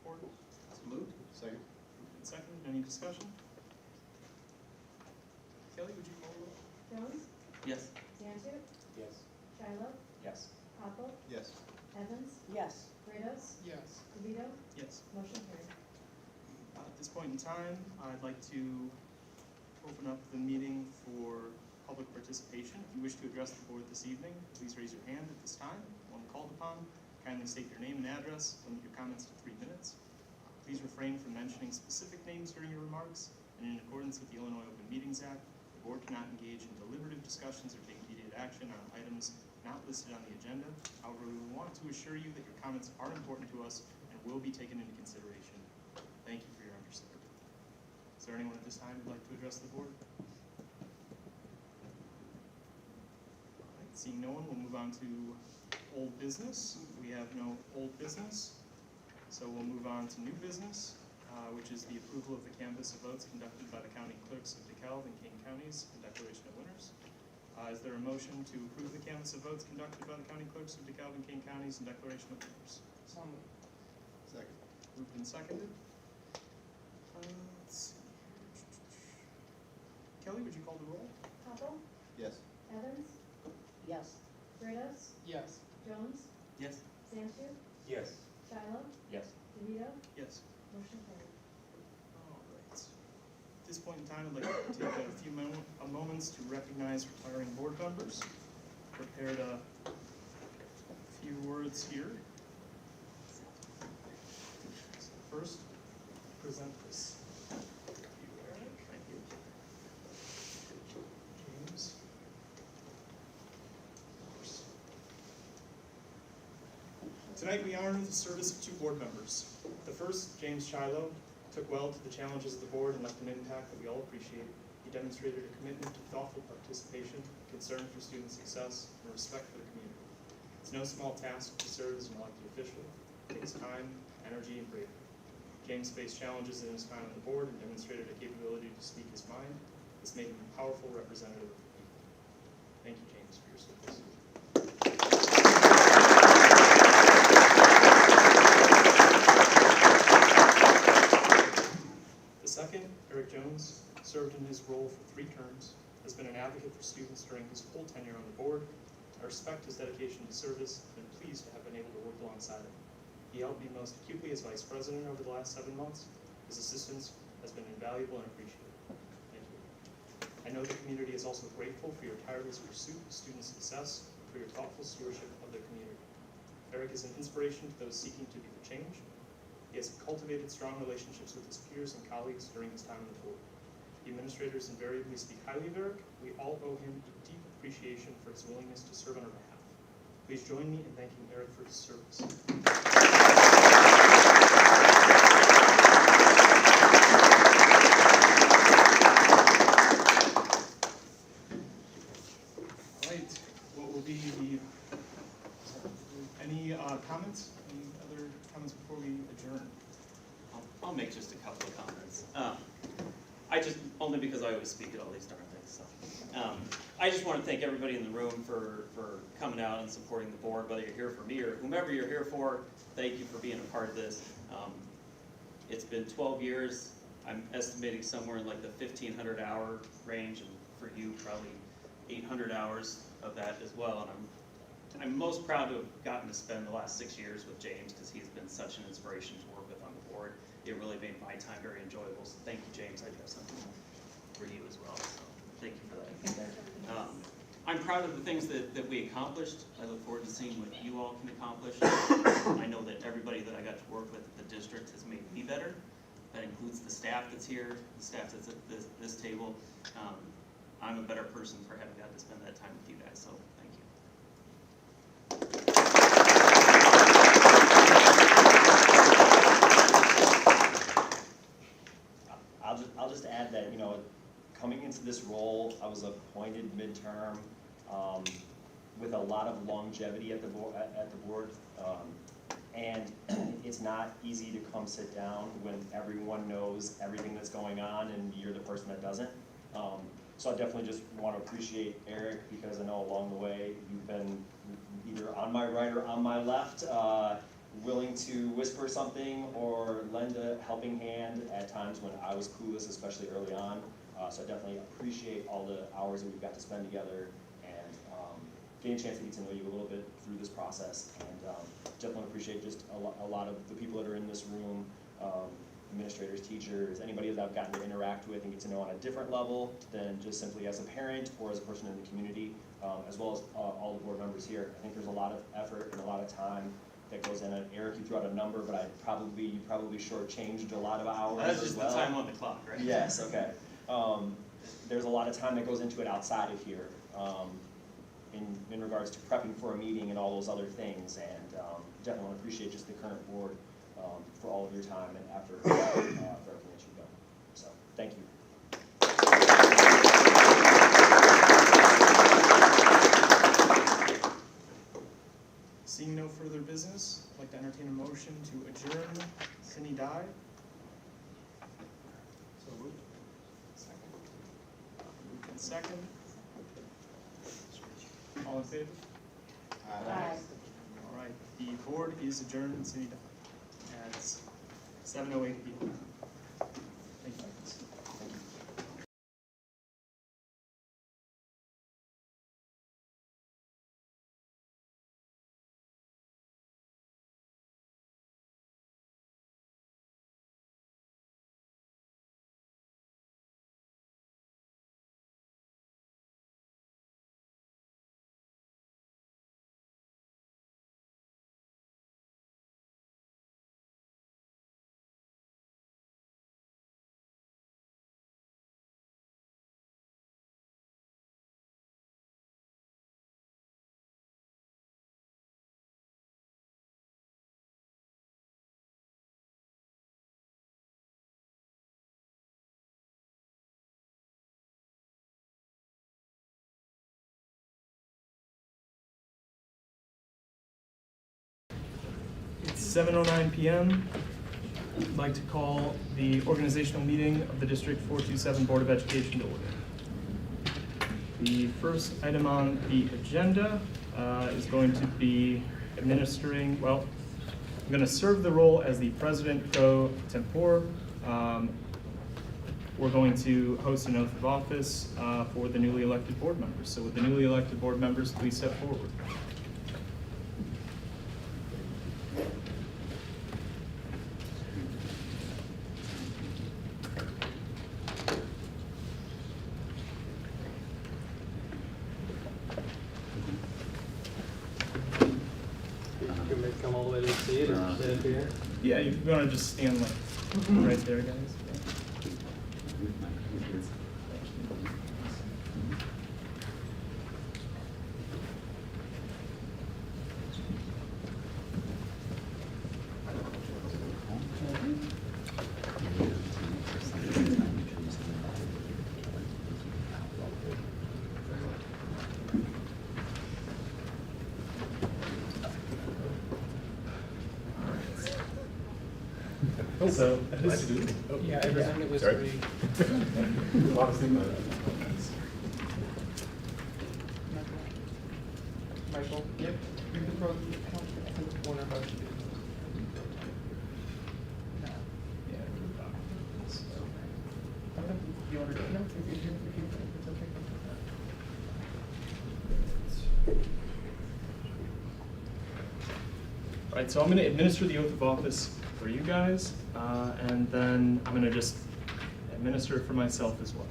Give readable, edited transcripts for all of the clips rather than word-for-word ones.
report? So moved. Second. Moved and seconded. Any discussion? Kelly, would you call the roll? Jones, Yes. Santu, Yes. Shiloh, Yes. Pothole, Yes. Evans, Yes. Kratos, Yes. DeVito, Yes. motion carried. At this point in time, I'd like to open up the meeting for public participation. If you wish to address the board this evening, please raise your hand at this time. When called upon, kindly state your name and address. Limit your comments to 3 minutes. Please refrain from mentioning specific names during your remarks, and in accordance with the Illinois Open Meetings Act, the board cannot engage in deliberative discussions or take immediate action on items not listed on the agenda. However, we want to assure you that your comments are important to us and will be taken into consideration. Thank you for your understanding. Is there anyone at this time who'd like to address the board? All right, seeing no one, we'll move on to old business. We have no old business, so we'll move on to new business, which is the approval of the canvass of votes conducted by the county clerks of DeKalb and Kane counties and declaration of winners. Is there a motion to approve the canvass of votes conducted by the county clerks of DeKalb and Kane counties and declaration of winners? So moved. Second. Moved and seconded. Let's see here. Kelly, would you call the roll? Pothole, Yes. Evans, Yes. Kratos, Yes. Jones, Yes. Santu, Yes. Shiloh, Yes. DeVito, Yes. motion carried. All right. At this point in time, I'd like to take a few moments to recognize retiring board members. Prepared a few words here. So first, present this. Thank you. James. Tonight we honor the service of 2 board members. The first, James Shiloh, took well to the challenges of the board and left an impact that we all appreciate. He demonstrated a commitment to thoughtful participation, concern for student success, and respect for the community. It's no small task to serve as an elected official. It takes time, energy, and bravery. James faced challenges in his time on the board and demonstrated a capability to speak his mind. This made him a powerful representative of the people. Thank you, James, for your service. The second, Eric Jones, served in his role for 3 terms, has been an advocate for students during his whole tenure on the board. I respect his dedication to service and am pleased to have been able to work alongside him. He helped me most acutely as vice president over the last 7 months. His assistance has been invaluable and appreciated. Thank you. I know the community is also grateful for your tireless pursuit of student success and for your thoughtful stewardship of their community. Eric is an inspiration to those seeking to be the change. He has cultivated strong relationships with his peers and colleagues during his time on the board. The administrators invariably speak highly of Eric. We all owe him a deep appreciation for his willingness to serve on our behalf. Please join me in thanking Eric for his service. All right, what will be the, any comments? Any other comments before we adjourn? I'll make just a couple of comments. Only because I always speak at all these darn things. So, I just want to thank everybody in the room for coming out and supporting the board, whether you're here for me or whomever you're here for. Thank you for being a part of this. It's been 12 years. I'm estimating somewhere in like the 1,500 hour range, and for you probably 800 hours of that as well. And I'm most proud to have gotten to spend the last 6 years with James, because he's been such an inspiration to work with on the board. It really made my time very enjoyable. So thank you, James. I do have something for you as well. So thank you for that. I'm proud of the things that we accomplished. I look forward to seeing what you all can accomplish. I know that everybody that I got to work with at the district has made me better. That includes the staff that's here, the staff that's at this table. I'm a better person for having got to spend that time with you guys. So thank you. I'll just add that, you know, coming into this role, I was appointed midterm with a lot of longevity at the board, and it's not easy to come sit down when everyone knows everything that's going on and you're the person that doesn't. So I definitely just want to appreciate Eric, because I know along the way you've been either on my right or on my left willing to whisper something or lend a helping hand at times when I was clueless, especially early on. So I definitely appreciate all the hours that we've got to spend together and getting a chance to get to know you a little bit through this process. And definitely appreciate just a lot of the people that are in this room, administrators, teachers, anybody that I've gotten to interact with and get to know on a different level than just simply as a parent or as a person in the community, as well as all the board members here. I think there's a lot of effort and a lot of time that goes in. And Eric, you threw out a number, but you probably shortchanged a lot of hours That's as just well. the time on the clock, right? Yes, okay. There's a lot of time that goes into it outside of here in regards to prepping for a meeting and all those other things. And definitely want to appreciate just the current board for all of your time and effort for everything that you've done. So, thank you. Seeing no further business, I'd like to entertain a motion to adjourn sine die. So moved. Second. Moved in second. All in favor? Aye. All right, the board is adjourned sine die at 7:08 p.m. Thank you. It's 7:09 p.m. I'd like to call the organizational meeting of the District 427 Board of Education to order. The first item on the agenda is going to be administering, well, I'm going to serve the role as the president pro tempore. We're going to host an oath of office for the newly elected board members. So would the newly elected board members please step forward? Can we come all the way to the seat or stand here? Yeah, if you want to just stand like right there, guys. So, Yeah, everything that was Sorry. pretty. Michael? Yep. You can throw, I think one of us should do. No. yeah, You want to, no, if you, it's okay. all right, so I'm going to administer the oath of office for you guys, and then I'm going to just administer it for myself as well,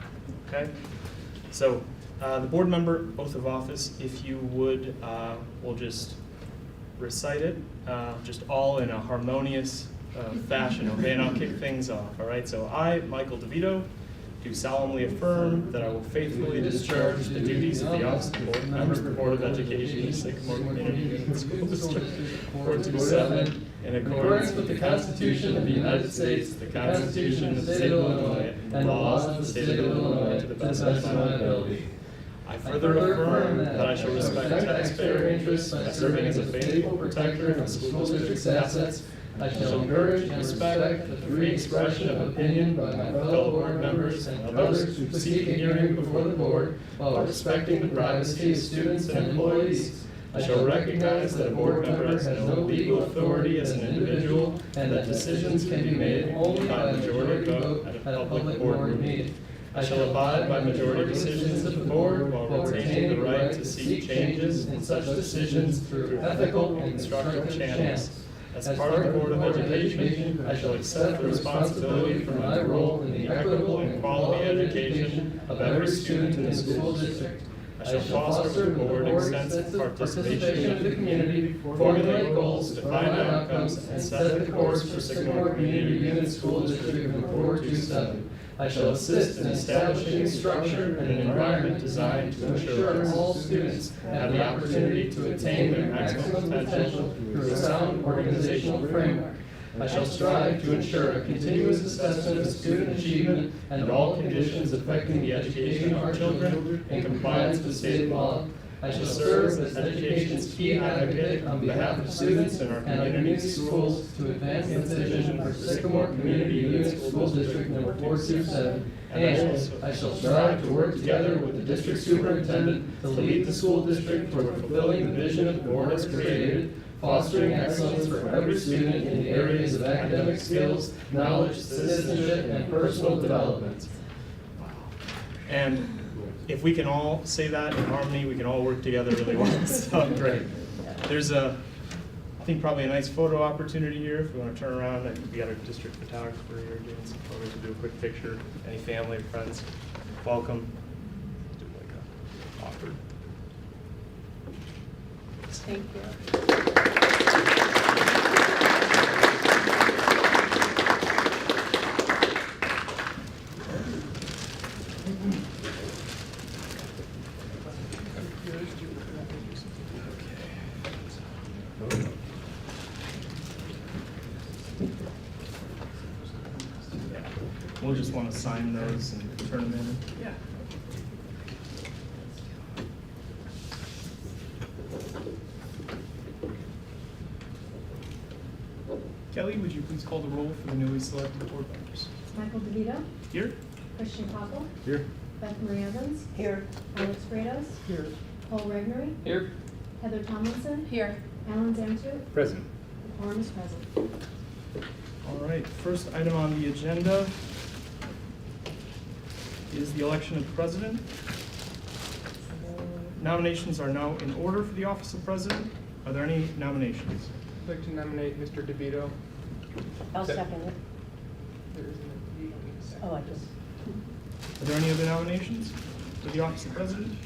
okay? So, the board member oath of office, if you would, we'll just recite it, just all in a harmonious fashion, okay? And I'll kick things off, all right? So I, Michael DeVito, do solemnly affirm that I will faithfully discharge the duties of the office of board member of the Board of Education of Sycamore Community Unit School District 427 in accordance with the Constitution of the United States, the Constitution of the State of Illinois, and the laws of the State of Illinois to the best of my ability. I further affirm that I shall respect taxpayer interests by serving as a faithful protector of the school district's assets. I shall encourage and respect the free expression of opinion by my fellow board members and others who seek a hearing before the board while respecting the privacy of students and employees. I shall recognize that a board member has no legal authority as an individual and that decisions can be made only by a majority vote at a public board meeting. I shall abide by majority decisions of the board while retaining the right to seek changes in such decisions through ethical and constructive channels. As part of the Board of Education, I shall accept the responsibility for my role in the equitable and quality education of every student in the school district. I shall foster the board extensive participation of the community, formulate goals, define outcomes, and set the course for Sycamore Community Unit School District number 427. I shall assist in establishing a structure and an environment designed to ensure all students have the opportunity to attain their maximum potential through a sound organizational framework. I shall strive to ensure a continuous assessment of student achievement and all conditions affecting the education of our children in compliance with state law. I shall serve as education's key advocate on behalf of students in our community schools to advance the vision for Sycamore Community Unit School District number 427. And I shall strive to work together with the district superintendent to lead the school district toward fulfilling the vision the board has created, fostering excellence for every student in the areas of academic skills, knowledge, citizenship, and personal development. And if we can all say that in harmony, we can all work together really well. So great. There's I think probably a nice photo opportunity here. If we want to turn around, I think we got our district photographer here doing some photos. We'll do a quick picture. Any family or friends, welcome. Do like a awkward. Thank you. We'll just want to sign those and turn them in. Yeah. Kelly, would you please call the roll for the newly selected board members? Michael DeVito, Here? Christian Koppel, Here. Beth Marie Evans, Here. Alex Brados, Here. Paul Regnery, Here. Heather Tomlinson, Here. Alan Zamtu, Present. the quorum is present. All right, first item on the agenda is the election of president. Nominations are now in order for the office of president. Are there any nominations? I'd like to nominate Mr. DeVito. I'll second it. There isn't a, you don't need a second. Oh, I just. Are there any other nominations for the office of president?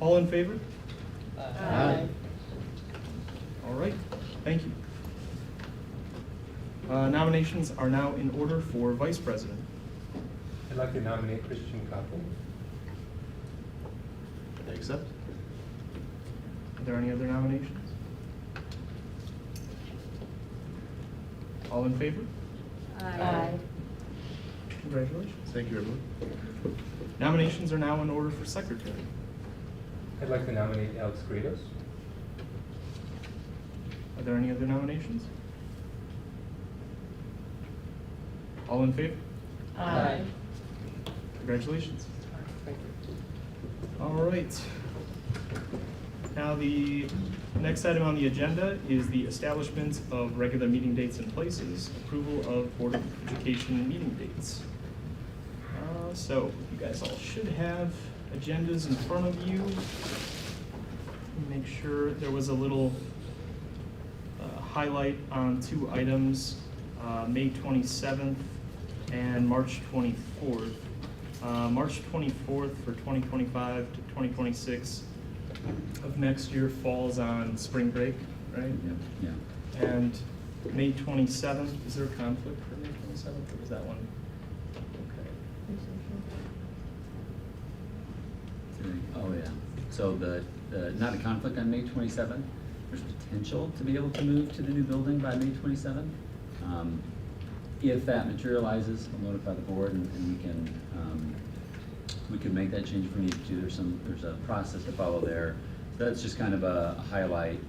All in favor? Aye. All right, thank you. Nominations are now in order for vice president. I'd like to nominate Christian Koppel. I accept. Are there any other nominations? All in favor? Aye. Congratulations. Thank you, everyone. Nominations are now in order for secretary. I'd like to nominate Alex Brados. Are there any other nominations? All in favor? Aye. Congratulations. Thank you. All right. Now, the next item on the agenda is the establishment of regular meeting dates and places, approval of Board of Education meeting dates. So you guys all should have agendas in front of you. Make sure there was a little highlight on two items, May 27th and March 24th. March 24th for 2025 to 2026 of next year falls on spring break, right? Yeah. And May 27th, is there a conflict for May 27th, or is that one? Okay. Oh, yeah. So the not a conflict on May 27th. There's potential to be able to move to the new building by May 27th. If that materializes, we'll notify the board and we can make that change if we need to. There's a process to follow there. So that's just kind of a highlight.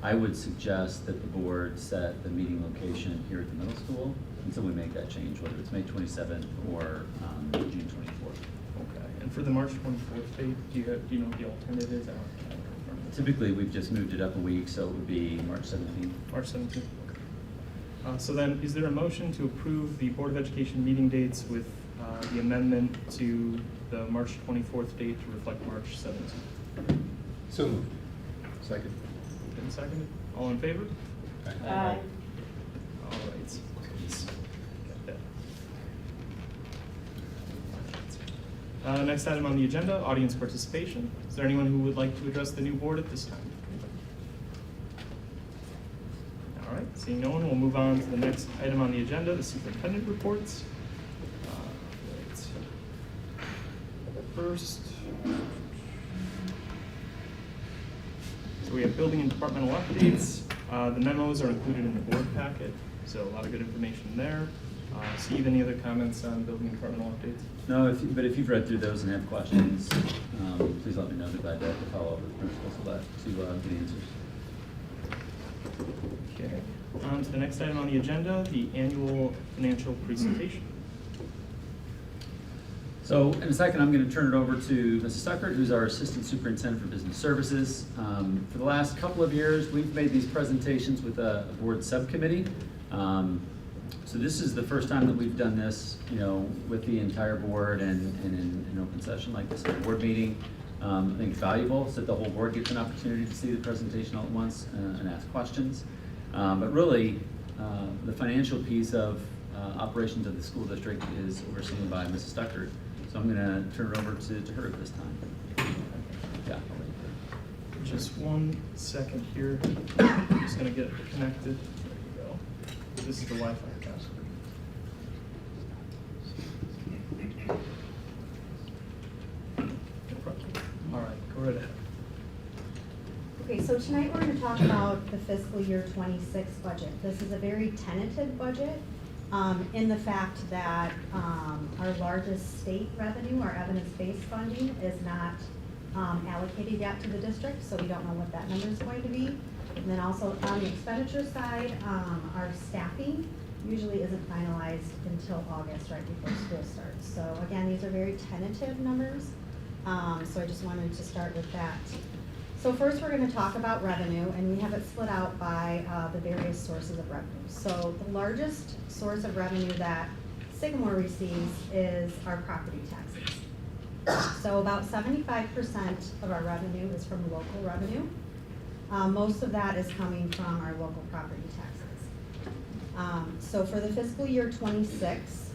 I would suggest that the board set the meeting location here at the middle school until we make that change, whether it's May 27th or June 24th. Okay. And for the March 24th date, do you know what the alternative is? I don't have it in front of me. Typically, we've just moved it up a week, so it would be March 17th. March 17th. So then, is there a motion to approve the Board of Education meeting dates with the amendment to the March 24th date to reflect March 17th? So moved. Second. Been seconded? All in favor? Aye. All right. Got that. Next item on the agenda, audience participation. Is there anyone who would like to address the new board at this time? All right, seeing no one, we'll move on to the next item on the agenda, the superintendent reports. First, so we have building and departmental updates. The memos are included in the board packet, so a lot of good information there. Steve, any other comments on building and departmental updates? No, but if you've read through those and have questions, please let me know. I'd be glad to follow up with principals to get answers. Okay, on to the next item on the agenda, the annual financial presentation. So in a second, I'm going to turn it over to Mrs. Stuckert, who's our Assistant Superintendent for Business Services. For the last couple of years, we've made these presentations with a board subcommittee. So this is the first time that we've done this, with the entire board and in an open session like this at a board meeting. I think it's valuable so that the whole board gets an opportunity to see the presentation all at once and ask questions. But really, the financial piece of operations of the school district is overseen by Mrs. Stuckert. So I'm going to turn it over to her at this time. Yeah. Just one second here. I'm just going to get connected. There you go. This is the Wi-Fi password. All right, go right ahead. Okay, so tonight we're going to talk about the fiscal year 26 budget. This is a very tentative budget in the fact that our largest state revenue, our evidence-based funding, is not allocated yet to the district, so we don't know what that number is going to be. And then also on the expenditure side, our staffing usually isn't finalized until August, right before school starts. So again, these are very tentative numbers, so I just wanted to start with that. So first we're going to talk about revenue, and we have it split out by the various sources of revenue. So the largest source of revenue that Sycamore receives is our property taxes. So about 75% of our revenue is from local revenue. Most of that is coming from our local property taxes. So for the fiscal year 26,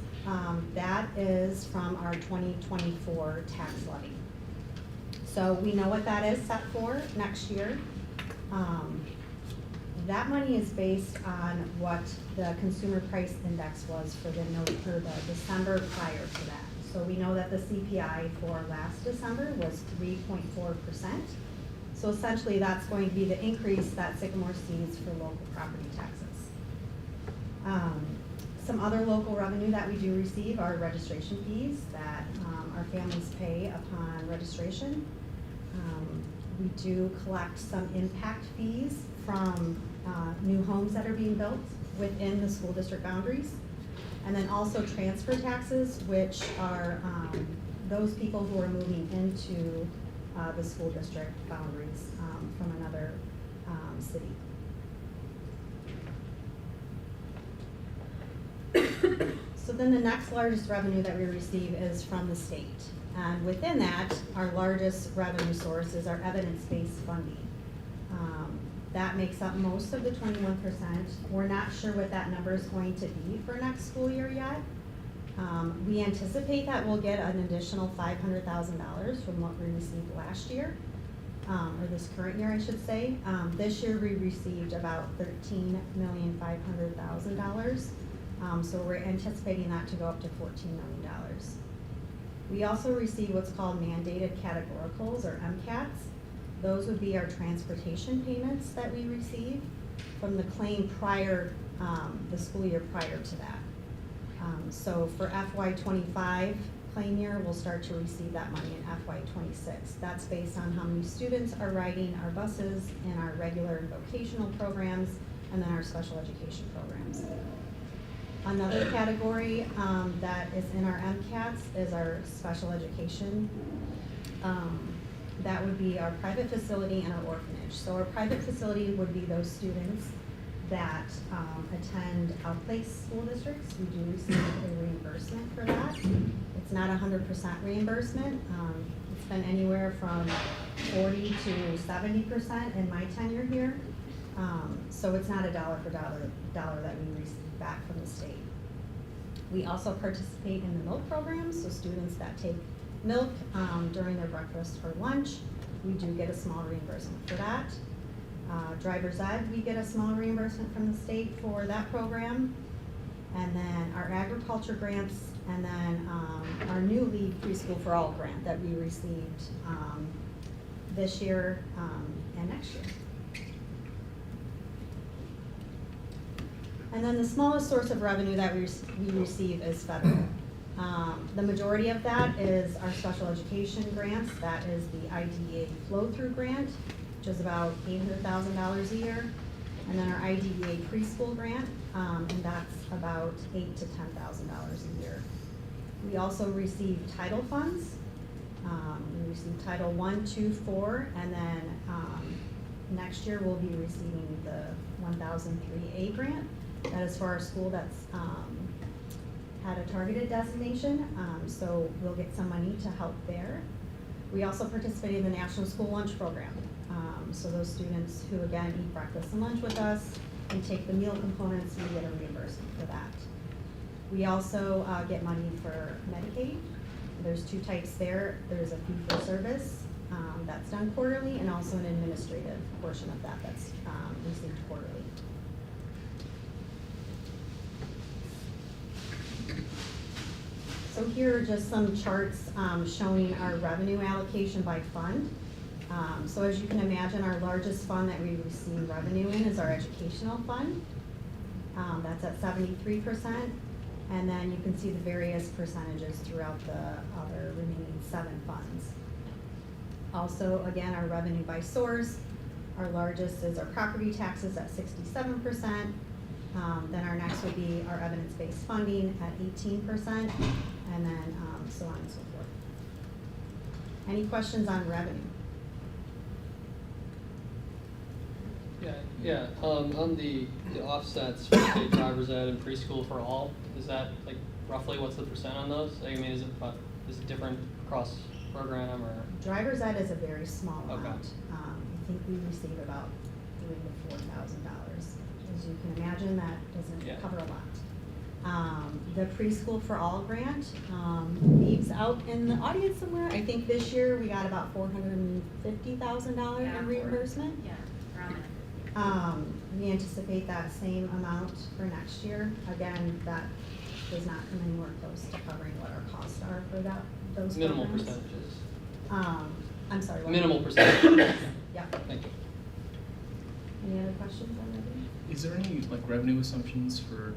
that is from our 2024 tax levy. So we know what that is set for next year. That money is based on what the consumer price index was for the December prior to that. So we know that the CPI for last December was 3.4%. So essentially that's going to be the increase that Sycamore sees for local property taxes. Some other local revenue that we do receive are registration fees that our families pay upon registration. We do collect some impact fees from new homes that are being built within the school district boundaries. And then also transfer taxes, which are those people who are moving into the school district boundaries from another city. So then the next largest revenue that we receive is from the state. And within that, our largest revenue source is our evidence-based funding. That makes up most of the 21%. We're not sure what that number is going to be for next school year yet. We anticipate that we'll get an additional $500,000 from what we received last year, or this current year, I should say. This year we received about $13,500,000. So we're anticipating that to go up to $14 million. We also receive what's called mandated categoricals, or MCATs. Those would be our transportation payments that we receive from the claim prior, the school year prior to that. So for FY25 claim year, we'll start to receive that money in FY26. That's based on how many students are riding our buses in our regular vocational programs and then our special education programs. Another category that is in our MCATs is our special education. That would be our private facility and our orphanage. So our private facility would be those students that attend outplace school districts. We do receive a reimbursement for that. It's not 100% reimbursement. It's been anywhere from 40 to 70% in my tenure here. So it's not a dollar for dollar that we receive back from the state. We also participate in the milk program, so students that take milk during their breakfast or lunch, we do get a small reimbursement for that. Driver's ed, we get a small reimbursement from the state for that program. And then our agriculture grants, and then our new Lead Preschool for All grant that we received this year and next year. And then the smallest source of revenue that we receive is federal. The majority of that is our special education grants. That is the IDEA flow-through grant, which is about $800,000 a year. And then our IDEA preschool grant, and that's about $8,000 to $10,000 a year. We also receive title funds. We receive Title I, II, IV, and then next year we'll be receiving the 1003A grant. That is for our school that's had a targeted designation, so we'll get some money to help there. We also participate in the National School Lunch Program. So those students who, again, eat breakfast and lunch with us and take the meal components, we get a reimbursement for that. We also get money for Medicaid. There's two types there. There's a fee for service that's done quarterly, and also an administrative portion of that that's received quarterly. So here are just some charts showing our revenue allocation by fund. So as you can imagine, our largest fund that we receive revenue in is our educational fund. That's at 73%. And then you can see the various percentages throughout the other remaining 7 funds. Also, again, our revenue by source, our largest is our property taxes at 67%. Then our next would be our evidence-based funding at 18%, and then so on and so forth. Any questions on revenue? Yeah. On the offsets for say driver's ed and preschool for all, is that like roughly what's the percent on those? Like, I mean, is it different across program or? Driver's ed is a very small Okay. amount. I think we receive about $3,000 to $4,000. As you can imagine, that doesn't cover a lot. The preschool for all grant, Beeb's out in the audience somewhere. I think this year we got about $450,000 in reimbursement. Yeah, around that. We anticipate that same amount for next year. Again, that does not come anywhere close to covering what our costs are for those Minimal programs. percentages. I'm sorry. what? Minimal percentages. Yeah. Thank you. Any other questions on revenue? Is there any like revenue assumptions for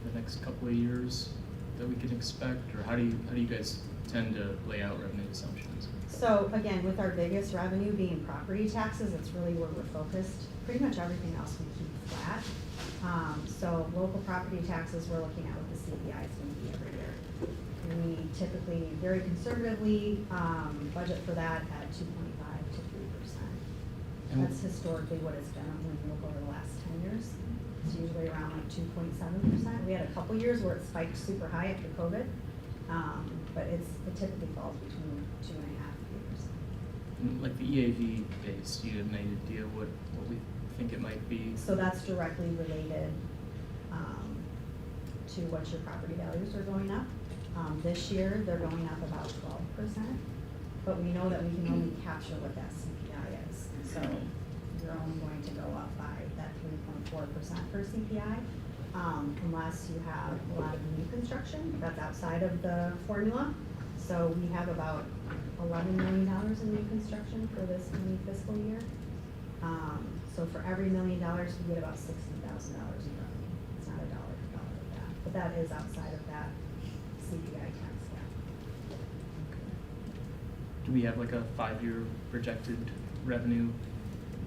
the next couple of years that we can expect, or how do you guys tend to lay out revenue assumptions? So again, with our biggest revenue being property taxes, it's really where we're focused. Pretty much everything else we keep flat. So local property taxes, we're looking at what the CPI is going to be every year. We typically, very conservatively, budget for that at 2.5 to 3%. That's historically what it's been when you look over the last 10 years. It's usually around like 2.7%. We had a couple years where it spiked super high after COVID, but it typically falls between 2.5 and 3%. Like the EAV base, do you have any idea what we think it might be? So that's directly related to what your property values are going up. This year, they're going up about 12%, but we know that we can only capture what that CPI is. So you're only going to go up by that 3.4% for CPI, unless you have a lot of new construction that's outside of the formula. So we have about $11 million in new construction for this coming fiscal year. So for every $1 million, we get about $60,000 in revenue. It's not a dollar for dollar of that, but that is outside of that CPI tax cap. Do we have like a 5-year projected revenue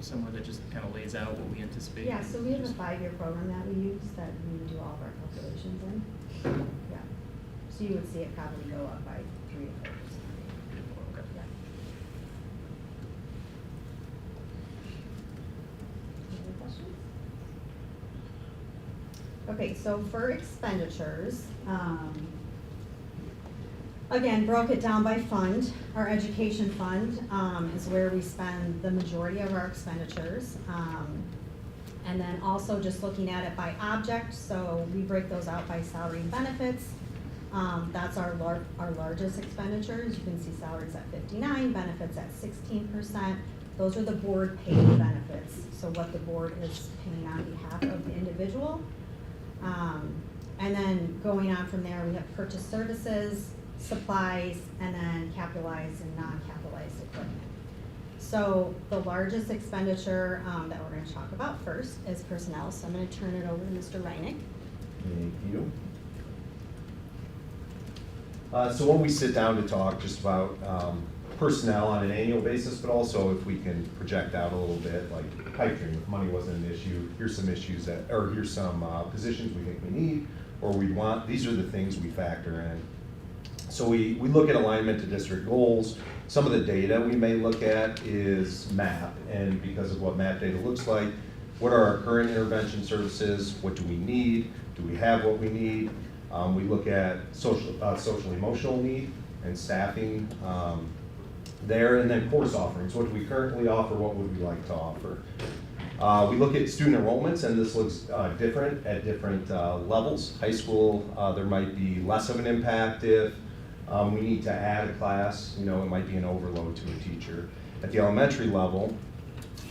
somewhere that just kind of lays out what we anticipate? Yeah, so we have a 5-year program that we use that we do all of our calculations in. Yeah. So you would see it probably go up by 3 to 4%. Okay. Yeah. Any other questions? Okay, so for expenditures, again, broke it down by fund. Our education fund is where we spend the majority of our expenditures. And then also just looking at it by object, so we break those out by salary and benefits. That's our largest expenditures. You can see salaries at 59, benefits at 16%. Those are the board paid benefits, so what the board is paying on behalf of the individual. And then going on from there, we have purchase services, supplies, and then capitalized and non-capitalized equipment. So the largest expenditure that we're going to talk about first is personnel. So I'm going to turn it over to Mr. Reinick. Thank you. So when we sit down to talk just about personnel on an annual basis, but also if we can project out a little bit, like pipe dream, if money wasn't an issue, here's some issues that, or here's some positions we think we need or we want. These are the things we factor in. So we look at alignment to district goals. Some of the data we may look at is MAP, and because of what MAP data looks like, what are our current intervention services? What do we need? Do we have what we need? We look at social emotional need and staffing there, and then course offerings. What do we currently offer? What would we like to offer? We look at student enrollments, and this looks different at different levels. High school, there might be less of an impact if we need to add a class. You know, it might be an overload to a teacher. At the elementary level,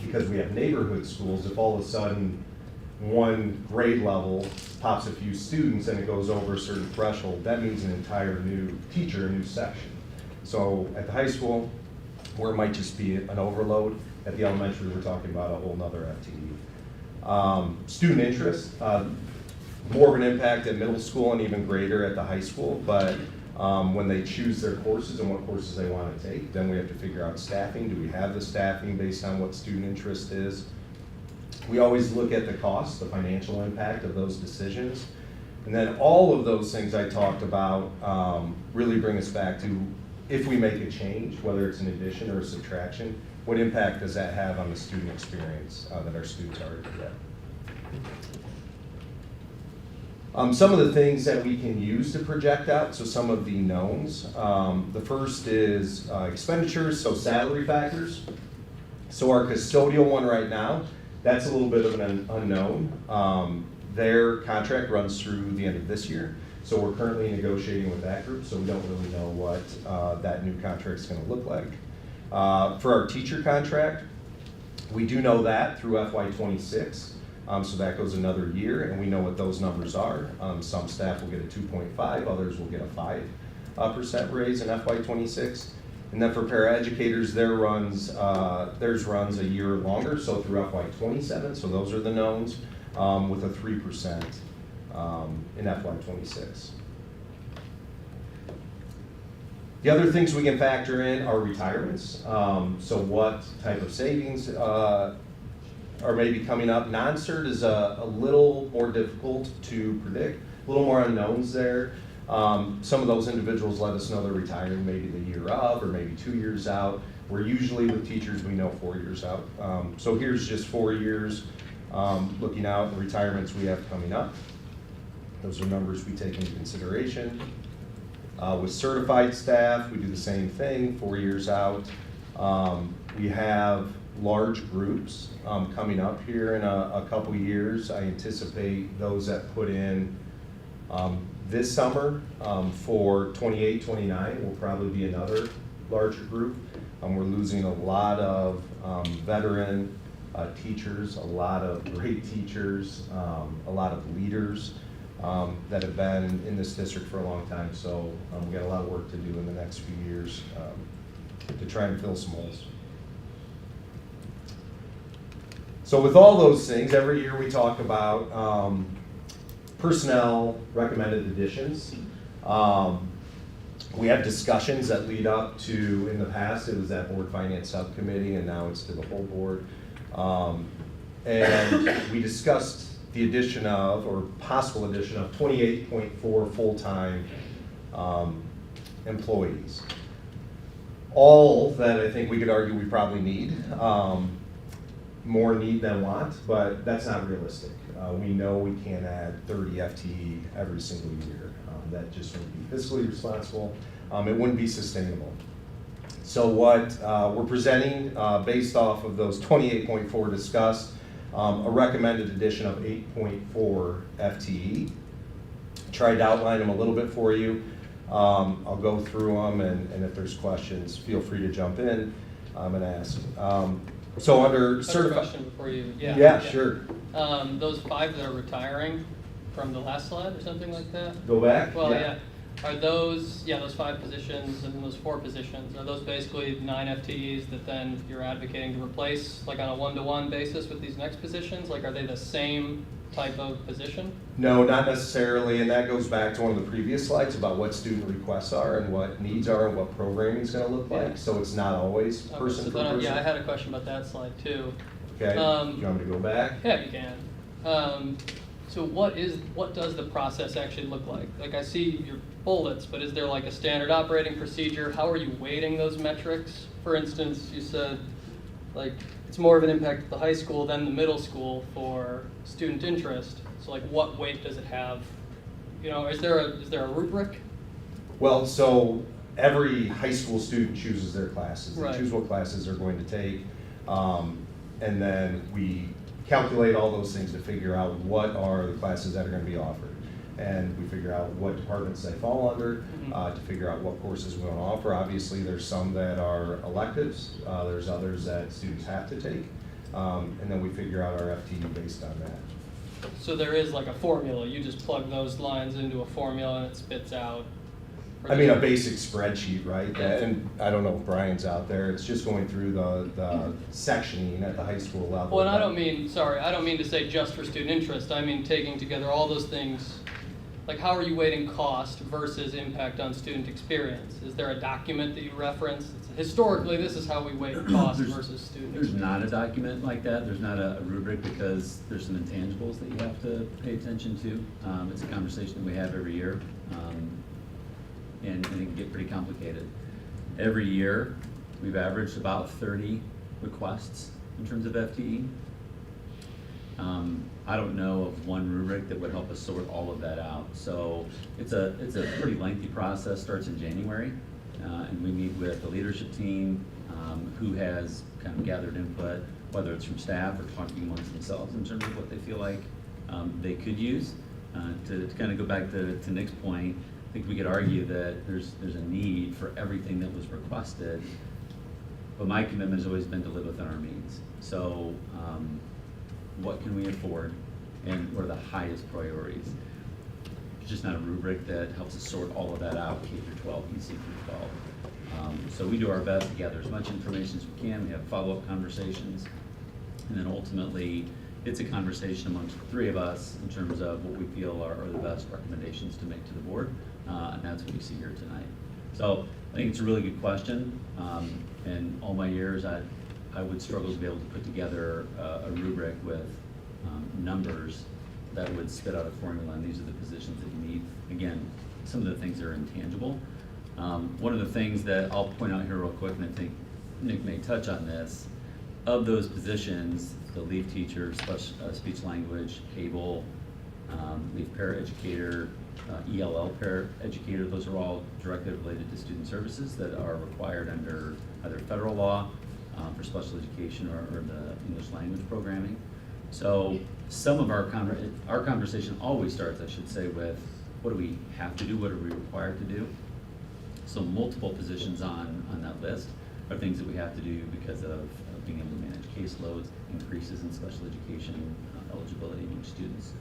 because we have neighborhood schools, if all of a sudden one grade level pops a few students and it goes over a certain threshold, that means an entire new teacher, a new section. So at the high school, where it might just be an overload, at the elementary, we're talking about a whole nother FTE. Student interest, more of an impact at middle school and even greater at the high school, but when they choose their courses and what courses they want to take, then we have to figure out staffing. Do we have the staffing based on what student interest is? We always look at the cost, the financial impact of those decisions. And then all of those things I talked about really bring us back to, if we make a change, whether it's an addition or a subtraction, what impact does that have on the student experience that our students already get? Some of the things that we can use to project out, so some of the knowns. The first is expenditures, so salary factors. So our custodial one right now, that's a little bit of an unknown. Their contract runs through the end of this year, so we're currently negotiating with that group, so we don't really know what that new contract is going to look like. For our teacher contract, we do know that through FY26. So that goes another year, and we know what those numbers are. Some staff will get a 2.5, others will get a 5% raise in FY26. And then for paraeducators, theirs runs a year longer, so through FY27, so those are the knowns, with a 3% in FY26. The other things we can factor in are retirements. So what type of savings are maybe coming up. Non-cert is a little more difficult to predict, a little more unknowns there. Some of those individuals let us know they're retiring maybe the year of or maybe 2 years out. We're usually with teachers, we know 4 years out. So here's just 4 years looking out the retirements we have coming up. Those are numbers we take into consideration. With certified staff, we do the same thing, 4 years out. We have large groups coming up here in a couple years. I anticipate those that put in this summer for 28, 29 will probably be another larger group. We're losing a lot of veteran teachers, a lot of great teachers, a lot of leaders that have been in this district for a long time. So we got a lot of work to do in the next few years to try and fill some holes. So with all those things, every year we talk about personnel recommended additions. We have discussions that lead up to, in the past, it was that board finance subcommittee, and now it's to the whole board. And we discussed the addition of, or possible addition of 28.4 full-time employees. All that I think we could argue we probably need. More need than want, but that's not realistic. We know we can't add 30 FTE every single year. That just wouldn't be fiscally responsible. It wouldn't be sustainable. So what we're presenting based off of those 28.4 discussed, a recommended addition of 8.4 FTE. Tried to outline them a little bit for you. I'll go through them, and if there's questions, feel free to jump in and ask. So under I have a certified. question before you, Yeah, sure. Those 5 that are retiring from the last slide or something like that? Go back? Well, yeah. Are those, those 5 positions and then those 4 positions, are those basically 9 FTEs that then you're advocating to replace, like on a one-to-one basis with these next positions? Like, are they the same type of position? No, not necessarily, and that goes back to one of the previous slides about what student requests are and what needs are and what programming is going to look like. So it's not always person for person. Yeah, I had a question about that slide too. Okay, do you want me to go back? Yeah, you can. So what does the process actually look like? Like, I see your bullets, but is there like a standard operating procedure? How are you weighting those metrics? For instance, you said like it's more of an impact at the high school than the middle school for student interest. So like, what weight does it have? You know, is there a rubric? Well, so every high school student chooses their classes. They Right. choose what classes they're going to take, and then we calculate all those things to figure out what are the classes that are going to be offered. And we figure out what departments they fall under, to figure out what courses we want to offer. Obviously, there's some that are electives, there's others that students have to take, and then we figure out our FTE based on that. So there is like a formula. You just plug those lines into a formula and it spits out. I mean, a basic spreadsheet, right? And I don't know if Brian's out there. It's just going through the sectioning at the high school level. Well, and I don't mean to say just for student interest. I mean taking together all those things. Like, how are you weighting cost versus impact on student experience? Is there a document that you reference? Historically, this is how we weight cost versus student There's experience. not a document like that. There's not a rubric because there's some intangibles that you have to pay attention to. It's a conversation that we have every year, and it can get pretty complicated. Every year, we've averaged about 30 requests in terms of FTE. I don't know of one rubric that would help us sort all of that out. So it's a pretty lengthy process, starts in January, and we meet with the leadership team who has kind of gathered input, whether it's from staff or talking amongst themselves in terms of what they feel like they could use. To kind of go back to Nick's point, I think we could argue that there's a need for everything that was requested, but my commitment has always been to live within our means. So what can we afford, and what are the highest priorities? It's just not a rubric that helps us sort all of that out, K through 12, EC through 12. So we do our best to gather as much information as we can. We have follow-up conversations, and then ultimately it's a conversation amongst the 3 of us in terms of what we feel are the best recommendations to make to the board, and that's what you see here tonight. So I think it's a really good question. In all my years, I would struggle to be able to put together a rubric with numbers that would spit out a formula, and these are the positions that you need. Again, some of the things that are intangible. One of the things that I'll point out here real quick, and I think Nick may touch on this, of those positions, the lead teacher, speech language, cable, lead paraeducator, ELL paraeducator, those are all directly related to student services that are required under either federal law for special education or the English language programming. So some of our conversation always starts, I should say, with what do we have to do, what are we required to do? So multiple positions on that list are things that we have to do because of being able to manage caseloads, increases in special education eligibility among students.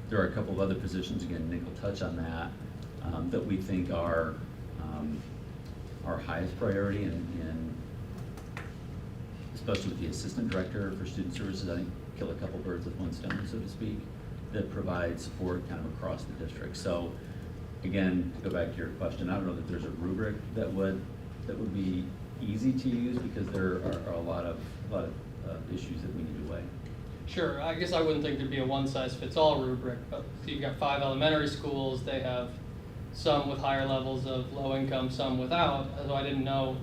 There are a couple of other positions, again, Nick will touch on that, that we think are our highest priority, and especially with the assistant director for student services, I think kill a couple birds with one stone, so to speak, that provide support kind of across the district. So again, to go back to your question, I don't know that there's a rubric that would be easy to use because there are a lot of issues that we need to weigh. Sure, I guess I wouldn't think there'd be a one-size-fits-all rubric, but you've got 5 elementary schools, they have some with higher levels of low income, some without, so I didn't know,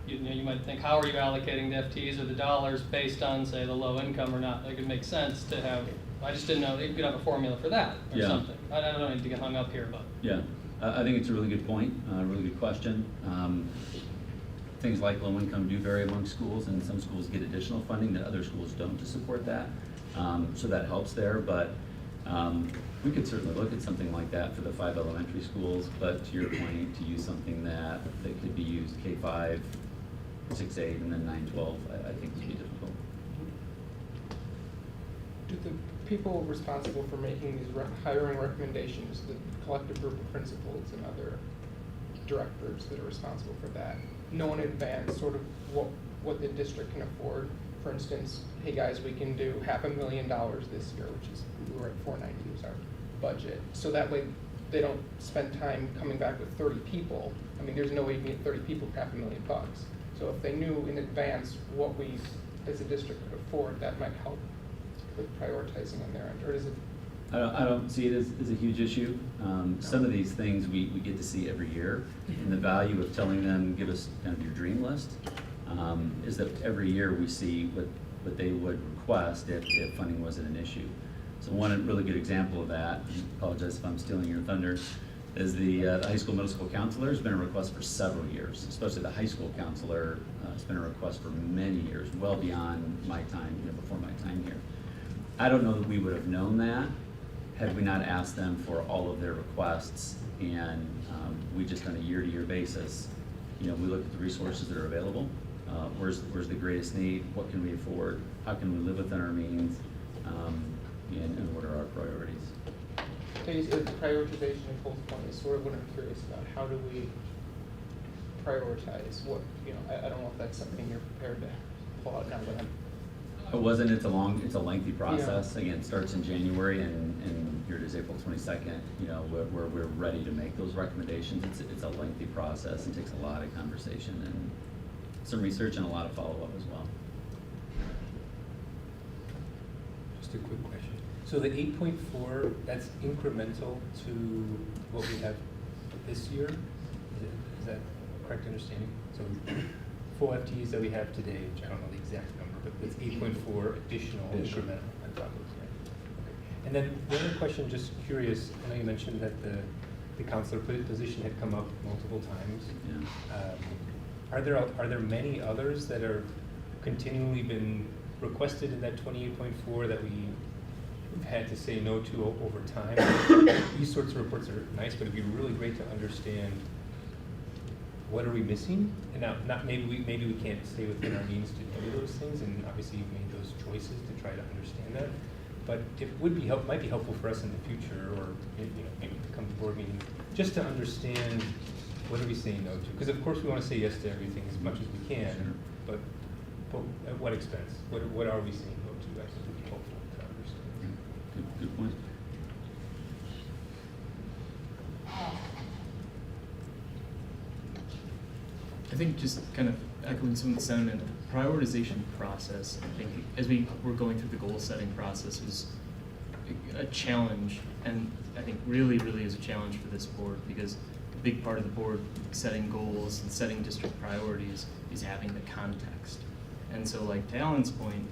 you might think, how are you allocating the FTEs or the dollars based on, say, the low income or not? Like, it makes sense to have, I just didn't know, you could have a formula for that or Yeah. something. I don't need to get hung up here, but. Yeah, I think it's a really good point, a really good question. Things like low income do vary among schools, and some schools get additional funding that other schools don't to support that. So that helps there, but we could certainly look at something like that for the 5 elementary schools, but to your point, to use something that could be used K-5, 6-8, and then 9-12, I think would be difficult. Do the people responsible for making these hiring recommendations, the collective group of principals and other directors that are responsible for that, know in advance sort of what the district can afford? For instance, hey guys, we can do $500,000 this year, which is, we're at 490 is our budget. So that way they don't spend time coming back with 30 people. I mean, there's no way you can get 30 people for $500,000. So if they knew in advance what we as a district could afford, that might help with prioritizing on their end, or is it? I don't see it as a huge issue. Some of these things we get to see every year, and the value of telling them, give us kind of your dream list, is that every year we see what they would request if funding wasn't an issue. So one really good example of that, I apologize if I'm stealing your thunder, is the high school, middle school counselor has been a request for several years, especially the high school counselor. It's been a request for many years, well beyond my time, before my time here. I don't know that we would have known that had we not asked them for all of their requests, and we just on a year-to-year basis, we look at the resources that are available. Where's the greatest need? What can we afford? How can we live within our means? And what are our priorities? The prioritization in Cole's point is sort of what I'm curious about. How do we prioritize what, I don't know if that's something you're prepared to pull out now, but It wasn't, it's a lengthy process. Yeah. Again, it starts in January and here it is April 22nd, where we're ready to make those recommendations. It's a lengthy process and takes a lot of conversation and some research and a lot of follow-up as well. Just a quick question. So the 8.4, that's incremental to what we have this year? Is that a correct understanding? So 4 FTEs that we have today, which I don't know the exact number, but it's 8.4 additional incremental on top of it. Okay. And then the other question, just curious, I know you mentioned that the counselor position had come up multiple times. Yeah. Are there many others that are continually been requested in that 28.4 that we've had to say no to over time? These sorts of reports are nice, but it'd be really great to understand what are we missing? And now, not maybe we can't stay within our means to do those things, and obviously you've made those choices to try to understand that. But it might be helpful for us in the future, or maybe come to board meeting, just to understand what are we saying no to? Because of course we want to say yes to everything as much as we can, sure. but at what expense? What are we saying no to? I think would be helpful to understand. Good point. I think just kind of echoing some of the sentiment, the prioritization process, I think as we were going through the goal setting process was a challenge, and I think really is a challenge for this board, because a big part of the board setting goals and setting district priorities is having the context. And so like to Alan's point,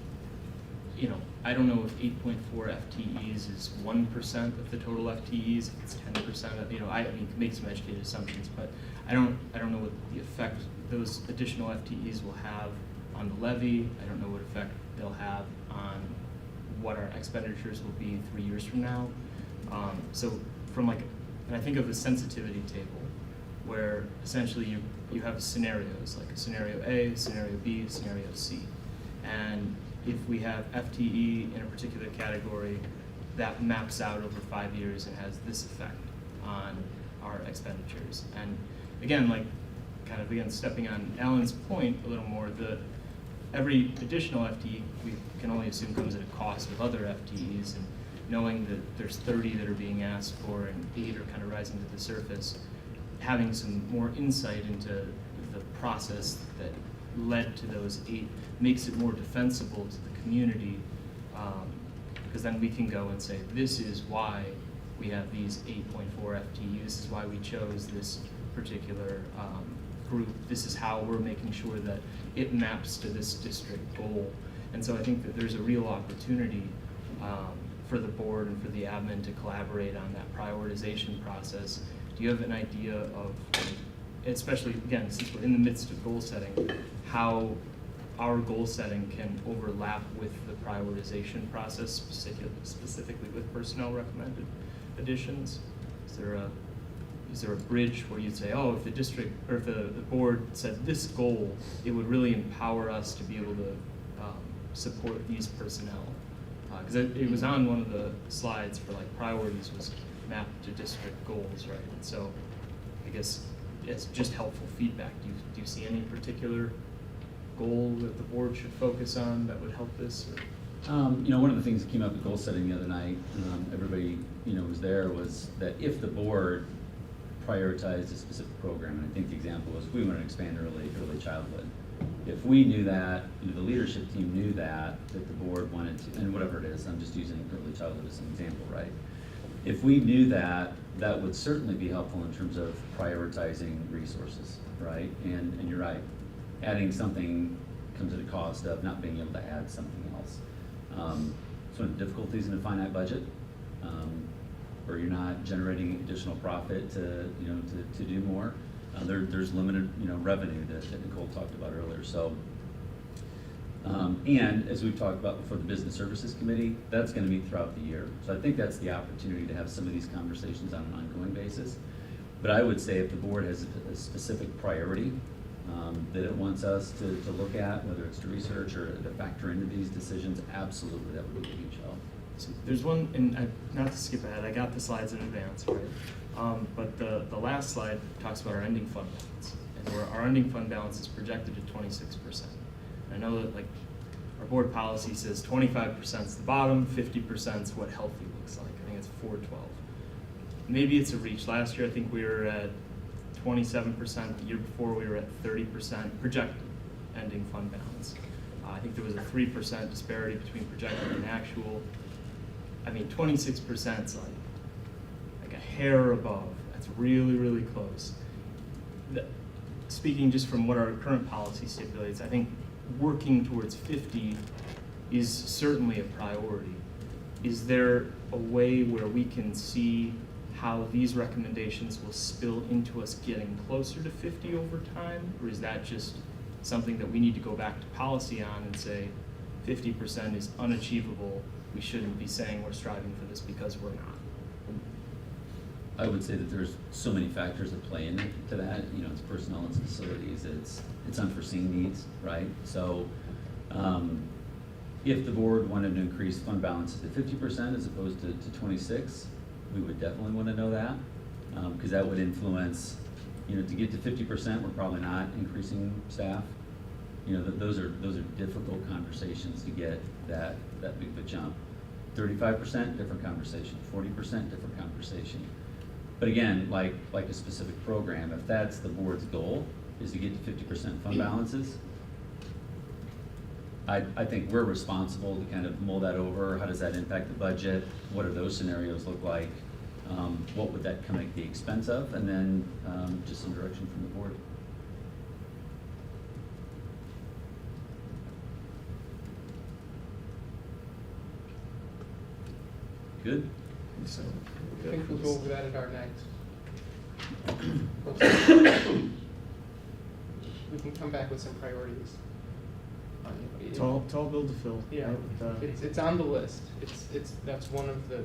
I don't know if 8.4 FTEs is 1% of the total FTEs, if it's 10% of, I can make some educated assumptions, but I don't know what the effect those additional FTEs will have on the levy. I don't know what effect they'll have on what our expenditures will be 3 years from now. So from and I think of the sensitivity table, where essentially you have scenarios, like a scenario A, scenario B, scenario C. And if we have FTE in a particular category, that maps out over 5 years and has this effect on our expenditures. And again, stepping on Alan's point a little more, every additional FTE we can only assume comes at a cost of other FTEs, and knowing that there's 30 that are being asked for and 8 are kind of rising to the surface, having some more insight into the process that led to those 8 makes it more defensible to the community, because then we can go and say, this is why we have these 8.4 FTE, this is why we chose this particular group, this is how we're making sure that it maps to this district goal. And so I think that there's a real opportunity for the board and for the admin to collaborate on that prioritization process. Do you have an idea of, especially again, since we're in the midst of goal setting, how our goal setting can overlap with the prioritization process, specifically with personnel recommended additions? Is there a bridge where you'd say, oh, if the district or if the board said this goal, it would really empower us to be able to support these personnel? Because it was on one of the slides for like priorities was mapped to district goals, right? And so I guess it's just helpful feedback. Do you see any particular goal that the board should focus on that would help this? One of the things that came up at goal setting the other night, everybody, was there, was that if the board prioritized a specific program, and I think the example was if we want to expand early childhood. If we knew that, the leadership team knew that the board wanted to, and whatever it is, I'm just using early childhood as an example, right? If we knew that, that would certainly be helpful in terms of prioritizing resources, right? And you're right, adding something comes at a cost of not being able to add something else. It's one of the difficulties in a finite budget, where you're not generating additional profit to do more. There's limited revenue that Nicole talked about earlier. So, and as we've talked about before, the Business Services Committee, that's going to meet throughout the year. So I think that's the opportunity to have some of these conversations on an ongoing basis. But I would say if the board has a specific priority that it wants us to look at, whether it's to research or to factor into these decisions, absolutely, that would be a huge help. So there's one, and not to skip ahead, I got the slides in advance, right? But the last slide talks about our ending fund balance, and where our ending fund balance is projected at 26%. I know that like our board policy says 25% is the bottom, 50% is what healthy looks like. I think it's 412. Maybe it's a reach. Last year I think we were at 27%. The year before we were at 30% projected ending fund balance. I think there was a 3% disparity between projected and actual. I mean, 26% is like a hair above. That's really, really close. Speaking just from what our current policy stipulates, I think working towards 50 is certainly a priority. Is there a way where we can see how these recommendations will spill into us getting closer to 50 over time? Or is that just something that we need to go back to policy on and say 50% is unachievable? We shouldn't be saying we're striving for this because we're not. I would say that there's so many factors that play into that. It's personnel, it's facilities, it's unforeseen needs, right? So if the board wanted to increase fund balances to 50% as opposed to 26, we would definitely want to know that, because that would influence, to get to 50%, we're probably not increasing staff. Those are difficult conversations to get that big of a jump. 35%, different conversation. 40%, different conversation. But again, like a specific program, if that's the board's goal, is to get to 50% fund balances, I think we're responsible to kind of mull that over. How does that impact the budget? What do those scenarios look like? What would that come at the expense of? And then just some direction from the board. Good. So, I think we'll go over that at our next. We can come back with some priorities. Tall bill to fill. Yeah, right? it's on the list. That's one of the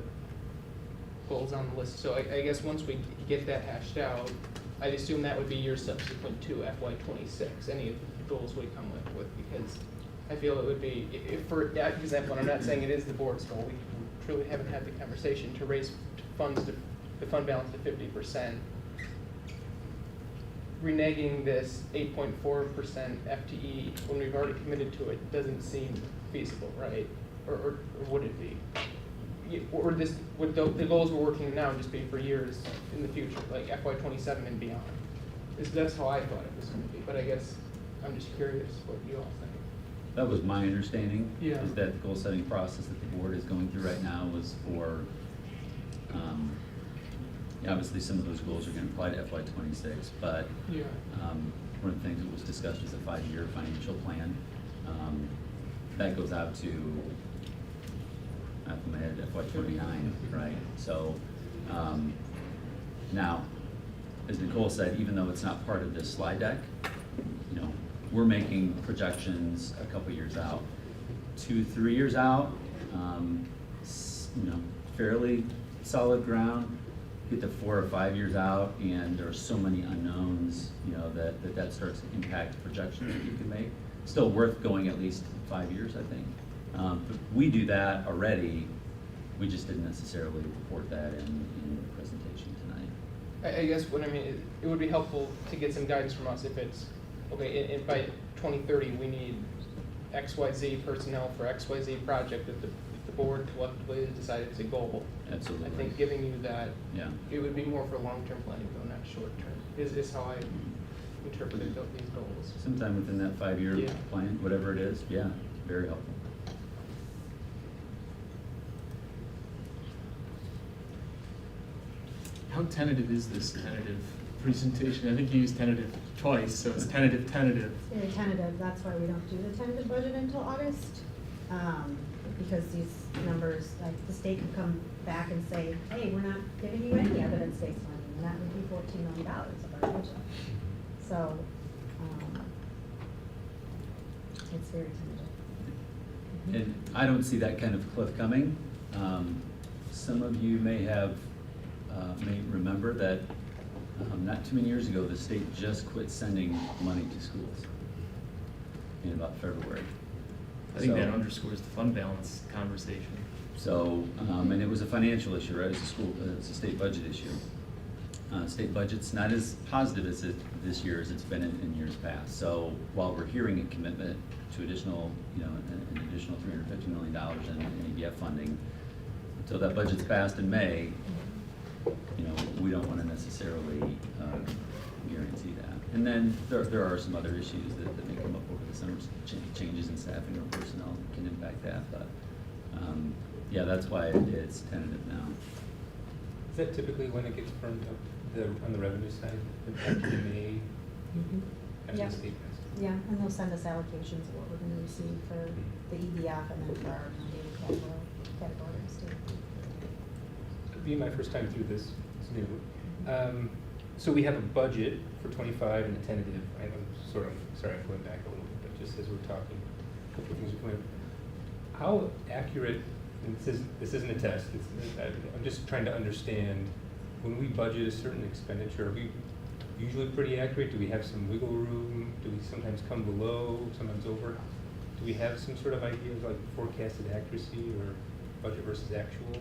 goals on the list. So I guess once we get that hashed out, I'd assume that would be your subsequent to FY26, any of the goals we come with, because I feel it would be, if for that example, and I'm not saying it is the board's goal, we truly haven't had the conversation to raise funds to the fund balance to 50%. Reneging this 8.4% FTE when we've already committed to it doesn't seem feasible, right? Or would it be? Or would the goals we're working now just be for years in the future, like FY27 and beyond? That's how I thought it was gonna be, but I guess I'm just curious what you all think. That was my understanding. Yeah. Is that the goal-setting process that the board is going through right now was for, yeah, obviously, some of those goals are gonna apply to FY '26, but Yeah. one of the things that was discussed was a 5-year financial plan. That goes out to, off my head, FY '29, right? So, now, as Nicole said, even though it's not part of this slide deck, you know, we're making projections a couple years out. 2-3 years out, you know, fairly solid ground. Get to 4 or 5 years out, and there are so many unknowns, you know, that starts to impact projections that you can make. Still worth going at least 5 years, I think. But we do that already. We just didn't necessarily report that in the presentation tonight. I guess what I mean, it would be helpful to get some guidance from us if it's, okay, if by 2030, we need XYZ personnel for XYZ project that the board collectively has decided it's a goal. Absolutely. I think giving you that, Yeah. it would be more for long-term planning though, not short-term, is how I interpreted these goals. Sometime within that 5-year Yeah. plan, whatever it is, yeah, very helpful. How tentative is this tentative presentation? I think you used tentative twice, so it's tentative. It's very tentative, that's why we don't do the tentative budget until August. Because these numbers, like the state can come back and say, hey, we're not giving you any evidence-based funding, and that would be $14 million of our budget. So, it's very tentative. And I don't see that kind of cliff coming. Some of you may remember that not too many years ago, the state just quit sending money to schools in about February. I think that So- underscores the fund balance conversation. So, and it was a financial issue, right? It's a state budget issue. State budget's not as positive as this year as it's been in years past. So while we're hearing a commitment to additional, you know, an additional $350 million in ABF funding, until that budget's passed in May, you know, we don't want to necessarily guarantee that. And then there are some other issues that may come up over the summer. Changes in staffing or personnel can impact that, but yeah, that's why it's tentative now. Is that typically when it gets firmed up, on the revenue side, after the May, after Yeah. the state passes? Yeah, and they'll send us allocations of what we're gonna receive for the EDF and then for our daily categories too. It'll be my first time through this, it's new. So we have a budget for '25 and a tentative, I'm sorry, I'm going back a little bit, but just as we're talking, a couple of things are coming up. How accurate, and this isn't a test, I'm just trying to understand, when we budget a certain expenditure, are we usually pretty accurate? Do we have some wiggle room? Do we sometimes come below, sometimes over? Do we have some sort of idea of like forecasted accuracy or budget versus actual?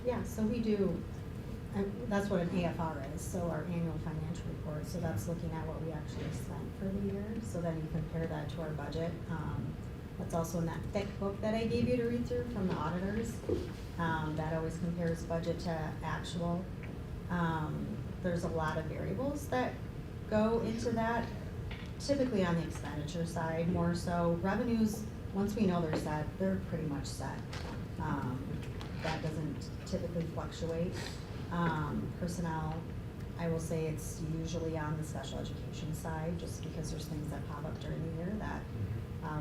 Yeah, so we do, and that's what an AFR is, so our annual financial report, so that's looking at what we actually spent for the year, so then you compare that to our budget. That's also in that thick book that I gave you to read through from the auditors. That always compares budget to actual. There's a lot of variables that go into that, typically on the expenditure side, more so. Revenues, once we know they're set, they're pretty much set. That doesn't typically fluctuate. Personnel, I will say it's usually on the special education side, just because there's things that pop up during the year that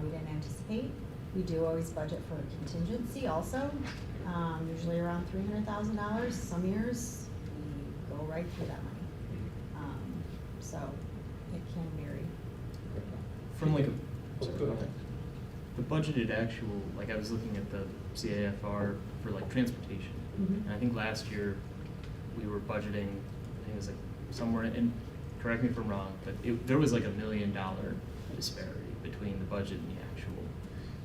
we didn't anticipate. We do always budget for contingency also, usually around $300,000. Some years, we go right through that money. So it can vary. From like Oh, go ahead. the budgeted actual, like I was looking at the CAFR for like transportation. Mhm. And I think last year we were budgeting, I think it was like somewhere in, correct me if I'm wrong, but there was like $1 million disparity between the budget and the actual.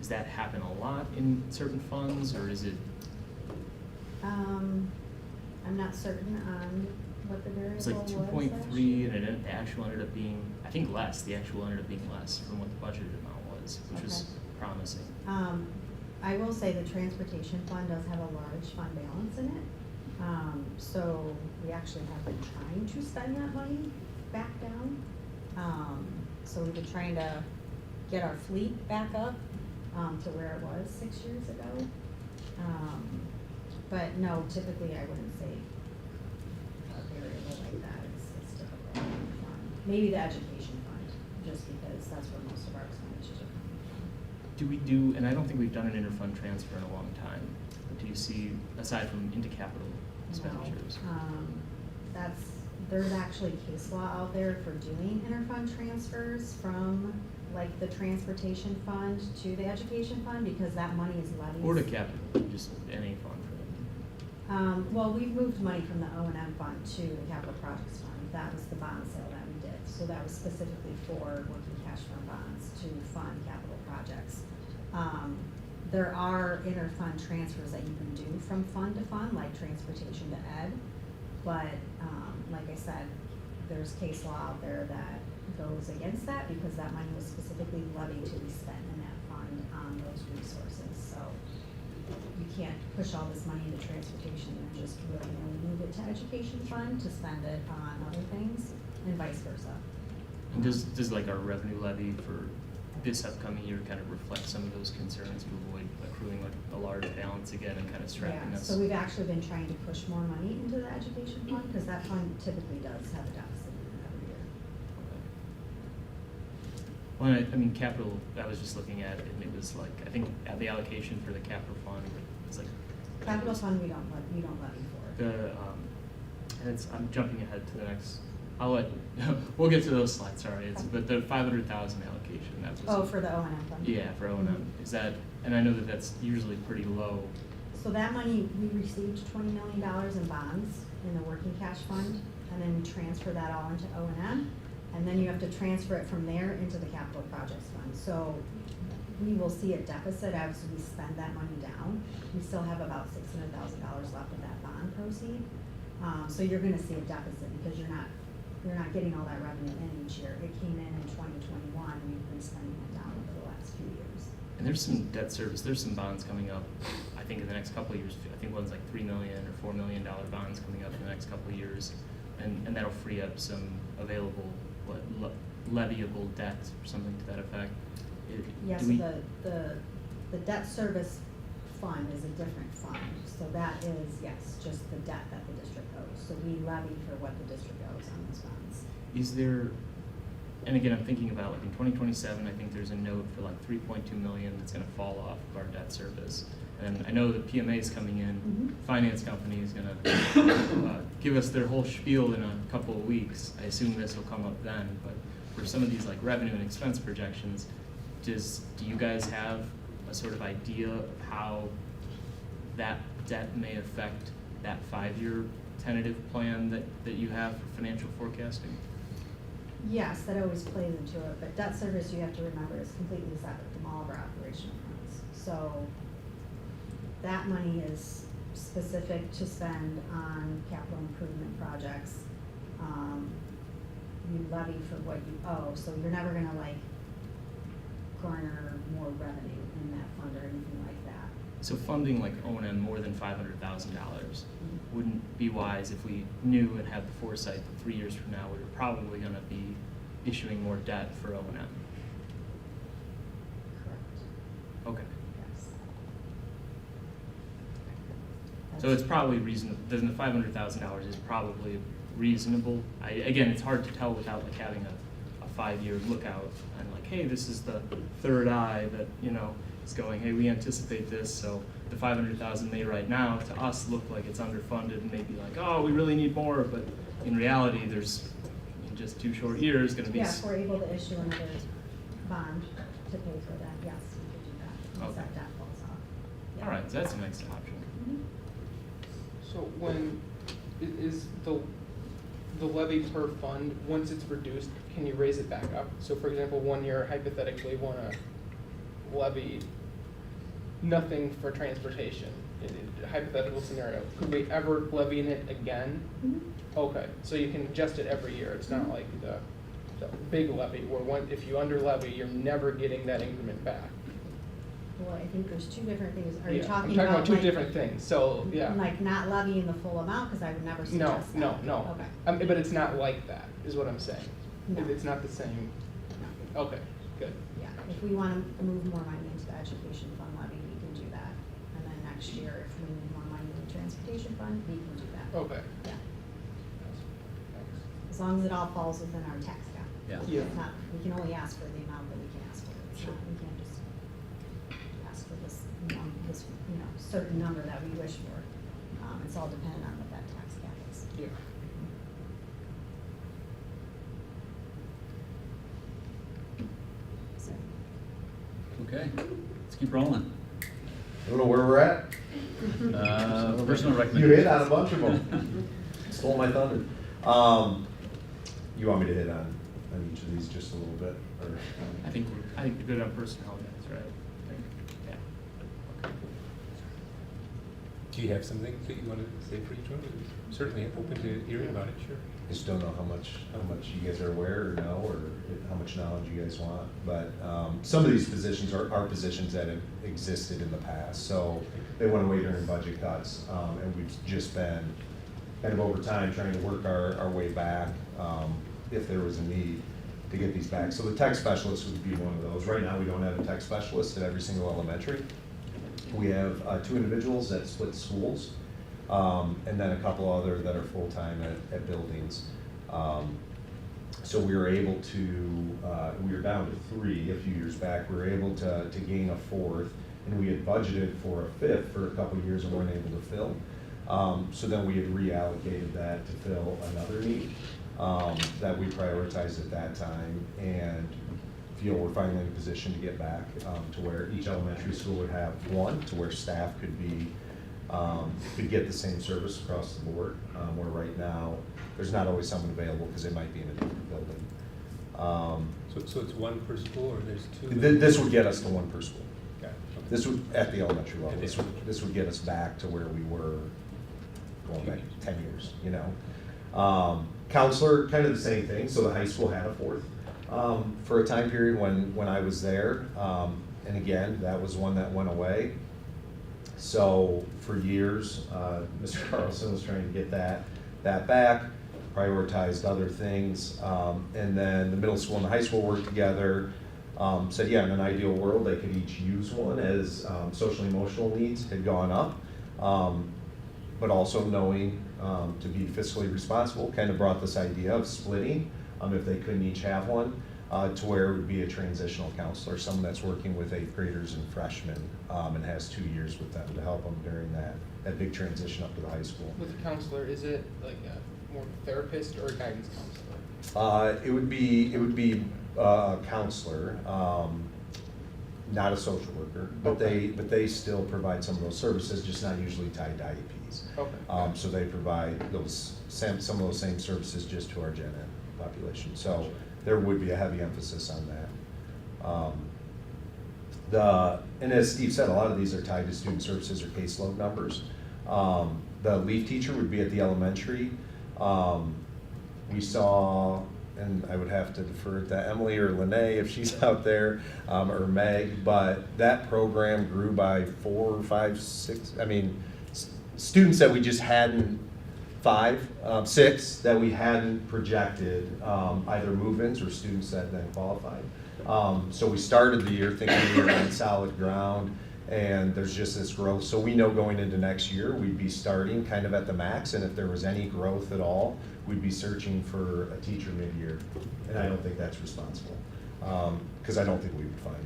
Does that happen a lot in certain funds, or is it? I'm not certain on what the variable It's was. like 2.3, and the actual ended up being, I think less. The actual ended up being less from what the budgeted amount was, which was Okay. promising. I will say the transportation fund does have a large fund balance in it. So we actually have been trying to spend that money. back down. So we've been trying to get our fleet back up, to where it was 6 years ago. But no, typically I wouldn't say a variable like that is typical. Maybe the education fund, just because that's where most of our expenditures are coming from. Do we do, and I don't think we've done an interfund transfer in a long time, but do you see, aside from into capital expenditures? No, there's actually case law out there for doing interfund transfers from like the transportation fund to the education fund, because that money is levied. Or to capital, just any fund for them? Well, we've moved money from the O&M fund to the capital projects fund. That was the bond sale that we did. So that was specifically for working cash fund bonds to fund capital projects. There are interfund transfers that you can do from fund to fund, like transportation to ed. But like I said, there's case law out there that goes against that, because that money was specifically levied to be spent in that fund on those resources. So you can't push all this money into transportation and just really move it to education fund to spend it on other things, and vice versa. And does like our revenue levy for this upcoming year kind of reflect some of those concerns to avoid accruing like a large balance again and kind of strapping us? So we've actually been trying to push more money into the education fund, because that fund typically does have a deficit in it every year. Well, I mean, capital, I was just looking at it, and it was like, I think the allocation for the capital fund is like. Capital fund, we don't levy for. And I'm jumping ahead to the next, we'll get to those slides, sorry, but the 500,000 allocation, that was. Oh, for the O&M fund? Yeah, for O&M, is that, and I know that that's usually pretty low. So that money, we received $20 million in bonds in the working cash fund, and then we transfer that all into O&M, and then you have to transfer it from there into the capital projects fund. So we will see a deficit as we spend that money down. We still have about $600,000 left of that bond proceed. So you're gonna see a deficit, because you're not getting all that revenue in each year. It came in 2021, we've been spending it down over the last few years. And there's some debt service, there's some bonds coming up, I think in the next couple of years. I think one's like $3 million or $4 million bonds coming up in the next couple of years. And that'll free up some available, leviable debt or something to that effect. Yes, the debt service fund is a different fund. So that is, yes, just the debt that the district owes. So we levy for what the district owes on those bonds. Is there, and again, I'm thinking about like in 2027, I think there's a note for like 3.2 million that's gonna fall off of our debt service. And I know the PMA is coming in, finance company is gonna give us their whole spiel in a couple of weeks. I assume this will come up then, but for some of these like revenue and expense projections, do you guys have a sort of idea of how that debt may affect that 5-year tentative plan that you have for financial forecasting? Yes, that always plays into it, but debt service, you have to remember, is completely separate from all of our operational funds. So that money is specific to spend on capital improvement projects. You levy for what you owe, so you're never gonna like garner more revenue in that fund or anything like that. So funding like O&M more than $500,000 wouldn't be wise if we knew and had the foresight that 3 years from now we were probably going to be issuing more debt for O&M. Correct. Okay. Yes. So it's probably reasonable. Then the $500,000 is probably reasonable. Again, it's hard to tell without like having a 5-year lookout and like, hey, this is the third eye that is going, hey, we anticipate this, so the $500,000 may right now to us look like it's underfunded and maybe like, oh, we really need more, but in reality, there's in just 2 short years going to be. Yeah, if we're able to issue another bond to pay for that, yes, we could do that once that debt falls off. Yeah. All right, so that's a nice option. Mm-hmm. So when is the levy per fund, once it's reduced, can you raise it back up? So for example, 1 year hypothetically want to levy nothing for transportation. In a hypothetical scenario, could we ever levy it again? Mm-hmm. Okay, so you can adjust it every year. It's not like the big levy where if you under levy, you're never getting that increment back. Well, I think there's two different things. Are you Yeah, talking I'm talking about two like, different things, so, yeah. like not levying the full amount, because I would never suggest that. No. Okay. But it's not like that, is what I'm saying. No. It's not the same. Okay, good. Yeah, if we want to move more money into the education fund levy, we can do that. And then next year, if we need more money in the transportation fund, we can do that. Okay. Yeah, as long as it all falls within our tax cap. Yeah. Yeah. It's not, we can only ask for the amount that we can ask for. It's not, we can't just ask for this, certain number that we wish for. It's all dependent on what that tax cap is. Yeah. So, Okay, let's keep rolling. I don't know where we're at. Personal You recommendations. hit on a bunch of them. Stole my thunder. You want me to hit on each of these just a little bit, or? I think we're good on personnel, guys, right? I think, yeah. Do you have something that you want to say for each one? I'm certainly open to hearing about it, sure. I just don't know how much you guys are aware or know, or how much knowledge you guys want. But some of these positions are positions that have existed in the past. So they went away during budget cuts, and we've just been kind of over time trying to work our way back if there was a need to get these back. So the tech specialist would be one of those. Right now, we don't have a tech specialist at every single elementary. We have 2 individuals that split schools, and then a couple other that are full-time at buildings. So we were able to, we were down to 3 a few years back. We were able to gain a 4th, and we had budgeted for a 5th for a couple of years and weren't able to fill. So then we had reallocated that to fill another need that we prioritized at that time, and feel we're finally in a position to get back to where each elementary school would have one, to where staff could be could get the same service across the board. Where right now there's not always someone available because they might be in a different building. So it's 1 per school, or there's 2? This would get us to 1 per school. Got it. Okay. This would, at the elementary level, At the this would get us back to where we were going back 10 years, Counselor, kind of the same thing, so the high school had a 4th for a time period when I was there. And again, that was one that went away. So for years, Mr. Carlson was trying to get that back, prioritized other things. And then the middle school and the high school worked together, said, yeah, in an ideal world, they could each use one as social and emotional needs had gone up. But also knowing to be fiscally responsible, kind of brought this idea of splitting, if they couldn't each have one, to where it would be a transitional counselor, someone that's working with 8th graders and freshmen, and has 2 years with them to help them during that big transition up to the high school. With a counselor, is it like a more therapist or a guidance counselor? It would be a counselor, not a social worker, but they still provide some of those services, just not usually tied to IEPs. Okay. So they provide some of those same services just to our Gen Ed population. So there would be a heavy emphasis on that. And as Steve said, a lot of these are tied to student services or caseload numbers. The leaf teacher would be at the elementary. We saw, and I would have to defer to Emily or Lene if she's out there, or Meg, but that program grew by 4, 5, 6, students that we just hadn't, 6 that we hadn't projected, either move-ins or students that then qualified. So we started the year thinking we were on solid ground, and there's just this growth. So we know going into next year, we'd be starting kind of at the max, and if there was any growth at all, we'd be searching for a teacher mid-year. And I don't think that's responsible, because I don't think we would find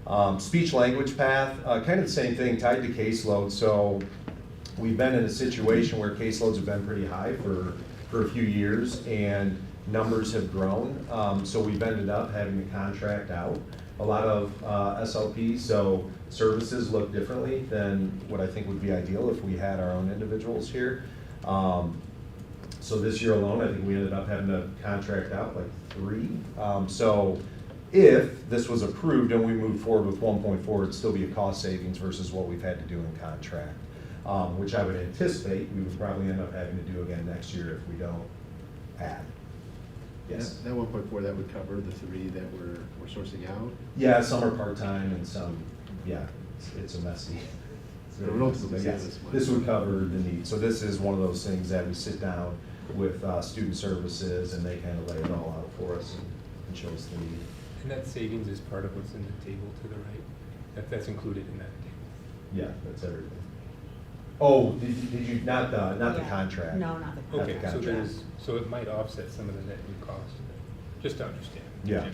one. Speech language path, kind of the same thing, tied to caseload. So we've been in a situation where caseloads have been pretty high for a few years, and numbers have grown. So we've ended up having to contract out a lot of SLPs. So services look differently than what I think would be ideal if we had our own individuals here. So this year alone, I think we ended up having to contract out like 3. So if this was approved and we moved forward with 1.4, it'd still be a cost savings versus what we've had to do in contract. Which I would anticipate we would probably end up having to do again next year if we don't add. Yes? That 1.4, that would cover the 3 that we're sourcing out? Yeah, some are part-time and some, yeah, it's a messy. Yeah, we don't typically say Yes, this much. this would cover the need. So this is one of those things that we sit down with student services and they kind of lay it all out for us and show us the need. And that savings is part of what's in the table to the right? That's included in that table? Yeah, that's everything. Oh, did you, not the Yeah. contract? No, not the Not the Okay, so contract. there's, so it might offset some of the net new cost, just to understand. Yeah.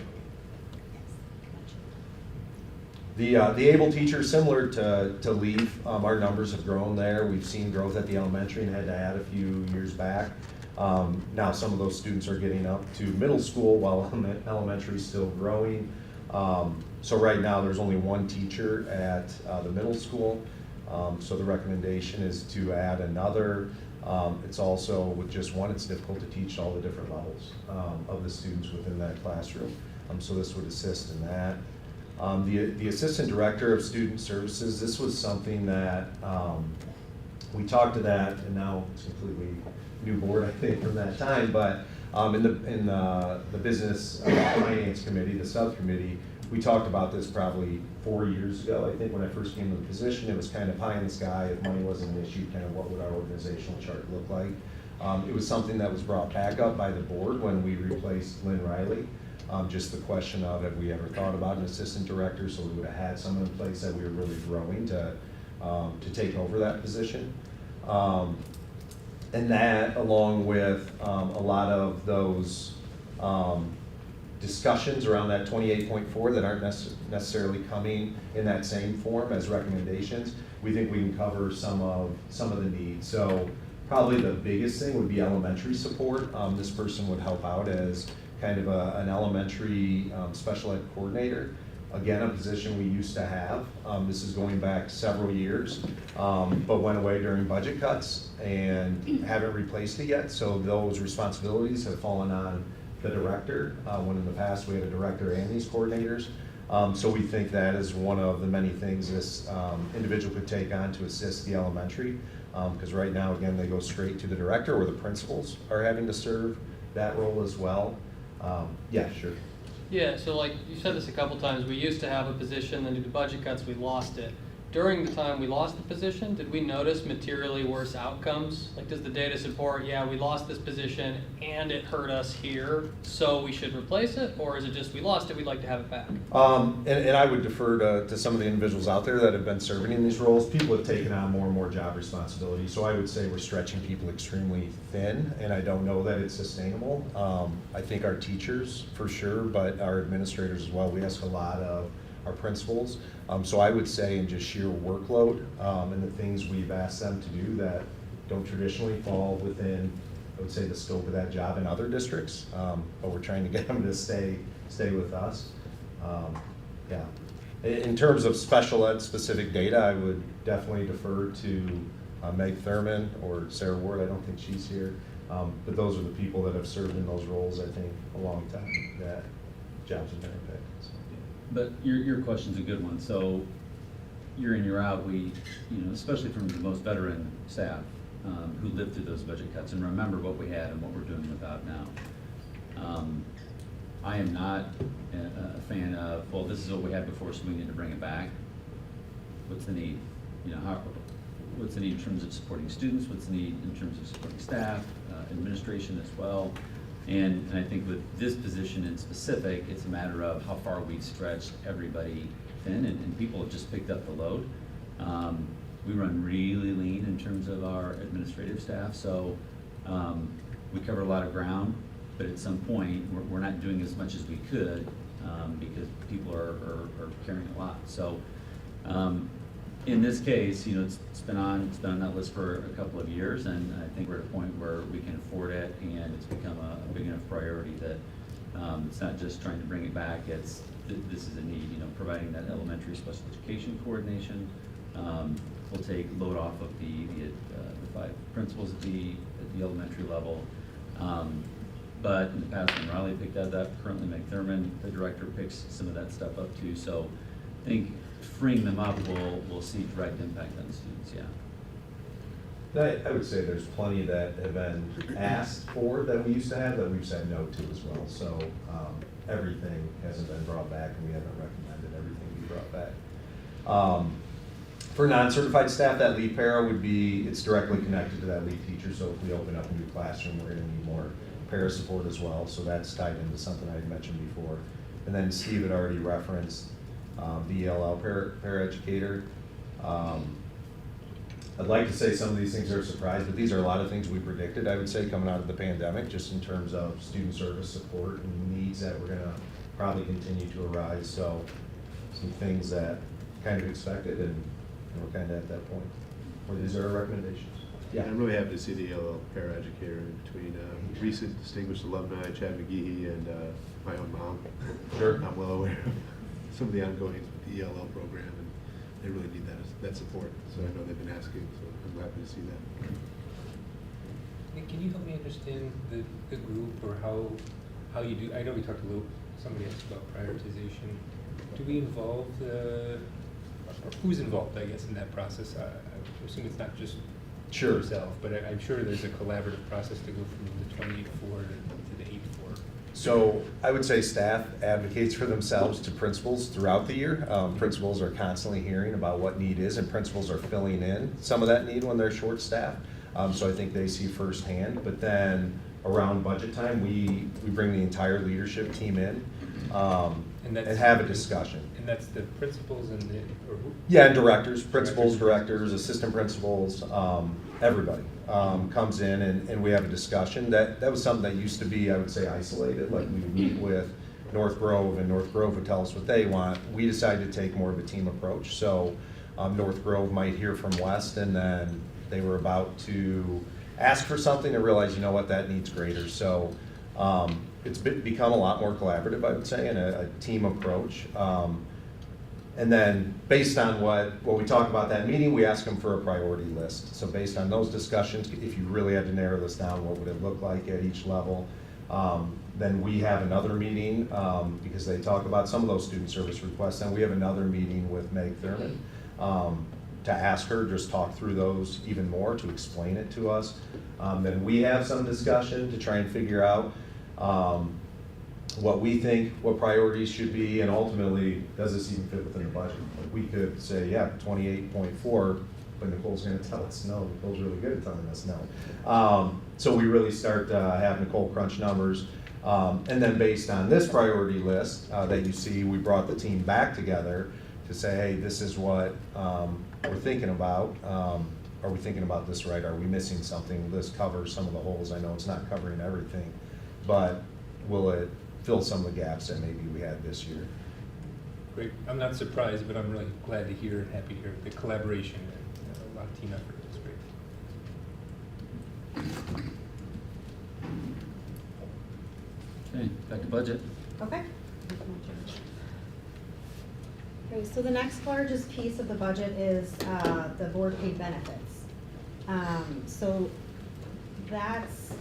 The able teachers, similar to LEAF, our numbers have grown there. We've seen growth at the elementary and had to add a few years back. Now some of those students are getting up to middle school while elementary is still growing. So right now there's only one teacher at the middle school. So the recommendation is to add another. It's also, with just one, it's difficult to teach all the different levels of the students within that classroom. So this would assist in that. The Assistant Director of Student Services, this was something that we talked to that, and now it's completely new board, I think, from that time, but in the Business Finance Committee, the subcommittee, we talked about this probably 4 years ago. I think when I first came to the position, it was kind of pie in the sky. If money wasn't an issue, kind of what would our organizational chart look like? It was something that was brought back up by the board when we replaced Lynn Riley. Just the question of, have we ever thought about an assistant director? So we would have had someone in place that we were really growing to take over that position. And that, along with a lot of those discussions around that 28.4 that aren't necessarily coming in that same form as recommendations, we think we can cover some of the needs. So probably the biggest thing would be elementary support. This person would help out as kind of an elementary special ed coordinator. Again, a position we used to have. This is going back several years, but went away during budget cuts and haven't replaced it yet. So those responsibilities have fallen on the director, when in the past we had a director and these coordinators. So we think that is one of the many things this individual could take on to assist the elementary. Because right now, again, they go straight to the director, or the principals are having to serve that role as well. Yeah, sure. Yeah, so like you said this a couple times, we used to have a position, then due to budget cuts, we lost it. During the time we lost the position, did we notice materially worse outcomes? Like, does the data support, yeah, we lost this position and it hurt us here, so we should replace it? Or is it just, we lost it, we'd like to have it back? And I would defer to some of the individuals out there that have been serving in these roles. People have taken on more and more job responsibility. So I would say we're stretching people extremely thin, and I don't know that it's sustainable. I think our teachers, for sure, but our administrators as well. We ask a lot of our principals. So I would say in just sheer workload and the things we've asked them to do that don't traditionally fall within, I would say, the scope of that job in other districts, but we're trying to get them to stay with us. Yeah. In terms of special ed specific data, I would definitely defer to Meg Thurman or Sarah Ward. I don't think she's here, but those are the people that have served in those roles, I think, a long time that jobs have been impacted. So. But your question's a good one. So year in, year out, we, especially from the most veteran staff who lived through those budget cuts and remember what we had and what we're doing without now. I am not a fan of, well, this is what we had before, so we need to bring it back. What's the need? What's the need in terms of supporting students? What's the need in terms of supporting staff, administration as well? And I think with this position in specific, it's a matter of how far we've stretched everybody thin, and people have just picked up the load. We run really lean in terms of our administrative staff, so we cover a lot of ground, but at some point, we're not doing as much as we could because people are carrying a lot. So in this case, it's been on that list for a couple of years, and I think we're at a point where we can afford it, and it's become a big enough priority that it's not just trying to bring it back. This is a need. Providing that elementary special education coordination will take load off of the 5 principals at the elementary level. But in the past, when Riley picked that up, currently Meg Thurman, the director, picks some of that stuff up too. So I think freeing them up will see direct impact on the students, yeah. I would say there's plenty that have been asked for that we used to have that we've said no to as well. So everything hasn't been brought back, and we haven't recommended everything be brought back. For non-certified staff, that lead para would be, it's directly connected to that lead teacher, so if we open up a new classroom, we're gonna need more para support as well, so that's tied into something I had mentioned before. And then Steve had already referenced the ELL paraeducator. I'd like to say some of these things are a surprise, but these are a lot of things we predicted, I would say, coming out of the pandemic, just in terms of student service support and needs that we're gonna probably continue to arise. So some things that kind of expected, and we're kind of at that point. Where these are our recommendations. Yeah, I'm really happy to see the ELL paraeducator in between recent distinguished alumni Chad McGehee and my own mom. Sure. I'm well aware of some of the ongoings with the ELL program, and they really need that support. So I know they've been asking, so I'm happy to see that. Nick, can you help me understand the group, or how you do, I know we talked a little, somebody asked about prioritization. Do we involve or who's involved, I guess, in that process? I assume it's not just Sure. yourself, but I'm sure there's a collaborative process to go from the 28-4 to the 8-4. So I would say staff advocates for themselves to principals throughout the year. Principals are constantly hearing about what need is, and principals are filling in some of that need when they're short-staffed. So I think they see firsthand. But then around budget time, we bring the entire leadership team in and have a discussion. And that's the principals and or who? Yeah, and directors, principals, directors, assistant principals, everybody comes in and we have a discussion. That was something that used to be, I would say, isolated. Like we would meet with North Grove, and North Grove would tell us what they want. We decided to take more of a team approach. So North Grove might hear from West, and then they were about to ask for something and realize, you know what, that needs greater. So it's become a lot more collaborative, I would say, and a team approach. And then based on what we talk about that meeting, we ask them for a priority list. So based on those discussions, if you really had to narrow this down, what would it look like at each level? Then we have another meeting, because they talk about some of those student service requests, and we have another meeting with Meg Thurman to ask her, just talk through those even more, to explain it to us. Then we have some discussion to try and figure out what we think, what priorities should be, and ultimately, does this even fit within the budget? Like, we could say, yeah, 28.4, but Nicole's gonna tell us no. Nicole's really good at telling us no. So we really start to have Nicole crunch numbers. And then based on this priority list that you see, we brought the team back together to say, hey, this is what we're thinking about. Are we thinking about this right? Are we missing something? This covers some of the holes. I know it's not covering everything, but will it fill some of the gaps that maybe we had this year? Great. I'm not surprised, but I'm really glad to hear and happy to hear the collaboration and a lot of team effort. It's great. Okay, back to budget. Okay. Okay, so the next largest piece of the budget is the board paid benefits. So that's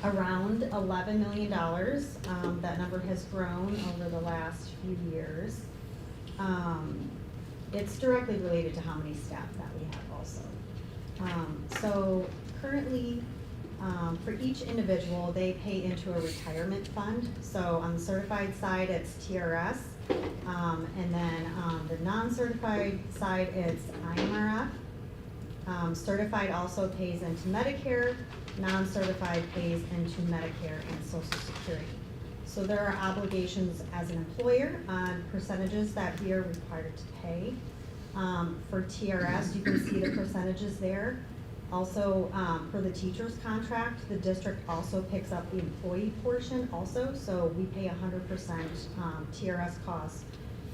around $11 million. That number has grown over the last few years. It's directly related to how many staff that we have also. So currently, for each individual, they pay into a retirement fund. So on the certified side, it's TRS. And then on the non-certified side, it's IMRF. Certified also pays into Medicare. Non-certified pays into Medicare and Social Security. So there are obligations as an employer on percentages that we are required to pay. For TRS, you can see the percentages there. Also, for the teacher's contract, the district also picks up the employee portion also, so we pay 100% TRS costs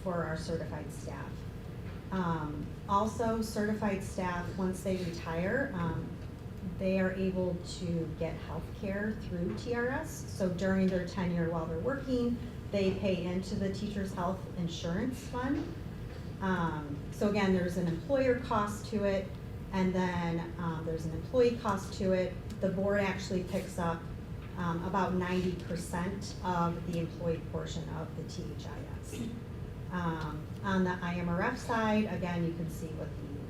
for our certified staff. Also, certified staff, once they retire, they are able to get health care through TRS. So during their tenure while they're working, they pay into the teacher's health insurance fund. So again, there's an employer cost to it, and then there's an employee cost to it. The board actually picks up about 90% of the employee portion of the THIS. On the IMRF side, again, you can see what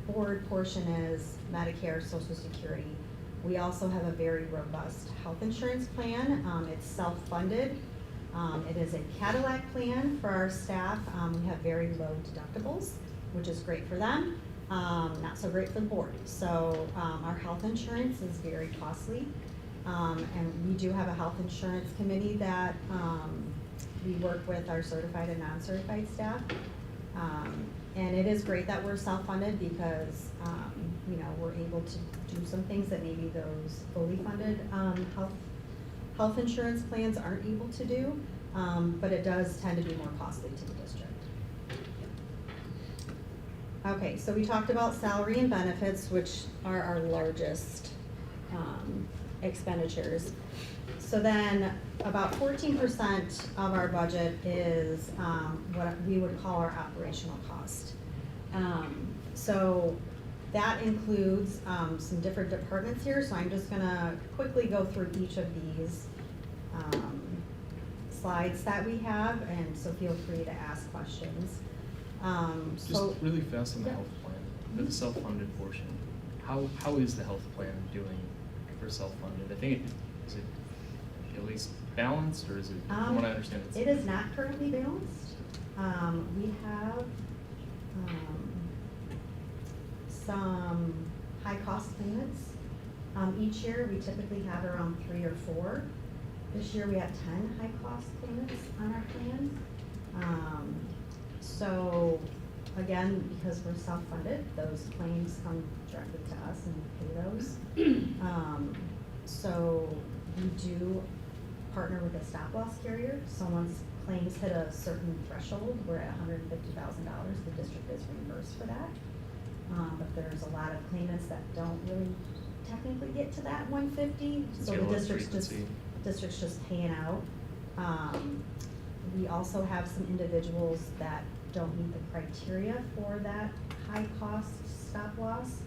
the board portion is, Medicare, Social Security. We also have a very robust health insurance plan. It's self-funded. It is a Cadillac plan for our staff. We have very low deductibles. which is great for them, not so great for the board. So our health insurance is very costly. And we do have a health insurance committee that we work with our certified and non-certified staff. And it is great that we're self-funded because, you know, we're able to do some things that maybe those fully funded health insurance plans aren't able to do. But it does tend to be more costly to the district. Okay, so we talked about salary and benefits, which are our largest expenditures. So then about 14% of our budget is what we would call our operational cost. So that includes some different departments here, so I'm just gonna quickly go through each of these slides that we have, and so feel free to ask questions. Just really fast on the Yeah. health plan, for the self-funded portion. How is the health plan doing for self-funded? I think is it at least balanced, or is it, from what I understand, it's. It is not currently balanced. We have some high-cost claimants. Each year, we typically have around 3 or 4. This year, we have 10 high-cost claimants on our plan. So, again, because we're self-funded, those claims come directly to us and we pay those. So, we do partner with a stop-loss carrier. So once claims hit a certain threshold, we're at $150,000, the district is reimbursed for that. But there's a lot of claimants that don't really technically get to that 150, so the district's just paying out. We also have some individuals that don't meet the criteria for that high cost stop loss.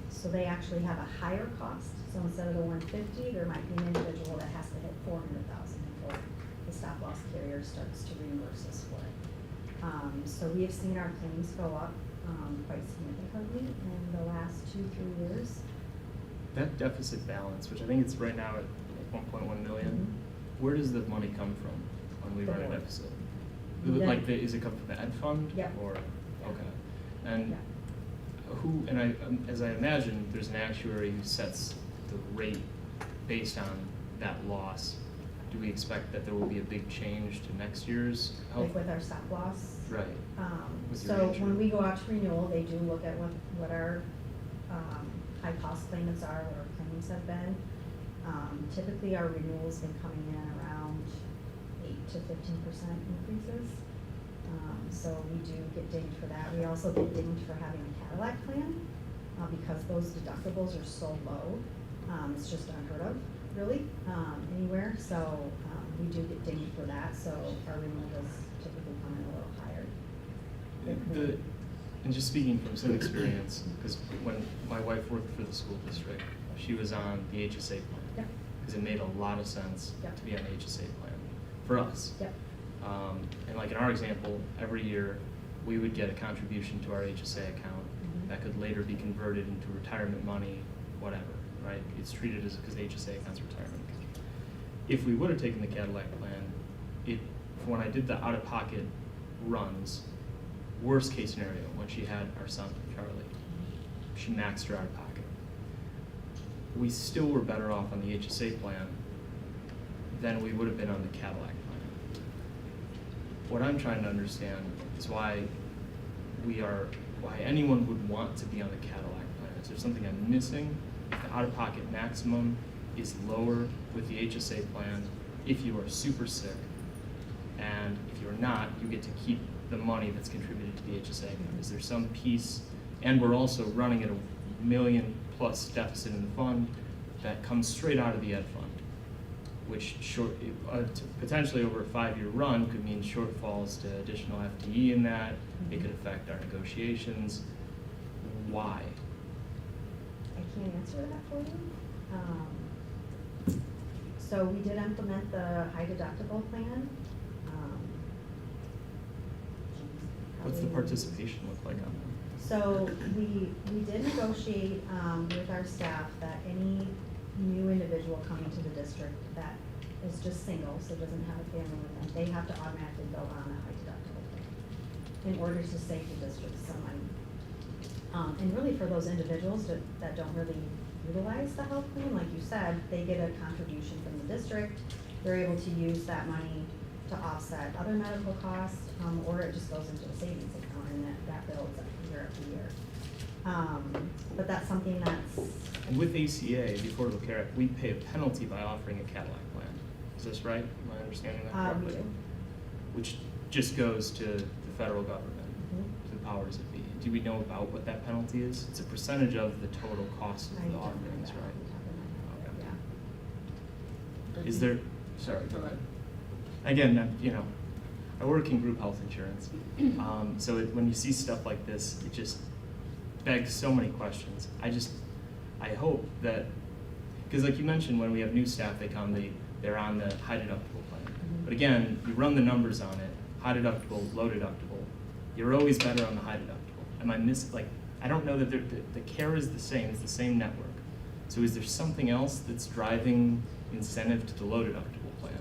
So they actually have a higher cost. So instead of the 150, there might be an individual that has to hit 400,000 before the stop loss carrier starts to reimburse us for it. So we have seen our claims go up quite significantly in the last 2-3 years. That deficit balance, which I think it's right now at 1.1 million, Mm-hmm. where does the money come from when we run a deficit? Like, is it come from the ed fund? Yeah. Or, Yeah. okay. And Yeah. who, and as I imagine, there's an actuary who sets the rate based on that loss. Do we expect that there will be a big change to next year's health? Like with our stop loss. Right. With your So insurance. when we go out to renewal, they do look at what our high cost claimants are, what our claims have been. Typically, our renewal's been coming in around 8 to 15% increases. So we do get dinged for that. We also get dinged for having a Cadillac plan, because those deductibles are so low. It's just unheard of, really, anywhere. So we do get dinged for that, so our renewal does typically come in a little higher. And just speaking from some experience, because when my wife worked for the school district, she was on the HSA plan. Yep. Because it made a lot of sense Yep. to be on the HSA plan for us. Yep. And like in our example, every year we would get a contribution to our HSA account that could later be converted into retirement money, whatever, right? It's treated as, because the HSA account's a retirement account. If we would have taken the Cadillac plan, when I did the out-of-pocket runs, worst case scenario, when she had our son, Charlie, she maxed her out-of-pocket. We still were better off on the HSA plan than we would have been on the Cadillac plan. What I'm trying to understand is why anyone would want to be on the Cadillac plan. Is there something I'm missing? If the out-of-pocket maximum is lower with the HSA plan, if you are super sick, and if you're not, you get to keep the money that's contributed to the HSA account. Is there some piece, and we're also running at $1 million+ deficit in the fund that comes straight out of the ed fund, which potentially over a 5-year run could mean shortfalls to additional FTE in that. It could affect our negotiations. Why? I can't answer that for you. So we did implement the high deductible plan. What's the participation look like on that? So we did negotiate with our staff that any new individual coming to the district that is just single, so doesn't have a family with them, they have to automatically go on a high deductible plan. in order to save the district some money. And really for those individuals that don't really utilize the health plan, like you said, they get a contribution from the district. They're able to use that money to offset other medical costs, or it just goes into a savings account and that builds up year after year. But that's something that's. And with ACA, the Affordable Care Act, we pay a penalty by offering a Cadillac plan. Is this right? Am I understanding that correctly? We do. Which just goes to the federal government, Mhm. to the powers that be. Do we know about what that penalty is? It's a percentage of the total cost of I the don't know offerings, that right? off the top of my head, yeah. Is there, sorry, Go ahead. again, I work in group health insurance. So when you see stuff like this, it just begs so many questions. I hope that, because like you mentioned, when we have new staff, they come, they're on the high deductible plan. But again, you run the numbers on it, high deductible, low deductible, you're always better on the high deductible. Am I I don't know that the care is the same, it's the same network. So is there something else that's driving incentive to the low deductible plan?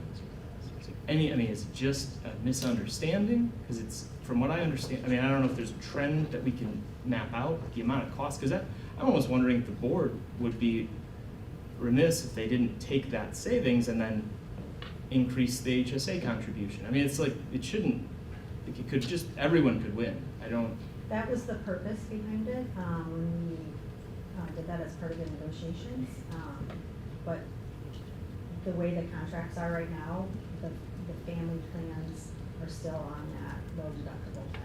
Is it just a misunderstanding? Because it's, from what I understand, I don't know if there's a trend that we can map out, the amount of cost, because I'm almost wondering if the board would be remiss if they didn't take that savings and then increase the HSA contribution. It's like, it shouldn't, it could just, everyone could win. That was the purpose behind it, when we did that as part of the negotiations. But the way the contracts are right now, the family plans are still on that low deductible plan.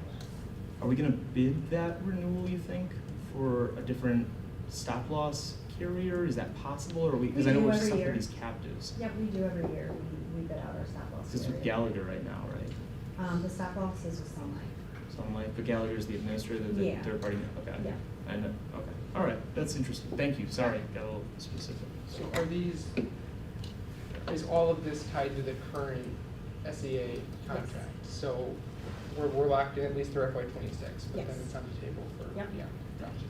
Are we gonna bid that renewal, you think, for a different stop loss carrier? Is that possible, or because I know we're stuck with these captives? Yep, we do every year, we bid out our stop loss. This is with carrier. Gallagher right now, right? The stop loss is with Sun Life. Something like, but Gallagher's the administrator, the Yeah. third party, okay. Yeah. I know, okay, all right, that's interesting, thank you, sorry, got a little specific. So is all of this tied to the current SEA contract? So we're locked in at least through FY '26, but then Yes. it's on the table for, Yep. yeah, gotcha.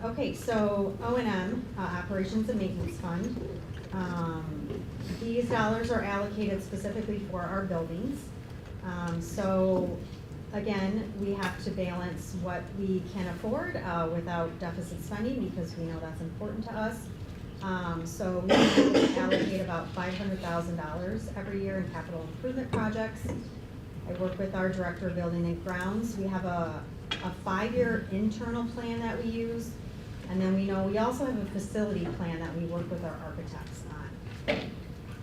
Okay, so O&M, Operations and Maintenance Fund. These dollars are allocated specifically for our buildings. So again, we have to balance what we can afford without deficit spending, because we know that's important to us. So we allocate about $500,000 every year in capital improvement projects. I work with our Director of Building and Grounds. We have a 5-year internal plan that we use. And then we also have a facility plan that we work with our architects on.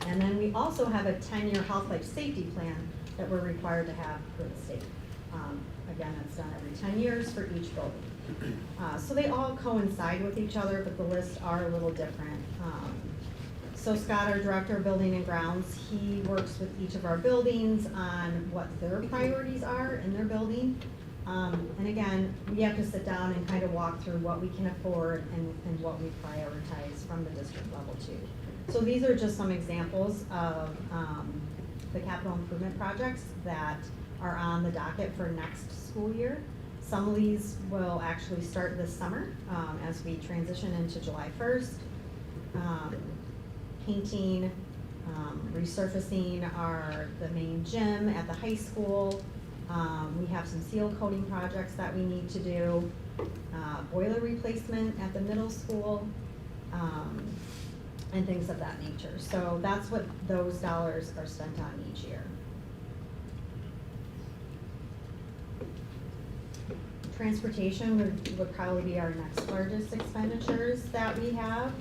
And then we also have a 10-year health life safety plan that we're required to have for the state. Again, that's done every 10 years for each building. So they all coincide with each other, but the lists are a little different. So Scott, our Director of Building and Grounds, he works with each of our buildings on what their priorities are in their building. And again, we have to sit down and kind of walk through what we can afford and what we prioritize from the district level too. So these are just some examples of the capital improvement projects that are on the docket for next school year. Some of these will actually start this summer as we transition into July 1st. Painting, resurfacing the main gym at the high school. We have some seal coating projects that we need to do, boiler replacement at the middle school, and things of that nature. So that's what those dollars are spent on each year. Transportation would probably be our next largest expenditures that we have.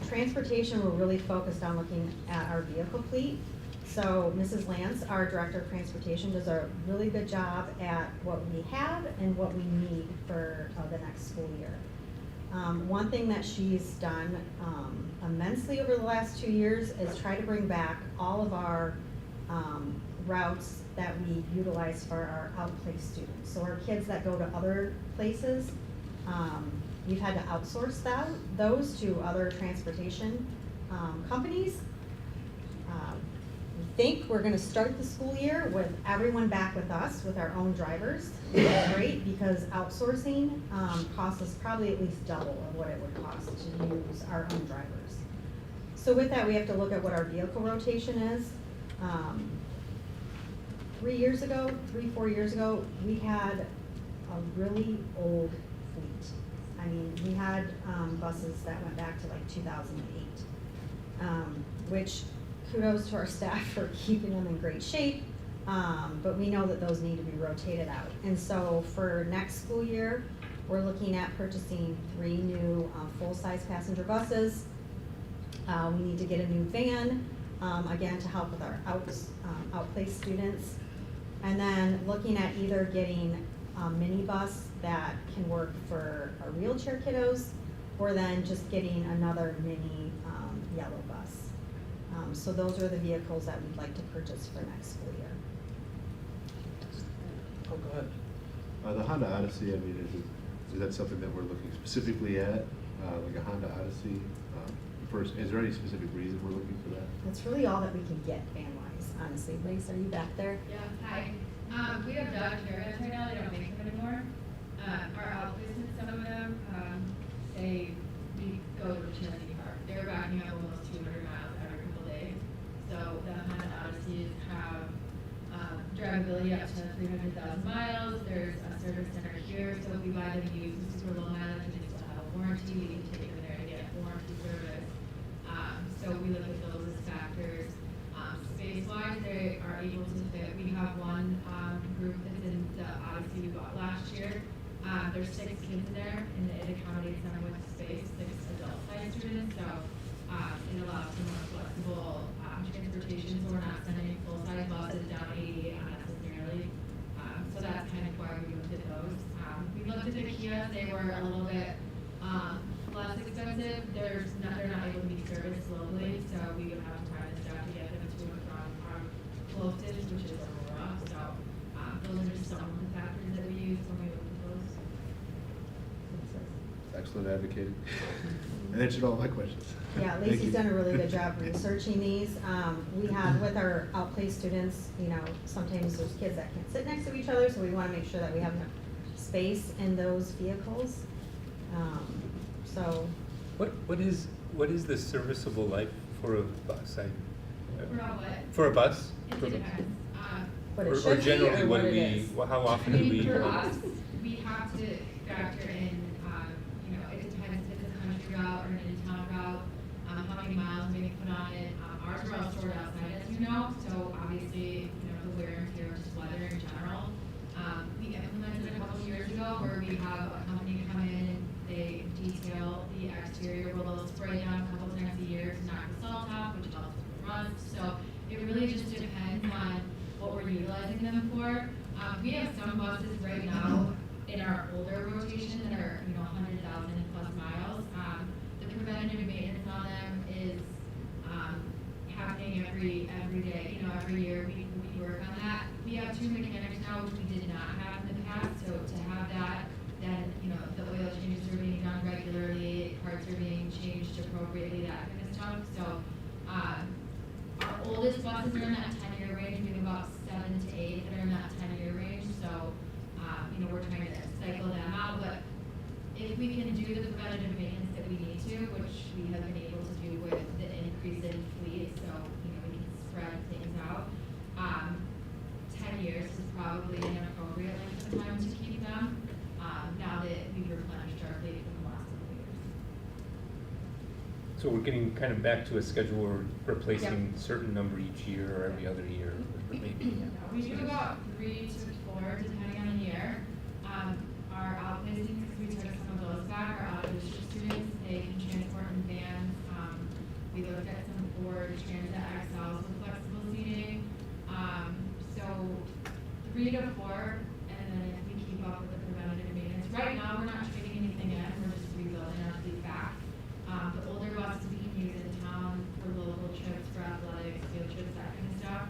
Transportation, we're really focused on looking at our vehicle fleet. So Mrs. Lance, our Director of Transportation, does a really good job at what we have and what we need for the next school year. One thing that she's done immensely over the last 2 years is try to bring back all of our routes that we utilize for our outplace students. So our kids that go to other places, we've had to outsource those to other transportation companies. We think we're gonna start the school year with everyone back with us, with our own drivers. It's great because outsourcing costs us probably at least double of what it would cost to use our own drivers. So with that, we have to look at what our vehicle rotation is. Three, 4 years ago, we had a really old fleet. I mean, we had buses that went back to like 2008, which kudos to our staff for keeping them in great shape, but we know that those need to be rotated out. And so for next school year, we're looking at purchasing 3 new full-size passenger buses. We need to get a new van, again, to help with our outplaced students. And then looking at either getting a minibus that can work for our wheelchair kiddos, or then just getting another mini yellow bus. So those are the vehicles that we'd like to purchase for next school year. Oh, go ahead. The Honda Odyssey, I mean, is that something that we're looking specifically at, like a Honda Odyssey? First, is there any specific reason we're looking for that? That's really all that we can get van-wise, honestly. Lace, are you back there? Yeah, hi. We have Dodge Caravans right now, they don't make them anymore. Our outplacements, some of them, we go to Trinity Park. They're backing up almost 200 miles every couple days. So the Honda Odysseys have drivability up to 300,000 miles. There's a service center here, so if we buy them used, super low mileage, and they still have a warranty, we can take them there to get warranty service. So we look at those as factors. Space-wise, they are able to fit. We have one group that's in the Odyssey we bought last year. There's 6 kids in there, and it accommodates them with space, 6 adult-sized students. So it allows for more flexible transportation. So we're not sending full-size buses down 80 unnecessarily. So that's kind of why we looked at those. We looked at the Kias. They were a little bit less expensive. They're not able to be serviced locally, so we would have to find the staff to get them to and from our closest, which is Aurora. So those are just some of the factors that we use when we look at those. Excellent advocating. And answered all my questions. Yeah, Thank Lacey's you. done a really good job researching these. We have, with our outplaced students, you know, sometimes there's kids that can't sit next to each other, so we want to make sure that we have enough space in those vehicles. So. What is the serviceable life for a bus? For a what? For a bus? It depends. What it Or should be generally, or what what do it we? is? Well, how often I do mean, we? for us, we have to factor in, you know, it depends if it's a country route or an in-town route, how many miles we put on it. Ours are all stored outside, as you know, so obviously, you know, the wear and tear, just weather in general. We implemented a couple years ago where we have a company come in, they detail the exterior, where they'll spray down a couple times a year to knock the salt off, which helps with rust. So it really just depends on what we're utilizing them for. We have some buses right now in our older rotation that are, you know, 100,000 plus miles. The preventative maintenance on them is happening every day. You know, every year we work on that. We have 2 mechanics now, which we did not have in the past. So to have that, then, you know, the oil changes are being done regularly, parts are being changed appropriately, that kind of stuff. So our oldest buses are in that 10-year range. We have about 7 to 8 that are in that 10-year range. So, you know, we're trying to cycle them out. But if we can do the preventative maintenance that we need to, which we have been able to do with the increase in fleet, so, you know, we can spread things out. 10 years is probably an appropriate length of time to keep them, now that we've replenished our fleet in the last couple of years. So we're getting kind of back to a schedule where we're replacing a certain number each year or every other year, or maybe. We do about 3 to 4, depending on the year. Our outplacements, because we took some of those back, our out-of-district students, they can transport in vans. We looked at some Ford Transit XLs with flexible seating. So 3 to 4, and then if we keep up with the preventative maintenance. Right now, we're not trading anything in, we're just rebuilding our fleet back. The older buses we can use in town for local trips, for athletics, field trips, that kind of stuff.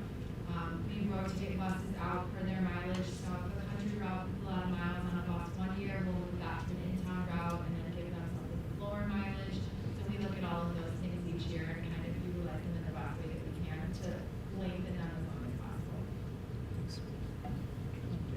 We rotate buses out for their mileage, so if a country route with a lot of miles on a bus 1 year, we'll move that to an in-town route and then give them something with lower mileage. So we look at all of those things each year and kind of utilize them in the best way that we can to lengthen them as long as possible.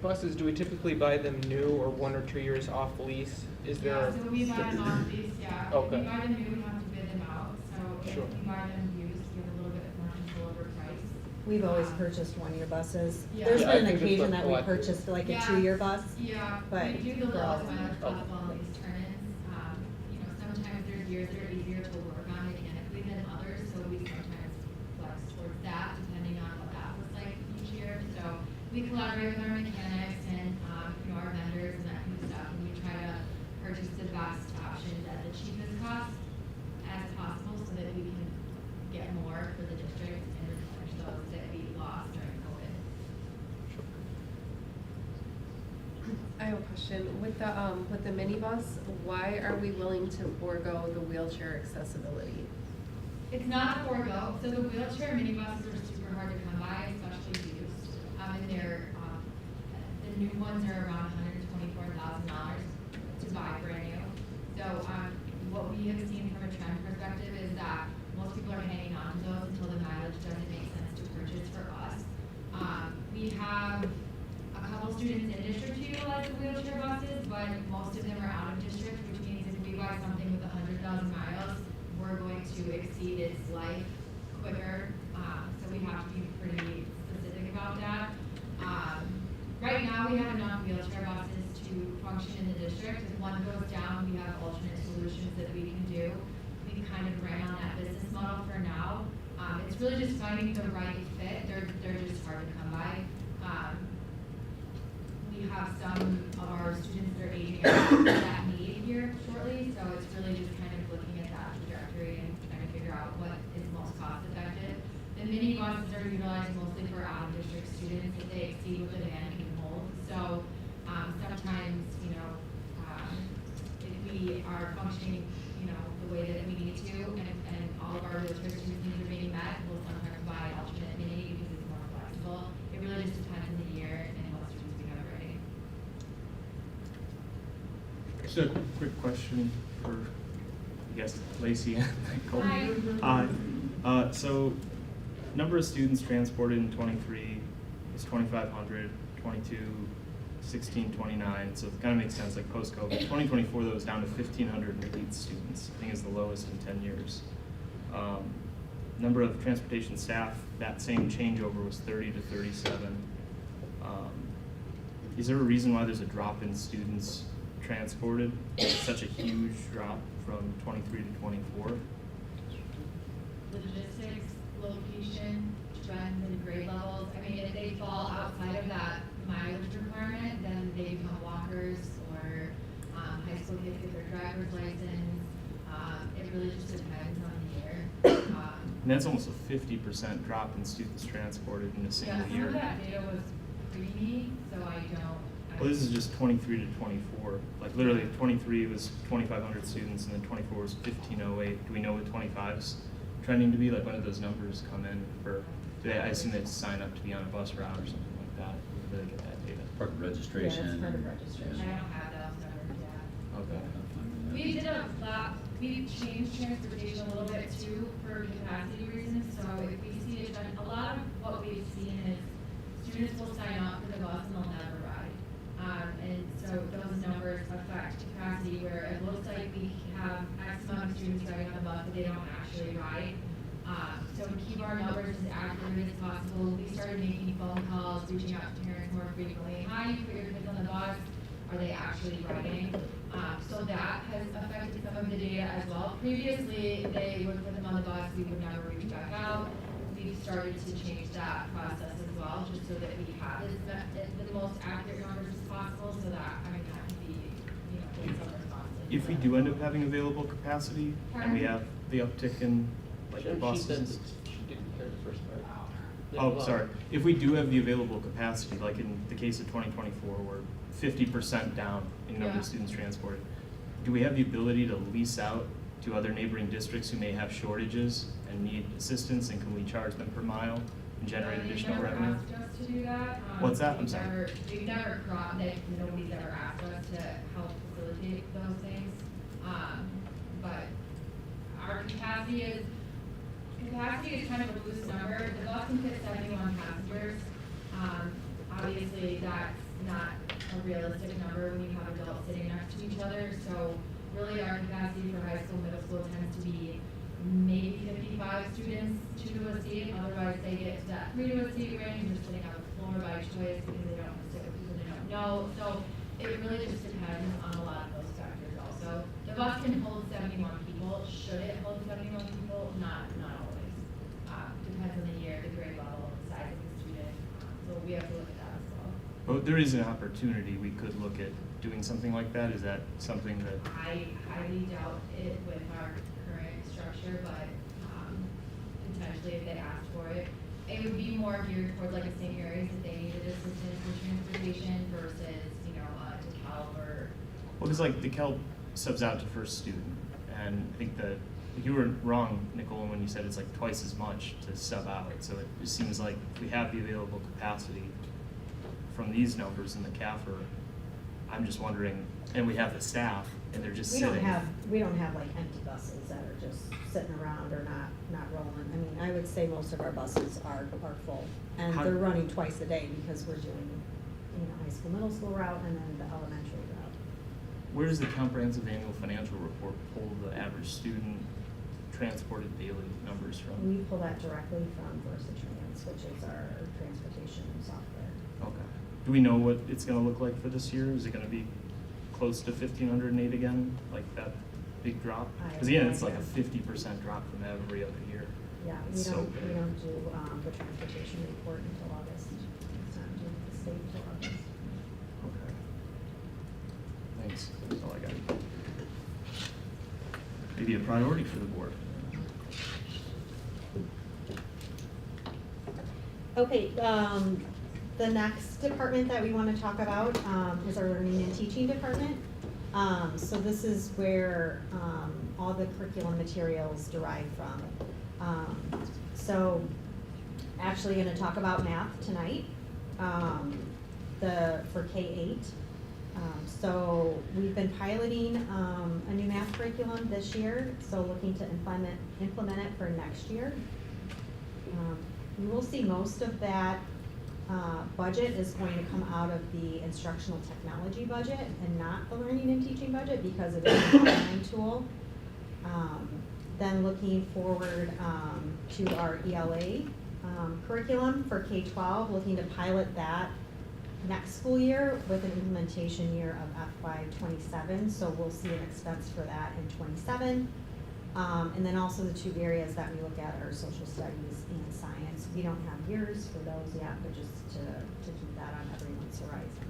Buses, do we typically buy them new or 1 or 2 years off lease? Is there? Yeah, so we buy them off lease, yeah. Okay. If we buy them new, we have to bid them out. So if Sure. we buy them used, we have a little bit more control over price. We've always purchased one-year buses. Yeah. There's Yeah, I been an think it's occasion like that we collective. purchased like a Yeah. 2-year bus. Yeah, But we do the for all lowest of them. mileage possible on these turn-ins. You know, sometimes there's years that are easier to work on mechanically than others, so we sometimes flex towards that depending on what that looks like each year. So we collaborate with our mechanics and, you know, our vendors and that kind of stuff, and we try to purchase the best options at the cheapest cost as possible so that we can get more for the district and replenish those that we lost during COVID. I have a question. With the minibus, why are we willing to forego the wheelchair accessibility? It's not a forego, so the wheelchair minibuses are super hard to come by, especially used. And they're, the new ones are around $124,000 to buy brand new. So, what we have seen from a trend perspective is that most people are hanging on to those until the mileage doesn't make sense to purchase for us. We have a couple students in district who utilize the wheelchair buses, but most of them are out of district, which means if we buy something with 100,000 miles, we're going to exceed its life quicker. So we have to be pretty specific about that. Right now, we have enough wheelchair buses to function in the district. If one goes down, we have alternate solutions that we can do. We kind of ran on that business model for now. It's really just finding the right fit. They're just hard to come by. We have some of our students that are aging out that need here shortly, so it's really just kind of looking at that trajectory and trying to figure out what is most cost effective. The mini buses are utilized mostly for out-of-district students if they exceed what the van can hold. So sometimes, you know, if we are functioning, you know, the way that we need to, and all of our wheelchair students' needs are being met, we'll sometimes buy alternate mini because it's more flexible. It really just depends on the year and what students we have ready. Just a quick question for, I guess, Lacey and Michael. Hi. So, number of students transported in 23 is 2,500, 22, 1629, so it kind of makes sense, like post-COVID. 2024, though, is down to 1,508 students. I think is the lowest in 10 years. Number of transportation staff, that same changeover was 30 to 37. Is there a reason why there's a drop in students transported? Such a huge drop from 23 to 24? Logistics, location, trends, and grade levels. I mean, if they fall outside of that mileage requirement, then they become walkers or high school kids get their driver's license. It really just depends on the year. And that's almost a 50% drop in students transported in a single Yeah, some year. of that data was pre-me, so I don't. Well, this is just 23 to 24. Like literally 23 was 2,500 students and then 24 was 1,508. Do we know what 25's trending to be? Like when did those numbers come in for, I assume they have to sign up to be on a bus route or something like that. Where do they get that data? Part of registration. Yeah, it's part of and- registration. I don't have those numbers yet. Okay. We did we changed transportation a little bit too for capacity reasons, so if we see a trend, a lot of what we've seen is students will sign up for the bus and they'll never ride. And so those numbers affect capacity where it looks like we have X amount of students riding on the bus, but they don't actually ride. So to keep our numbers as accurate as possible, we started making phone calls, reaching out to parents more frequently. Hi, you put your kids on the bus, are they actually riding? So that has affected some of the data as well. Previously, they would put them on the bus, we would never reach back out. We've started to change that process as well, just so that we have the most accurate numbers as possible, so that, I mean, that can be, you know, based on responses. If we do end up having available capacity and we have the uptick in like the buses. She didn't hear the first part. Oh, sorry. If we do have the available capacity, like in the case of 2024, we're 50% down in number Yeah. of students transported. Do we have the ability to lease out to other neighboring districts who may have shortages and need assistance, and can we charge them per mile and generate additional revenue? They've never asked us to do that. What's that? I'm sorry. We've never nobody's ever asked us to help facilitate those things. But our capacity is kind of a loose number. The bus can fit 71 passengers. Obviously, that's not a realistic number when you have adults sitting next to each other. So really our capacity for high school, middle school tends to be maybe 55 students 2 to a seat, otherwise they get to that 3 to a seat range, and they're sitting on the floor by choice because they don't want to sit with people they don't know. So it really just depends on a lot of those factors also. The bus can hold 71 people. Should it hold 71 people? Not always. Depends on the year, the grade level, the size of the student. So we have to look at that as well. But there is an opportunity, we could look at doing something like that. Is that something that? I highly doubt it with our current structure, but potentially if they asked for it, it would be more geared towards like a St. Mary's if they needed assistance with transportation versus, you know, DeKalb or. Well, because like DeKalb subs out to first student, and I think that you were wrong, Nicole, when you said it's like twice as much to sub out. So it just seems like if we have the available capacity from these numbers in the CAFR, I'm just wondering, and we have the staff, and they're just We sitting. we don't have like empty buses that are just sitting around or not rolling. I mean, I would say most of our buses are full. And How- they're running twice a day because we're doing, you know, high school, middle school route and then the elementary route. Where does the comprehensive annual financial report pull the average student transported daily numbers from? We pull that directly from VersaTrans, which is our transportation software. Okay. Do we know what it's gonna look like for this year? Is it gonna be close to 1,508 again, like that big drop? I have Because again, no it's like a idea. 50% drop from every other year. Yeah, we It's so don't big. do the transportation report until August. It's not due to the state until August. Okay. Thanks, that's all I got. Maybe a priority for the board. Okay, the next department that we want to talk about is our learning and teaching department. So this is where all the curriculum materials derive from. So actually going to talk about math tonight for K-8. So we've been piloting a new math curriculum this year, so looking to implement it for next year. You will see most of that budget is going to come out of the instructional technology budget and not the learning and teaching budget because it is an online tool. Then looking forward to our ELA curriculum for K-12, looking to pilot that next school year with an implementation year of FY27. So we'll see an expense for that in 27. And then also the two areas that we look at are social studies and science. We don't have years for those yet, but just to keep that on everyone's horizon.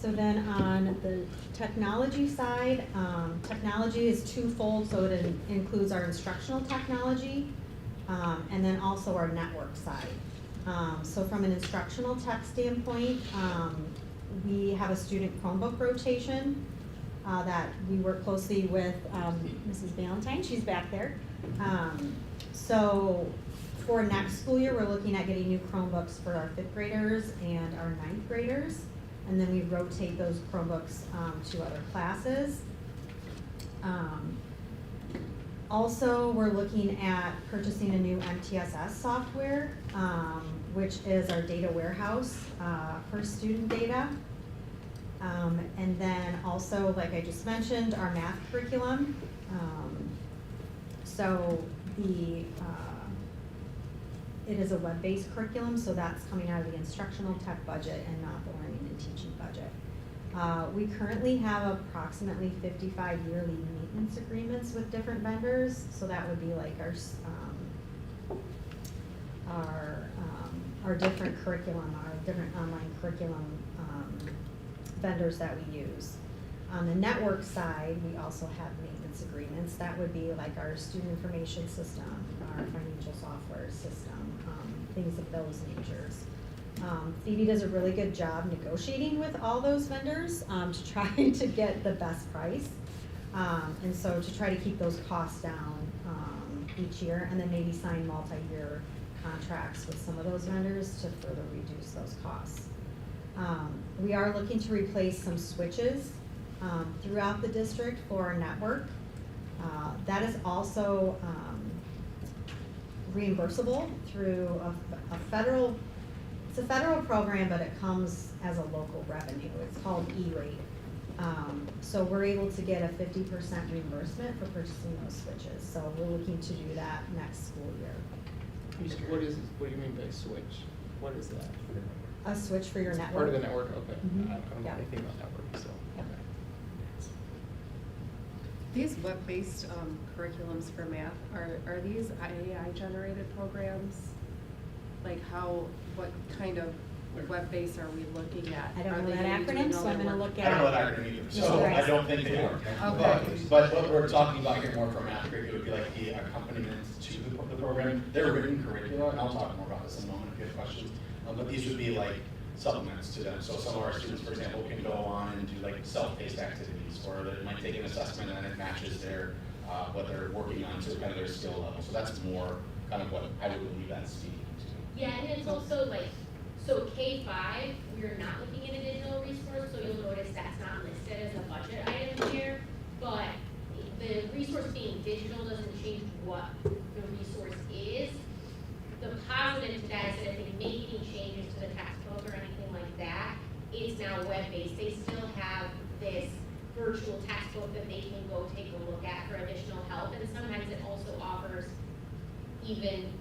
So then on the technology side, technology is twofold, so it includes our instructional technology and then also our network side. So from an instructional tech standpoint, we have a student Chromebook rotation that we work closely with Mrs. Valentine, she's back there. So for next school year, we're looking at getting new Chromebooks for our 5th graders and our 9th graders. And then we rotate those Chromebooks to other classes. Also, we're looking at purchasing a new MTSS software, which is our data warehouse for student data. And then also, like I just mentioned, our math curriculum. So it is a web-based curriculum, so that's coming out of the instructional tech budget and not the learning and teaching budget. We currently have approximately 55 yearly maintenance agreements with different vendors, so that would be like our different curriculum, our different online curriculum vendors that we use. On the network side, we also have maintenance agreements. That would be like our student information system, our financial software system, things of those natures. Phoebe does a really good job negotiating with all those vendors to try to get the best price. And so to try to keep those costs down each year, and then maybe sign multi-year contracts with some of those vendors to further reduce those costs. We are looking to replace some switches throughout the district for our network. That is also reimbursable through a federal, it's a federal program, but it comes as a local revenue. It's called E-rate. So we're able to get a 50% reimbursement for purchasing those switches. So we're looking to do that next school year. What do you mean by switch? What is that? A switch for your network. Part of the network, okay. Mhm. I don't know Yeah. anything about network, so, okay. These web-based curriculums for math, are these AI-generated programs? Like what kind of web-based are we looking at? I don't Are know they that gonna be doing acronym, all so I'm their gonna work? look I at. don't know that acronym either, so Right. I don't think they are. Okay. But what we're talking about here more from math curriculum would be like the accompaniment to the program. They're written curricula, and I'll talk more about this in a moment if you have questions. But these would be like supplements to them. So some of our students, for example, can go on and do like self-paced activities, or they might take an assessment and it matches their what they're working on to kind of their skill level. So that's more kind of what I would believe that's speaking to. Yeah, and it's also like, so K-5, we're not looking at a digital resource, so you'll notice that's not listed as a budget item here. But the resource being digital doesn't change what the resource is. The positive to that is that if they make any changes to the textbook or anything like that, it's now web-based. They still have this virtual textbook that they can go take a look at for additional help. And sometimes it also offers even,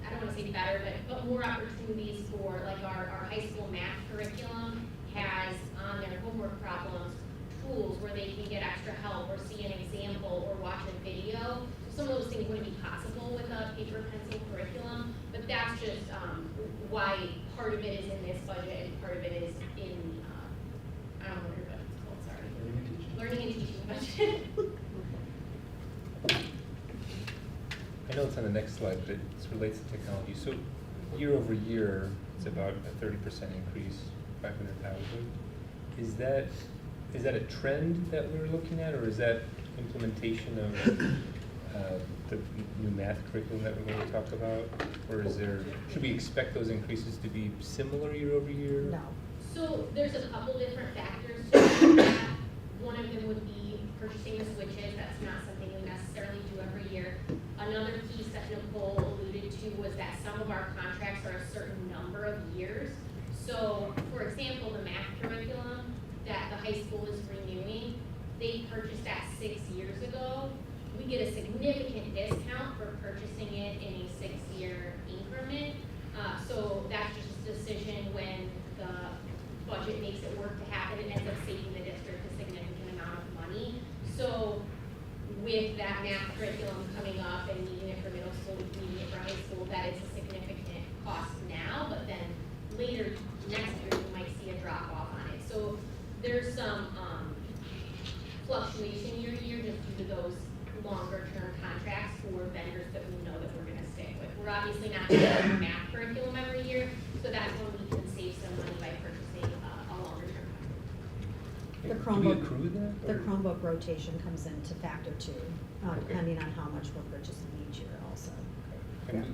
I don't want to say better, but more opportunities for, like our high school math curriculum has on their homework problems tools where they can get extra help or see an example or watch a video. Some of those things wouldn't be possible with a paper pencil curriculum, but that's just why part of it is in this budget and part of it is in, I don't know what your budget's called, sorry. Learning and teaching budget. I know it's on the next slide, but it relates to technology. So year over year, it's about a 30% increase, 500,000. Is that a trend that we're looking at, or is that implementation of the new math curriculum that we're going to talk about? Or should we expect those increases to be similar year over year? No. So there's a couple different factors to that. One of them would be purchasing the switches. That's not something we necessarily do every year. Another piece that Nicole alluded to was that some of our contracts are a certain number of years. So, for example, the math curriculum that the high school is renewing, they purchased that 6 years ago. We get a significant discount for purchasing it in a 6-year increment. So that's just a decision when the budget makes it work to happen. It ends up saving the district a significant amount of money. So with that math curriculum coming up and needing it for middle school, needing it for high school, that is a significant cost now, but then later next year you might see a drop off on it. So there's some fluctuation year to year just due to those longer term contracts for vendors that we know that we're gonna stick with. We're obviously not doing a math curriculum every year, so that's when we can save some money by purchasing a longer term contract. The Do we Chromebook, accrue that? the or- Chromebook rotation comes into factor too, depending on how much we're purchasing each year also. And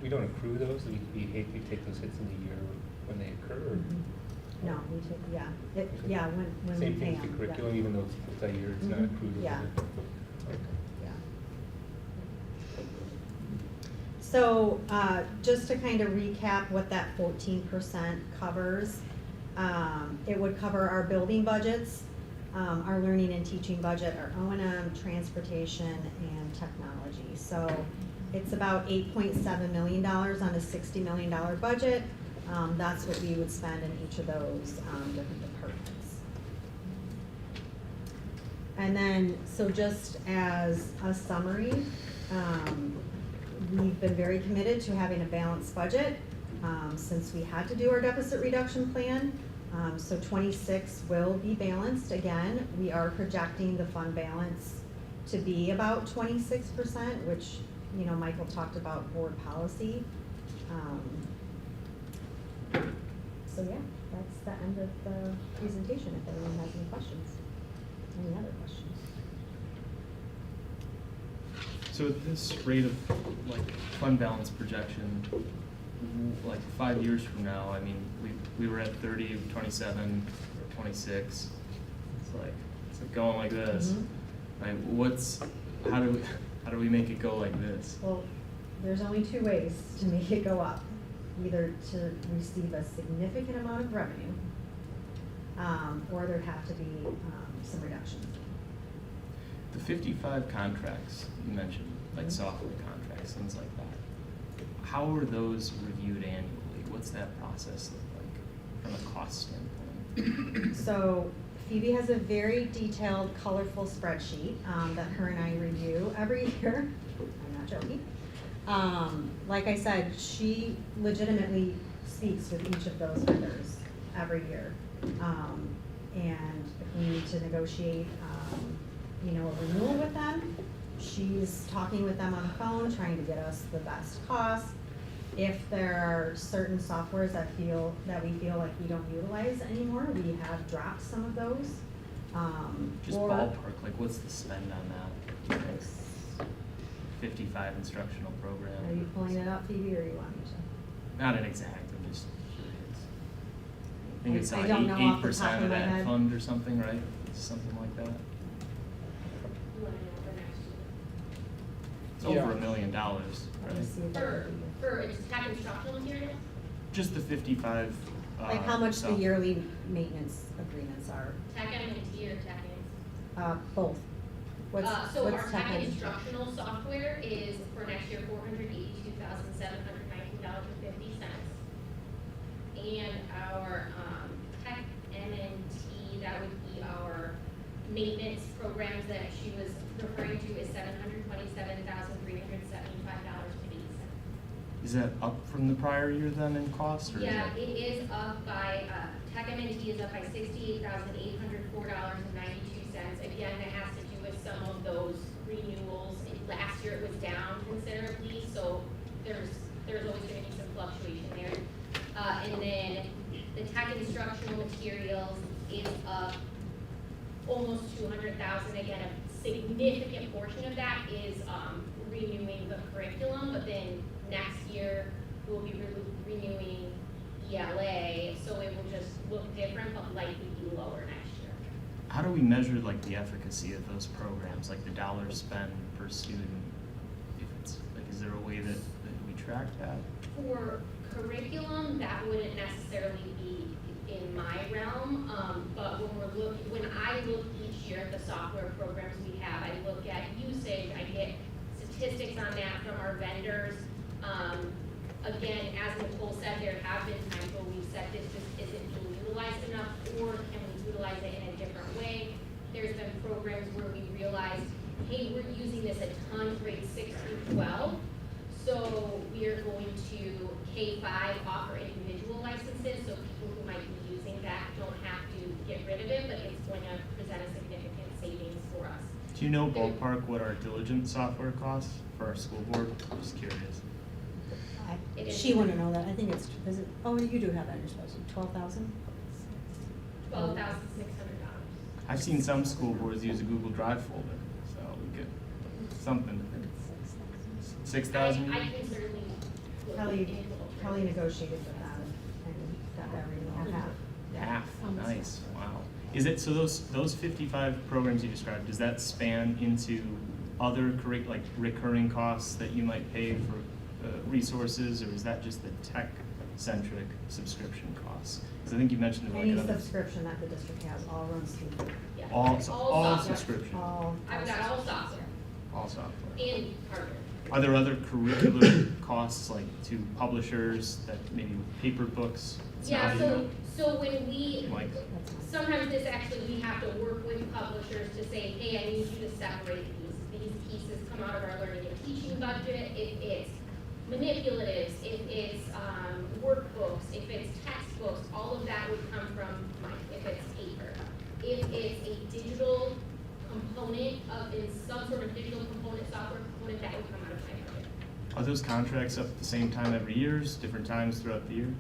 we don't accrue those, we take those hits in the year when they occur? or- No, we take, yeah, Okay. when we Same pay thing them. with the curriculum, even though it's multi-year, it's not Mhm. accrued over Yeah. the. Yeah. So, just to kind of recap what that 14% covers, it would cover our building budgets, our learning and teaching budget, our O&M, transportation, and technology. So it's about $8.7 million on a $60 million budget. That's what we would spend in each of those different departments. And then, so just as a summary, we've been very committed to having a balanced budget since we had to do our deficit reduction plan. So 26 will be balanced again. We are projecting the fund balance to be about 26%, which, you know, Michael talked about board policy. So yeah, that's the end of the presentation, if anyone has any questions. Any other questions? So at this rate of like fund balance projection, like 5 years from now, I mean, we were at 30, 27, 26. It's like going like this. Mhm. Like how do we make it go like this? Well, there's only two ways to make it go up. Either to receive a significant amount of revenue, or there'd have to be some reductions. The 55 contracts you mentioned, like software contracts, things like that, how are those reviewed annually? What's that process look like from a cost standpoint? So Phoebe has a very detailed, colorful spreadsheet that her and I review every year. I'm not joking. Like I said, she legitimately speaks with each of those vendors every year. And if we need to negotiate, a renewal with them, she's talking with them on the phone, trying to get us the best cost. If there are certain softwares that we feel like we don't utilize anymore, we have dropped some of those. Just ballpark, like what's the spend on that? 55 instructional programs. Are you pulling it up, Phoebe, or you want me to? Not an exact, I'm just curious. I think it's I like don't know off the 8% top of of my that head. fund or something, right? Something like that. It's over $1 million, Let me right? see if that would be- For tech instructional material? Just the 55. Like how much the stuff. yearly maintenance agreements are, Tech M&T or tech ins? both. What's So our what's tech tech instructional software is for next year $482,719.50. And our tech M&T, that would be our maintenance programs that she was referring to, is $727,375.80. Is that up from the prior year then in cost? Or is Yeah, that- it is up by, tech M&T is up by $68,804.92. Again, that has to do with some of those renewals. Last year it was down considerably, so there's always gonna be some fluctuation there. And then the tech instructional materials is up almost $200,000. Again, a significant portion of that is, renewing the curriculum, but then next year we'll be renewing ELA, so it will just look different, but likely be lower next year. How do we measure like the efficacy of those programs, like the dollars spent per student? If it's like, is there a way that we track that? For curriculum, that wouldn't necessarily be in my realm, but when I look each year at the software programs we have, I look at usage, I get statistics on that from our vendors. Again, as Nicole said, there have been times where we've said this just isn't being utilized enough, or can we utilize it in a different way? There's been programs where we realized, hey, we're using this a ton grades 6 through 12, so we are going to K-5 offer individual licenses, so people who might be using that don't have to get rid of it, but it's going to present a significant savings for us. Do you know ballpark what our diligent software costs for our school board? I'm just curious. It is- She wouldn't know that, I think it's, is it, oh, you do have that in your spreadsheet, 12,000? $12,600. I've seen some school boards use a Google Drive folder, so we get something. 6,000? I can certainly look Kelly, into it. Kelly negotiated with them and got that renewal half. Half, nice, wow. Is it, so those 55 programs you described, does that span into other like recurring costs that you might pay for resources, or is that just the tech-centric subscription costs? Because I think you mentioned there were Any like another. subscription that the district has, all runs through. Yeah. All software. subscription, I've got all software all software. and hardware. Are there other curricular costs, like to publishers, that maybe with paper books? It's Yeah, not even- so when we, Like, sometimes this actually, we have to work with publishers to say, hey, I need you to separate these pieces come out of our learning and teaching budget. If it's manipulatives, if it's workbooks, if it's textbooks, all of that would come from mine, if it's paper. If it's a digital component in some sort of digital component, software component, that would come out of my budget. are those contracts up at the same time every year, different times throughout the year?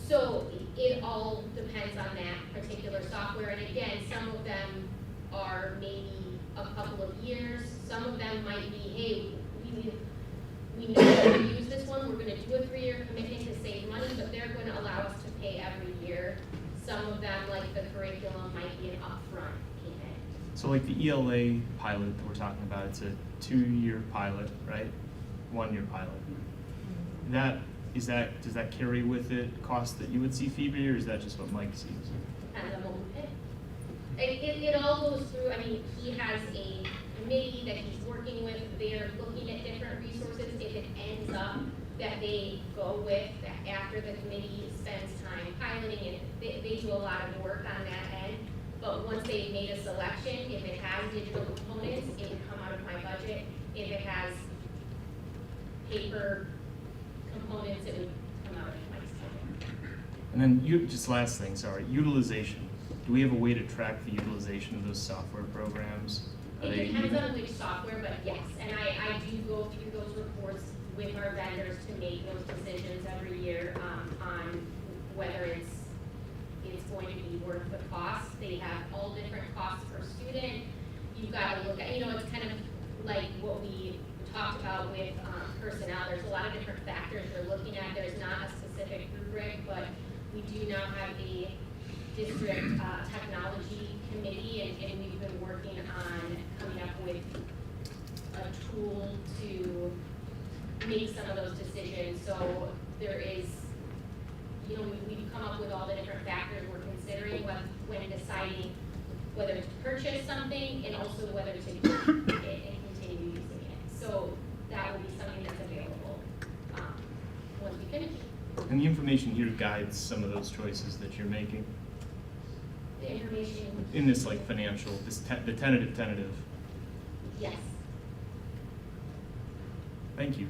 So it all depends on that particular software, and again, some of them are maybe a couple of years, some of them might be, hey, we know we're gonna use this one, we're gonna do a 3-year commitment to save money, but they're gonna allow us to pay every year. Some of them, like the curriculum, might be an upfront payment. So like the ELA pilot that we're talking about, it's a 2-year pilot, right? 1-year pilot. That does that carry with it costs that you would see Phoebe, or is that just what Mike sees? Depends on what we pick. It all goes through, I mean, he has a committee that he's working with, they're looking at different resources. If it ends up that they go with, that after the committee spends time piloting it, they do a lot of work on that end. But once they've made a selection, if it has digital components, it would come out of my budget. If it has paper components, it would come out of Mike's budget. And then just last thing, sorry, utilization. Do we have a way to track the utilization of those software programs? It depends on which software, but yes, and I do go through those reports with our vendors to make those decisions every year, on whether it's going to be worth the cost. They have all different costs per student. You've got to look at, it's kind of like what we talked about with personnel. There's a lot of different factors they're looking at. There's not a specific rubric, but we do now have a district technology committee, and we've been working on coming up with a tool to make some of those decisions. So there is, we've come up with all the different factors we're considering when deciding whether to purchase something and also whether to keep it and continue using it. So that will be something that's available once we finish. And the information here guides some of those choices that you're making? The information. In this financial, the tentative. Yes. Thank you.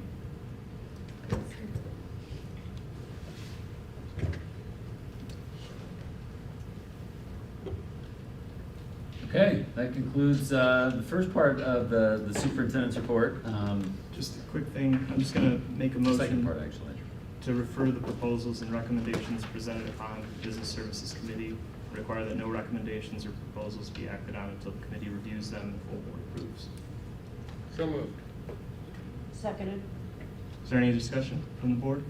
Okay, that concludes the first part of the superintendent's report. Just a quick thing, I'm just gonna make a motion. Second part, actually. To refer the proposals and recommendations presented upon the Business Services Committee, require that no recommendations or proposals be acted on until the committee reviews them and the full board approves. So moved. Seconded. Is there any discussion from the board?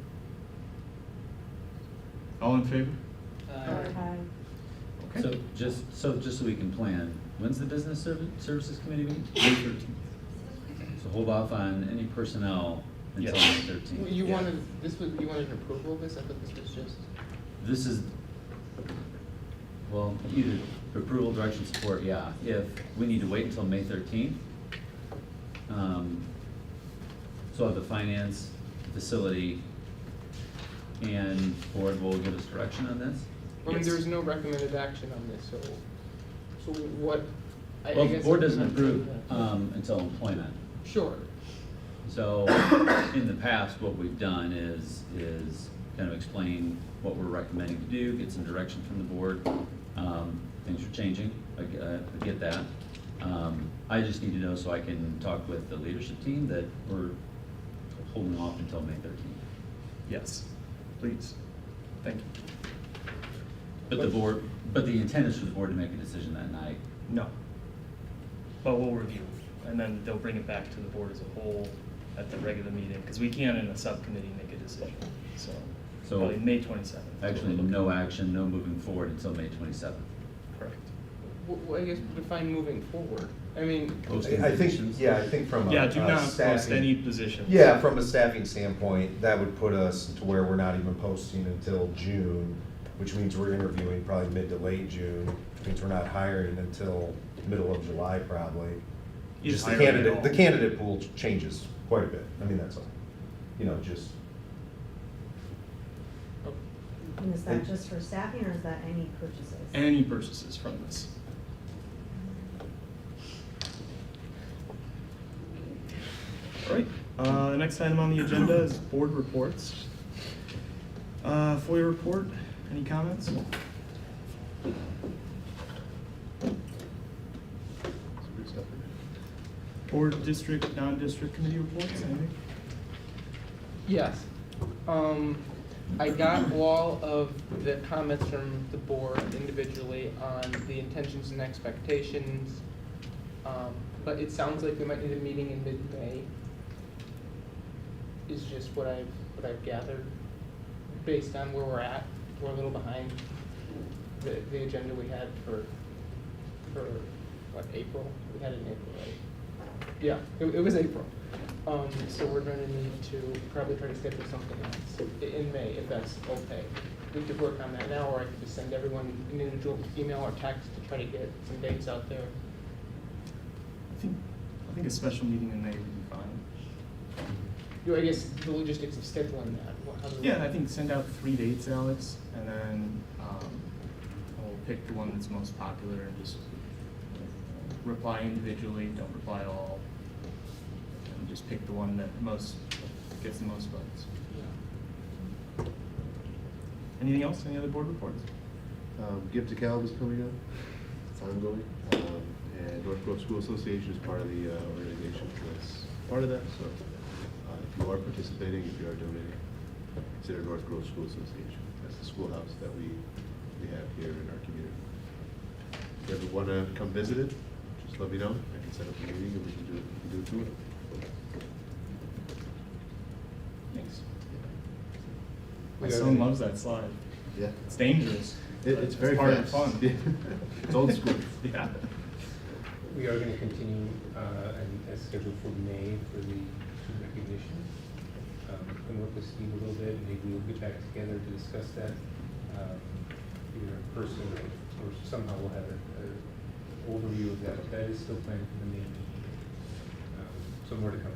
All in favor? Aye. Okay. So just so we can plan, when's the Business Services Committee meeting? May 13th. So hold off on any personnel until May 13th. You wanted an approval of this? I thought this was just. This is, well, either approval, direction, support, yeah. If we need to wait until May 13th, so the finance, facility, and board will give us direction on this? I mean, there's no recommended action on this, so what? Well, the board doesn't approve until employment. Sure. So, in the past, what we've done is kind of explain what we're recommending to do, get some direction from the board. Things are changing, I get that. I just need to know so I can talk with the leadership team that we're holding off until May 13th. Yes, please. Thank you. But the intent is for the board to make a decision that night. No. But we'll review, and then they'll bring it back to the board as a whole at the regular meeting, because we can't in a subcommittee make a decision, so probably May 27th. Actually, no action, no moving forward until May 27th. Correct. Well, I guess define moving forward. I mean, I think from a do not post staffing, any positions. Yeah, from a staffing standpoint, that would put us to where we're not even posting until June, which means we're interviewing probably mid to late June, which means we're not hiring until middle of July probably. Just the candidate pool changes quite a bit. I mean, that's all. Just. And is that just for staffing, or is that any purchases? Any purchases from this. All right, the next item on the agenda is board reports. FOIA report, any comments? Board, district, non-district committee reports, anything? yes. I got all of the comments from the board individually on the intentions and expectations. But it sounds like we might need a meeting in mid-May, is just what I've gathered, based on where we're at. We're a little behind the agenda we had for what, April? We had it in April, right? Yeah, it was April. So we're gonna need to probably try to schedule something else in May, if that's okay. We could work on that now, or I could just send everyone an individual email or text to try to get some dates out there. I think a special meeting in May would be fine. I guess the logistics of scheduling that, how do we? Yeah, I think send out 3 dates, Alex, and then we'll pick the one that's most popular and just reply individually, don't reply all. And just pick the one that gets the most votes. Yeah. Anything else? Any other board reports? Gift to Calum is coming up. It's ongoing. And North Grove School Association is part of the organization that's part of that. So if you are participating, if you are donating, consider North Grove School Association. That's the schoolhouse that we have here in our community. If you ever want to come visit it, just let me know. I can set up a meeting and we can do a tour. Thanks. We My are son gonna- loves that slide. Yeah. It's dangerous. It's very part fast. of the fun. Yeah. It's old school. Yeah. We are going to continue and as scheduled for May for the student recognition. Can work with Steve a little bit, and maybe we'll get back together to discuss that either in person or somehow we'll have an overview of that. But that is still planned for the May meeting. So more to come.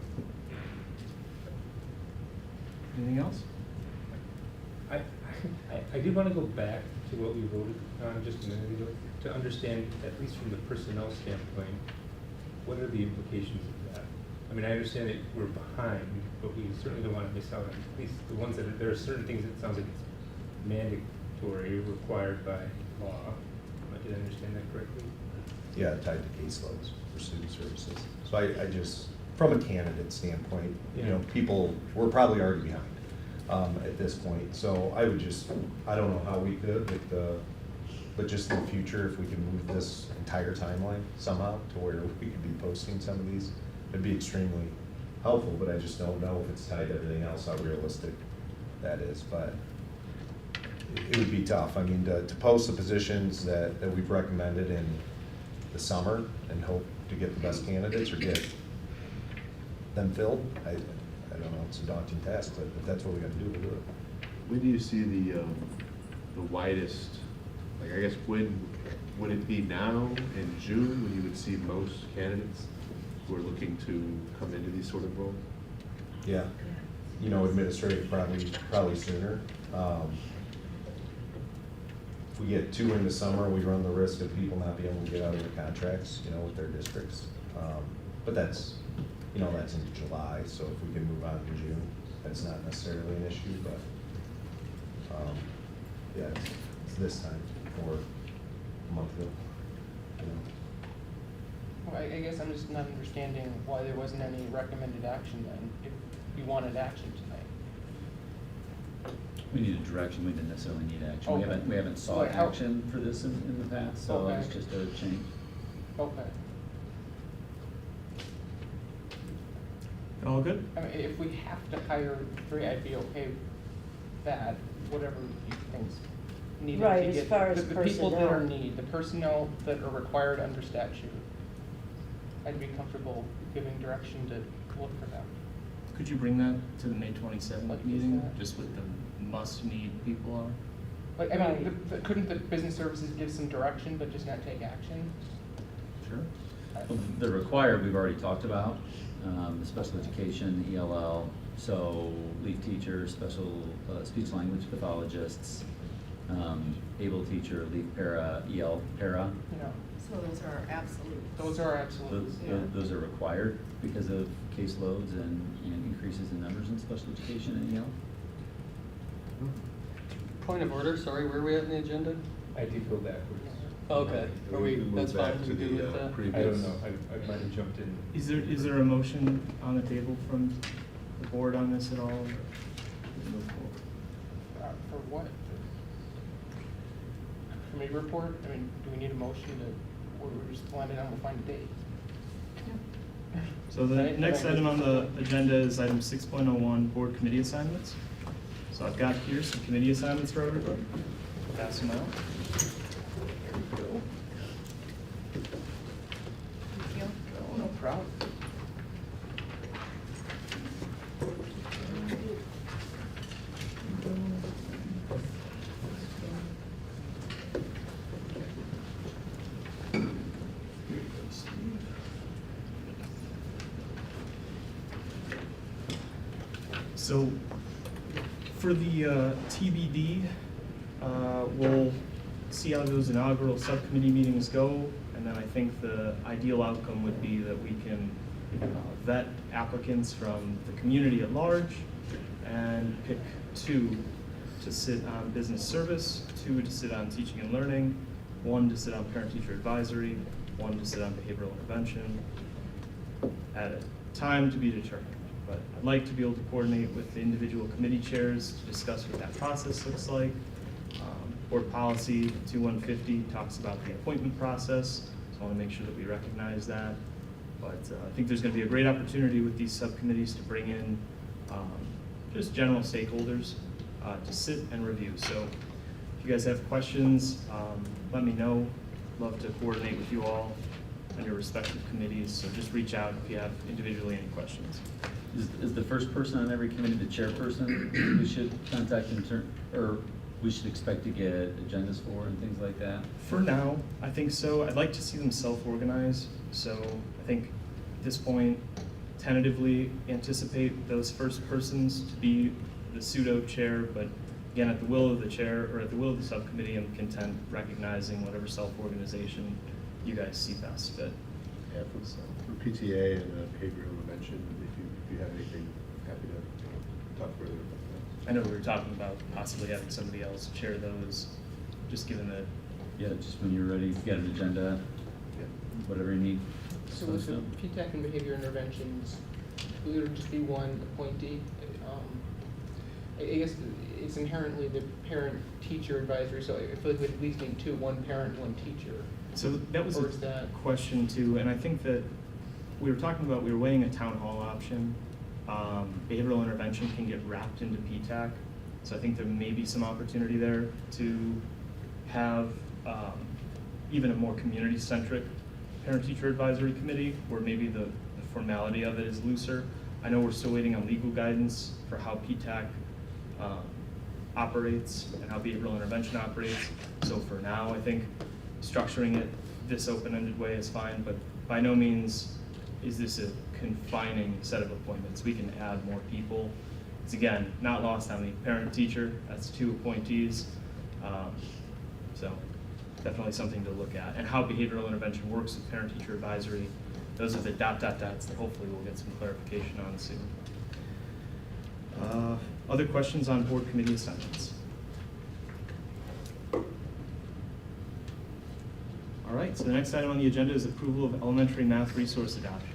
Anything else? I did want to go back to what we voted on just a minute ago, to understand, at least from the personnel standpoint, what are the implications of that? I mean, I understand that we're behind, but we certainly don't want to miss out on at least the ones that there are certain things that sounds like it's mandatory, required by law. Did I understand that correctly? Yeah, tied to caseloads for student services. So I just, from a candidate standpoint, we're probably already behind at this point. So I would just, I don't know how we could but just in the future, if we can move this entire timeline somehow to where we could be posting some of these, it'd be extremely helpful, but I just don't know if it's tied to everything else, how realistic that is. But it would be tough. I mean, to post the positions that we've recommended in the summer and hope to get the best candidates or get them filled, I don't know, it's a daunting task, but if that's what we gotta do, we'll do it. When do you see the widest, like, I guess, when would it be now in June when you would see most candidates who are looking to come into these sort of roles? Yeah, administrative probably sooner. If we get 2 in the summer, we run the risk of people not being able to get out of their contracts, with their districts. But that's in July, so if we can move on to June, that's not necessarily an issue, but, yeah, it's this time or a month ago, Well, I guess I'm just not understanding why there wasn't any recommended action then, if you wanted action tonight. We needed direction, we didn't necessarily need action. Okay. We haven't sought Like how- action for this in the past, so Okay. it's just a change. Okay. All good? I mean, if we have to hire 3, I'd be okay with that, whatever you think's needed to Right, as get far as the people that are personnel. the personnel that are required under statute. I'd be comfortable giving direction to look for them. Could you bring that to the May What 27th is meeting, that? just what the must-need people are? Like, I mean, couldn't the business services give some direction, but just not take action? Sure. Well, the required, we've already talked about, the special education, ELL, so lead teachers, special speech language pathologists, able teacher, lead para, EL para. So those are absolute. Those are absolutes, yeah. Those are required because of caseloads and increases in numbers in special education and EL. Point of order, sorry, where are we at in the agenda? I did go backwards. Okay, are we, can move that's back fine, to we good the, with that? I previous. don't know, I might have jumped in. Is there a motion on the table from the board on this at all? For what? Committee report? I mean, do we need a motion or we're just landing on, we'll find a date? So the Right, next right. item on the agenda is item 6.01, board committee assignments. So I've got here some committee assignments for everybody. Pass them out. There we go. Thank you. Oh, no problem. So for the TBD, we'll see how those inaugural subcommittee meetings go, and then I think the ideal outcome would be that we can vet applicants from the community at large and pick 2 to sit on business service, 2 to sit on teaching and learning, 1 to sit on parent-teacher advisory, 1 to sit on behavioral intervention, at a time to be determined. But I'd like to be able to coordinate with the individual committee chairs to discuss what that process looks like. Board policy 2150 talks about the appointment process, so I want to make sure that we recognize that. But I think there's going to be a great opportunity with these subcommittees to bring in just general stakeholders to sit and review. So if you guys have questions, let me know. Love to coordinate with you all on your respective committees, so just reach out if you have individually any questions. Is the first person on every committee the chairperson we should contact in turn, or we should expect to get agendas for and things like that? For now, I think so. I'd like to see them self-organize, so I think at this point, tentatively anticipate those first persons to be the pseudo chair, but again, at the will of the chair, or at the will of the subcommittee, I'm content recognizing whatever self-organization you guys see best fit. Yeah, for PTA and behavioral intervention, if you have anything, happy to talk further about that. I know we were talking about possibly having somebody else chair those, just given that. Yeah, just when you're ready, get an agenda, whatever you need. So with the PTAC and behavior interventions, will there just be 1 appointee? I guess it's inherently the parent-teacher advisory, so I feel like we at least need 2, 1 parent, 1 teacher. So that was a question too, and I think that we were weighing a town hall option. Behavioral intervention can get wrapped into PTAC, so I think there may be some opportunity there to have even a more community-centric parent-teacher advisory committee, where maybe the formality of it is looser. I know we're still waiting on legal guidance for how PTAC operates and how behavioral intervention operates. So for now, I think structuring it this open-ended way is fine, but by no means is this a confining set of appointments. We can add more people. It's again, not lost on the parent-teacher, that's 2 appointees. So definitely something to look at. And how behavioral intervention works with parent-teacher advisory, those are the dots that hopefully we'll get some clarification on soon. Other questions on board committee assignments? All right, so the next item on the agenda is approval of elementary math resource adoption.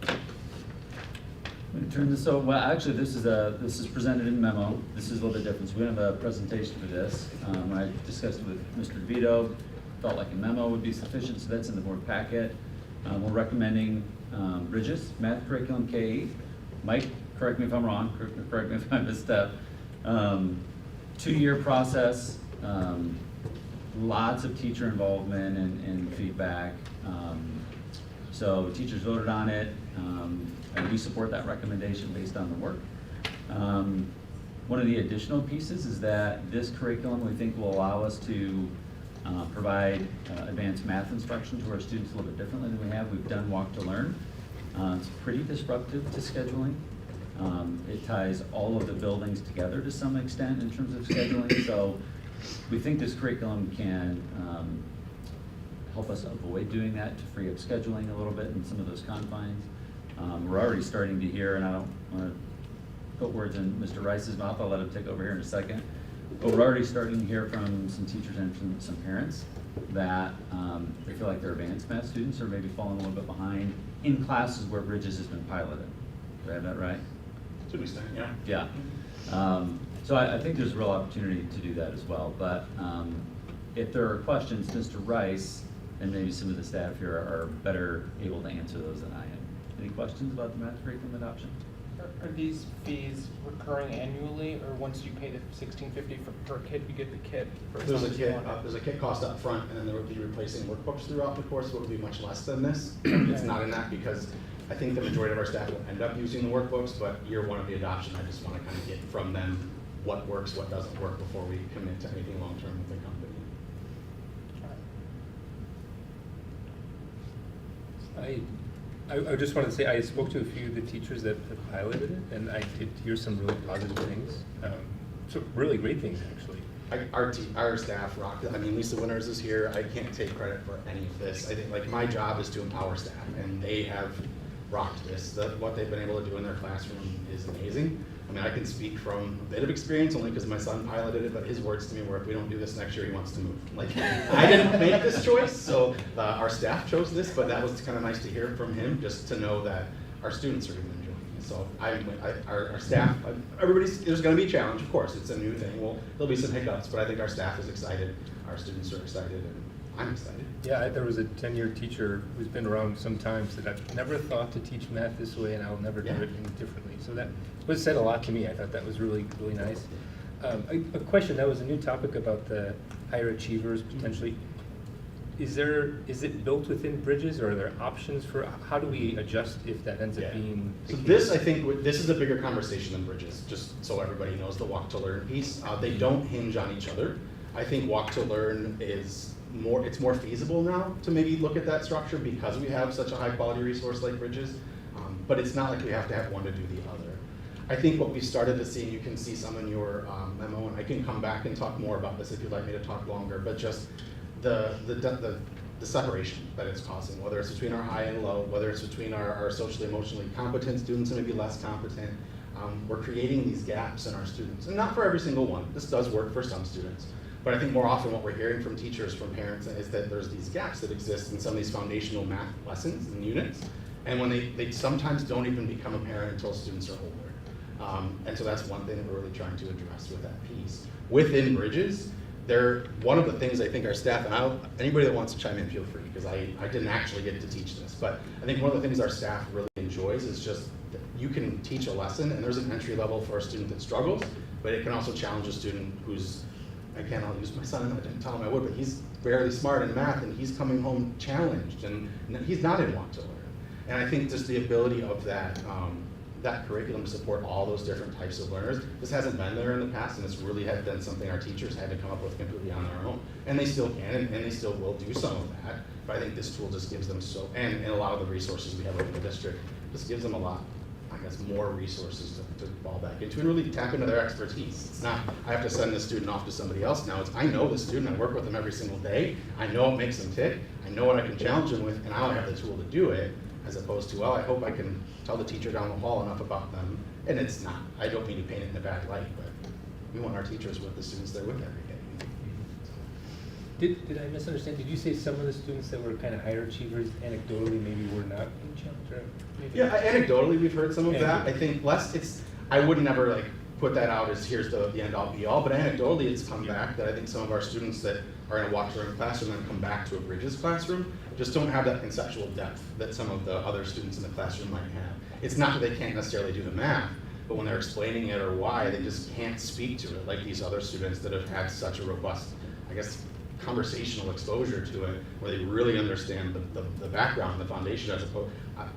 I'm going to turn this over. Well, actually, this is presented in memo. This is a little bit different. So we have a presentation for this. I discussed it with Mr. DeVito. Felt like a memo would be sufficient, so that's in the board packet. We're recommending Bridges, math curriculum K. Mike, correct me if I'm wrong. Correct me if I misstep. 2-year process. Lots of teacher involvement and feedback. So teachers voted on it, and we support that recommendation based on the work. One of the additional pieces is that this curriculum, we think, will allow us to provide advanced math instruction to our students a little bit differently than we have. We've done Walk to Learn. It's pretty disruptive to scheduling. It ties all of the buildings together to some extent in terms of scheduling. So we think this curriculum can help us avoid doing that, to free up scheduling a little bit in some of those confines. We're already starting to hear, and I don't want to put words in Mr. Rice's mouth, I'll let him take over here in a second, but we're already starting to hear from some teachers and from some parents that they feel like their advanced math students are maybe falling a little bit behind in classes where Bridges has been piloted. Do I have that right? To an extent, yeah. Yeah. So I think there's a real opportunity to do that as well. But if there are questions, Mr. Rice and maybe some of the staff here are better able to answer those than I am. Any questions about the math curriculum adoption? Are these fees recurring annually, or once you pay the $16.50 per kit, you get the kit? There's a kit cost up front, and then there would be replacing workbooks throughout the course, so it would be much less than this. It's not in that because I think the majority of our staff will end up using the workbooks, but year 1 of the adoption, I just want to kind of get from them what works, what doesn't work before we commit to anything long-term with the company. I just wanted to say, I spoke to a few of the teachers that have piloted it, and I did hear some really positive things. So really great things, actually. Our staff rocked it. I mean, Lisa Winters is here. I can't take credit for any of this. I think like my job is to empower staff, and they have rocked this. What they've been able to do in their classroom is amazing. I mean, I can speak from a bit of experience only because my son piloted it, but his words to me were, if we don't do this next year, he wants to move. Like, I didn't make this choice, so our staff chose this, but that was kind of nice to hear from him, just to know that our students are even enjoying it. So our staff, there's going to be a challenge, of course. It's a new thing. There'll be some hiccups, but I think our staff is excited, our students are excited, and I'm excited. Yeah, there was a 10-year teacher who's been around some time, said, I've never thought to teach math this way, and I'll never do it any differently. So that was said a lot to me. I thought that was really, really nice. A question, that was a new topic about the higher achievers, potentially. Is it built within Bridges, or are there options for, how do we adjust if that ends up being the So case? this, I think, this is a bigger conversation than Bridges, just so everybody knows the walk to learn piece. They don't hinge on each other. I think walk to learn is it's more feasible now to maybe look at that structure because we have such a high quality resource like Bridges, but it's not like we have to have one to do the other. I think what we started to see, and you can see some in your memo, and I can come back and talk more about this if you'd like me to talk longer, but just the separation that it's causing, whether it's between our high and low, whether it's between our socially emotionally competent students and maybe less competent. We're creating these gaps in our students, and not for every single one. This does work for some students. But I think more often what we're hearing from teachers, from parents, is that there's these gaps that exist in some of these foundational math lessons and units, and when they sometimes don't even become apparent until students are older. And so that's one thing that we're really trying to address with that piece. Within Bridges, one of the things I think our staff, and anybody that wants to chime in, feel free, because I didn't actually get to teach this, but I think one of the things our staff really enjoys is just that you can teach a lesson, and there's an entry level for a student that struggles, but it can also challenge a student who's, again, I'll use my son, I didn't tell him I would, but he's barely smart in math, and he's coming home challenged, and he's not in want to learn. And I think just the ability of that curriculum to support all those different types of learners, this hasn't been there in the past, and it's really been something our teachers had to come up with completely on their own. And they still can, and they still will do some of that, but I think this tool just gives them and a lot of the resources we have in the district, just gives them a lot, I guess, more resources to fall back into and really tap into their expertise. It's not, I have to send this student off to somebody else now. It's, I know the student, I work with them every single day. I know what makes them tick. I know what I can challenge them with, and I have the tool to do it, as opposed to, well, I hope I can tell the teacher down the hall enough about them. And it's not. I don't mean to paint it in a bad light, but we want our teachers with the students they're with every day. Did I misunderstand? Did you say some of the students that were kind of higher achievers anecdotally maybe were not being challenged? Or maybe? Yeah, anecdotally we've heard some of that. I think I would never like put that out as here's the end all be all, but anecdotally it's come back that I think some of our students that are in a walk to learn classroom and come back to a Bridges classroom just don't have that conceptual depth that some of the other students in the classroom might have. It's not that they can't necessarily do the math, but when they're explaining it or why, they just can't speak to it like these other students that have had such a robust, I guess, conversational exposure to it, where they really understand the background, the foundation, as opposed,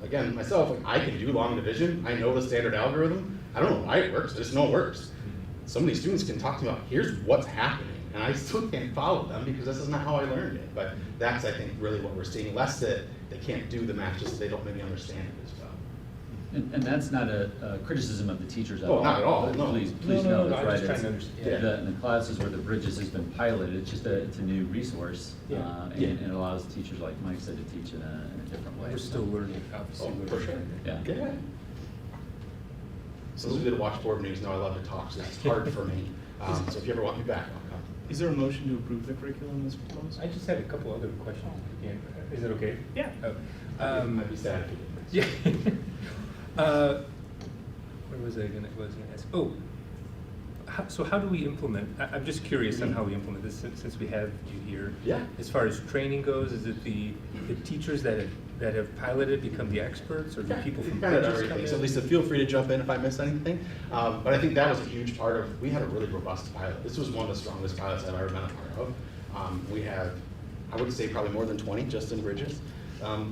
again, myself, like, I can do long division, I know the standard algorithm, I don't know why it works, I just know it works. Some of these students can talk to me about, here's what's happening, and I still can't follow them because this is not how I learned it. But that's, I think, really what we're seeing, less that they can't do the math, just they don't maybe understand it as well. And that's not a criticism of the teachers at all. Oh, not at all, But no. Please No, know I'm that's just right. trying to understand. In the classes where the Bridges has been piloted, it's just it's a new resource. Yeah. And it allows teachers, like Mike said, to teach in a different way. We're still learning, obviously. For sure. Yeah. Yeah. Since we did watch board meetings, now I love to talk, so it's hard for me. So if you ever want me back, I'll come. Is there a motion to approve the curriculum as proposed? I just had a couple other questions. Again. Is it okay? Yeah. I'd be sad if you did. Yeah. Where was I gonna ask? Oh, so how do we implement? I'm just curious on how we implement this since we have you here. Yeah. As far as training goes, is it the teachers that have piloted become the experts, or do people from kind of Bridges come everything. in? So Lisa, feel free to jump in if I miss anything. But I think that was a huge part of, we had a really robust pilot. This was one of the strongest pilots I've ever been a part of. We had, I would say probably more than 20 just in Bridges.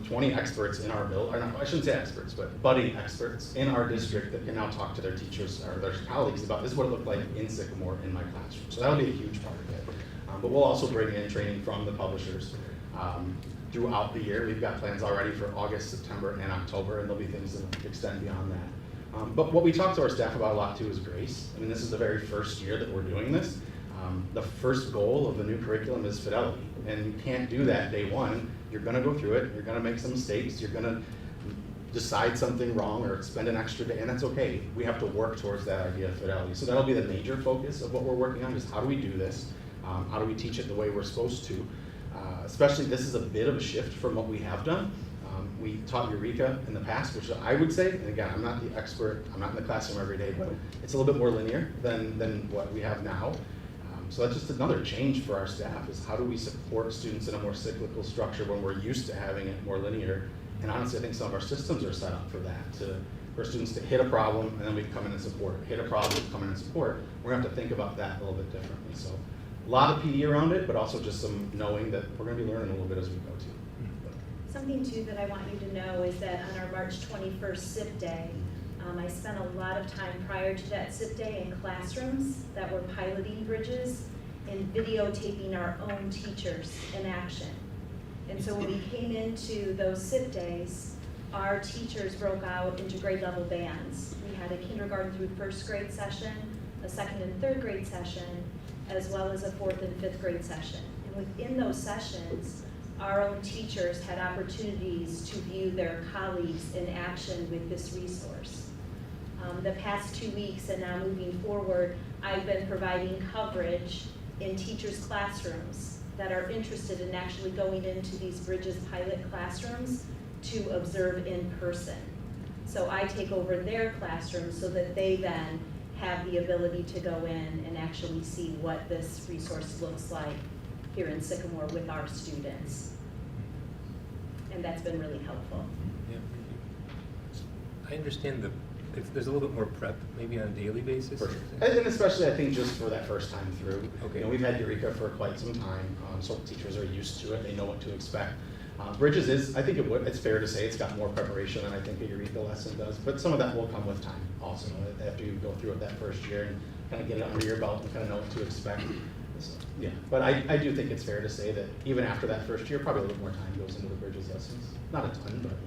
20 experts in our or not, I shouldn't say experts, but budding experts in our district that can now talk to their teachers or their colleagues about this is what it looked like in Sycamore in my classroom. So that'll be a huge part of it. But we'll also bring in training from the publishers. throughout the year. We've got plans already for August, September, and October, and there'll be things that extend beyond that. But what we talk to our staff about a lot too is grace. I mean, this is the very first year that we're doing this. The first goal of the new curriculum is fidelity, and you can't do that day one. You're gonna go through it, you're gonna make some mistakes, you're gonna decide something wrong or spend an extra day, and that's okay. We have to work towards that idea of fidelity. So that'll be the major focus of what we're working on, is how do we do this? How do we teach it the way we're supposed to? Especially, this is a bit of a shift from what we have done. We taught Eureka in the past, which I would say, and again, I'm not the expert, I'm not in the classroom every day, but it's a little bit more linear than what we have now. So that's just another change for our staff, is how do we support students in a more cyclical structure when we're used to having it more linear? And honestly, I think some of our systems are set up for that, for students to hit a problem and then we come in and support, hit a problem, come in and support. We're gonna have to think about that a little bit differently. So a lot of PD around it, but also just some knowing that we're gonna be learning a little bit as we go too. Something too that I want you to know is that on our March 21st SIP day, I spent a lot of time prior to that SIP day in classrooms that were piloting bridges and videotaping our own teachers in action. And so when we came into those SIP days, our teachers broke out into grade level bands. We had a kindergarten through first grade session, a second and third grade session, as well as a fourth and fifth grade session. And within those sessions, our own teachers had opportunities to view their colleagues in action with this resource. The past 2 weeks and now moving forward, I've been providing coverage in teachers' classrooms that are interested in actually going into these Bridges pilot classrooms to observe in person. So I take over their classrooms so that they then have the ability to go in and actually see what this resource looks like here in Sycamore with our students. And that's been really helpful. Yeah, I understand there's a little bit more prep, maybe on a daily basis. And especially, I think, just for that first time through. Okay. You know, we've had Eureka for quite some time, so teachers are used to it, they know what to expect. Bridges is, I think it's fair to say it's got more preparation than I think a Eureka lesson does, but some of that will come with time also, after you go through it that first year and kind of get it under your belt and kind of know what to expect. So, yeah, but I do think it's fair to say that even after that first year, probably a little more time goes into the Bridges lessons. Not a ton, but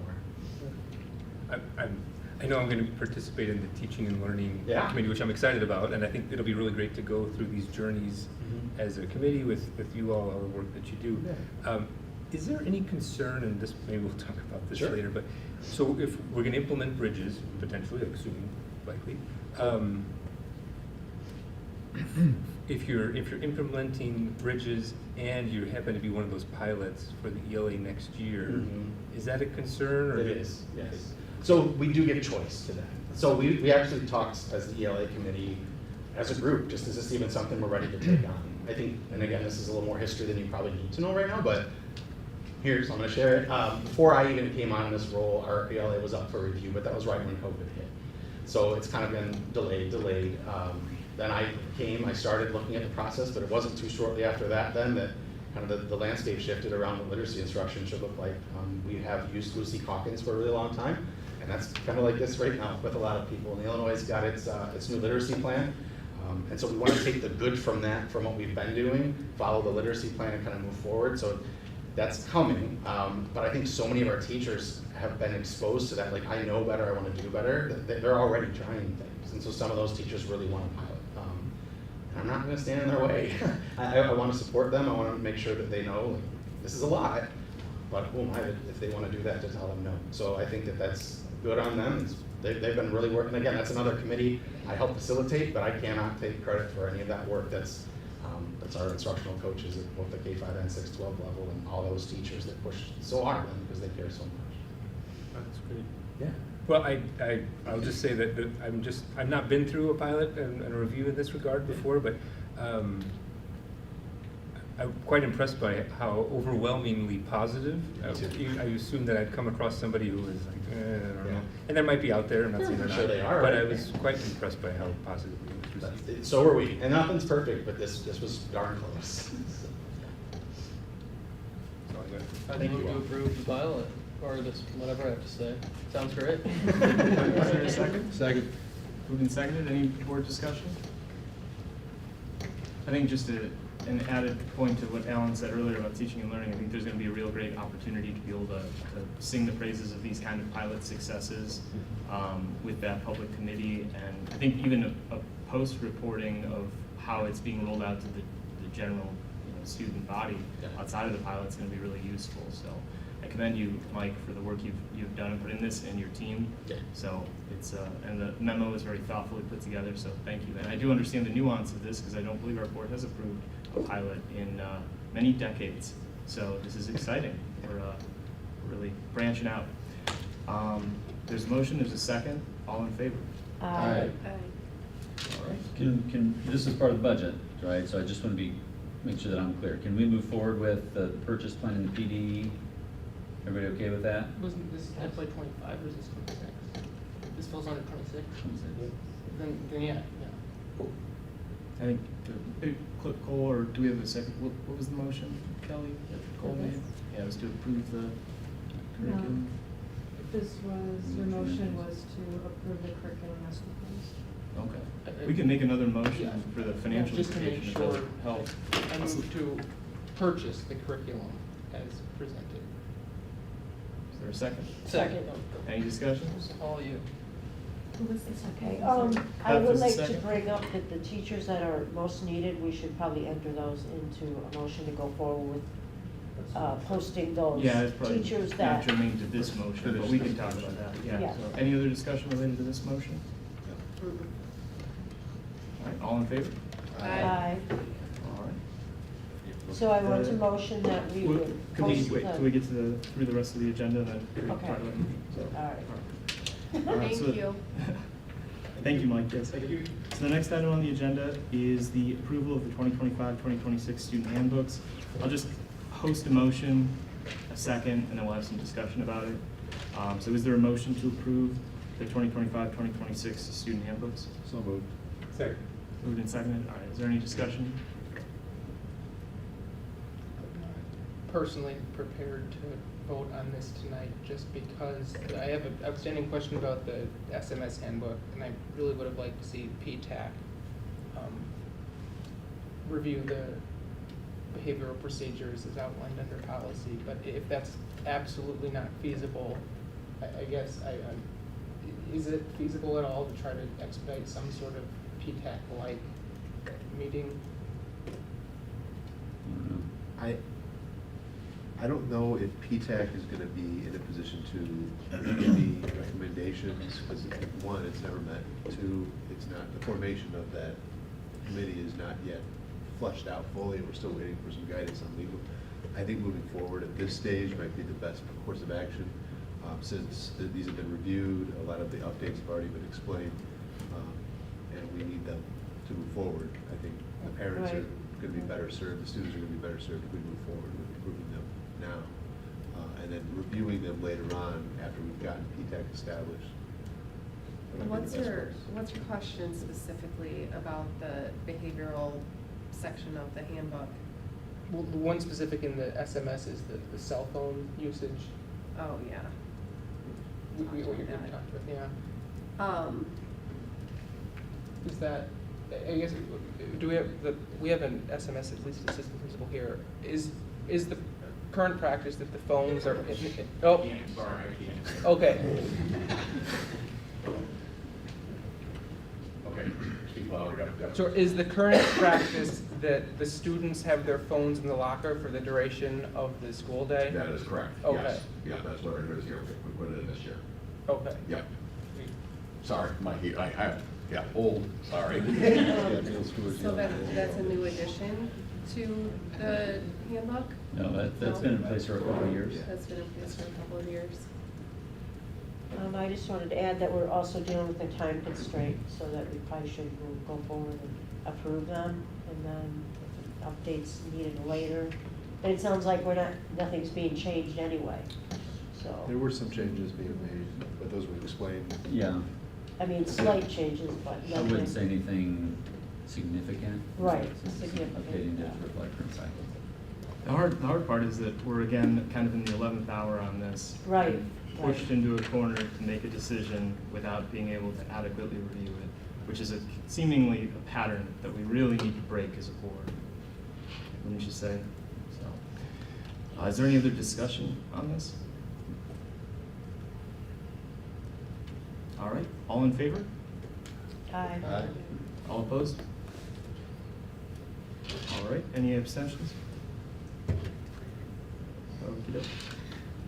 more. I know I'm going to participate in the teaching and learning committee, which I'm excited about, and I think it'll be really great to go through these journeys as a committee with you all the work that you do. Yeah. Is there any concern, and this maybe we'll talk about this Sure. later, but so if we're going to implement Bridges, potentially, assuming likely, if you're implementing Bridges and you happen to be one of those pilots for the ELA next year, is that a concern? Or It is, yes. So we do give choice to that. So we actually talked as the ELA committee, as a group, just is this even something we're ready to take on? I think, and again, this is a little more history than you probably need to know right now, but so I'm gonna share it. Before I even came on in this role, our ELA was up for review, but that was right when COVID hit. So it's kind of been delayed. Then I started looking at the process, but it wasn't too shortly after that then that kind of the landscape shifted around what literacy instruction should look like. We have used Lucy Calkins for a really long time, and that's kind of like this right now with a lot of people. And Illinois has got its new literacy plan. And so we want to take the good from that, from what we've been doing, follow the literacy plan and kind of move forward. So that's coming, but I think so many of our teachers have been exposed to that, like, I know better, I want to do better, that they're already trying things. And so some of those teachers really want to pilot. And I'm not going to stand in their way. I want to support them, I want to make sure that they know, like, this is a lot, but who am I if they want to do that to tell them no. So I think that's good on them. They've been really working. Again, that's another committee I help facilitate, but I cannot take credit for any of that work. That's our instructional coaches at both the K-5 and 6-12 level, and all those teachers that push so hard because they care so much. That's great. Yeah. Well, I'll just say that I've not been through a pilot and a review in this regard before, but I'm quite impressed by how overwhelmingly positive. I assumed that I'd come across somebody who was like, I don't know. And that might be out there, I'm not saying they're not. Sure they are, but right? I was quite impressed by how positively it was received. So were we. And nothing's perfect, but this was darn close. I think we do approve the pilot, or this, whatever I have to say. Sounds great. Is there a second? Moved and seconded. Any board discussion? I think just to an added point to what Alan said earlier about teaching and learning, I think there's gonna be a real great opportunity to be able to sing the praises of these kind of pilot successes with that public committee. And I think even a post-reporting of how it's being rolled out to the general student body outside of the pilot is gonna be really useful. So I commend you, Mike, for the work you've done and put in this, and your team. Yeah. So it's and the memo is very thoughtfully put together. So thank you. And I do understand the nuance of this because I don't believe our board has approved a pilot in many decades. So this is exciting. We're really branching out. There's a motion. There's a second. All in favor? Aye. All right. This is part of the budget, right? So I just want to make sure that I'm clear. Can we move forward with the purchase plan and the PD? Everybody okay with that? Wasn't this FY 25 or is this 26? This falls under 26? 26. Then yeah. I think Cole, or do we have a second? What was the motion, Kelly? That Cole made? Yeah, it was to approve the curriculum. Your motion was to approve the curriculum as proposed. Okay. We can make another motion for the financial Just to make implication if that sure, helps. I move to purchase the curriculum as presented. Is there a second? Second. Any discussion? All you. Who was the second? Okay, I Beth would was the like to second. bring up that the teachers that are most needed, we should probably enter those into a motion to go forward with posting those Yeah, it's probably teachers not that. germane to this motion, but we can talk about that, yeah. Yeah. So any other discussion related to this motion? All right, all in favor? Aye. All right. So I want to motion that we Well, would Can we post wait till we get through the rest of the agenda and then we can Okay. talk about it? So, All right. Thank so- you. Thank you, Mike, yes. Thank you. So the next item on the agenda is the approval of the 2025-2026 student handbooks. I'll just host a motion, a second, and then we'll have some discussion about it. So is there a motion to approve the 2025-2026 student handbooks? So moved. Second. Moved and seconded. All right, is there any discussion? Personally prepared to vote on this tonight just because I have an outstanding question about the SMS handbook, and I really would have liked to see PTAC review the behavioral procedures as outlined under policy. But if that's absolutely not feasible, I guess is it feasible at all to try to expedite some sort of PTAC-like meeting? I don't know if PTAC is gonna be in a position to make any recommendations, because one, it's never met, two, it's not, the formation of that committee is not yet flushed out fully, we're still waiting for some guidance on legal. I think moving forward at this stage might be the best course of action, since these have been reviewed, a lot of the updates have already been explained, and we need them to move forward. I think the parents are gonna be better served, the students are gonna be better served if we move forward with approving them now, and then reviewing them later on after we've gotten PTAC established. What's your question specifically about the behavioral section of the handbook? Well, the one specific in the SMS is the cell phone usage. Oh, yeah. What you're talking about, yeah. Is that, I guess, do we have an SMS, at least assistant principal here, is the current practice that the phones are, oh. Okay. Okay, speak louder. So is the current practice that the students have their phones in the locker for the duration of the school day? That is correct, Okay. yes. Yeah, that's what it is here, we put it in this year. Okay. Yep. Sorry, old, sorry. So that's a new addition to the handbook? No, that's been in place for a couple of years. That's been in place for a couple of years. I just wanted to add that we're also dealing with a time constraint, so that we probably should go forward and approve them, and then if updates needed later. But it sounds like nothing's being changed anyway, so. There were some changes being made, but those were explained. Yeah. I mean, slight changes, but I wouldn't say anything significant. Right, Just significant, updating to yeah. reflect current cycle. The hard part is that we're again kind of in the 11th hour on this. Right. Pushed into a corner to make a decision without being able to adequately review it, which is seemingly a pattern that we really need to break as a board. wouldn't you say? So, is there any other discussion on this? All right, all in favor? Aye. All opposed? All right, any abstentions? Okey-doke.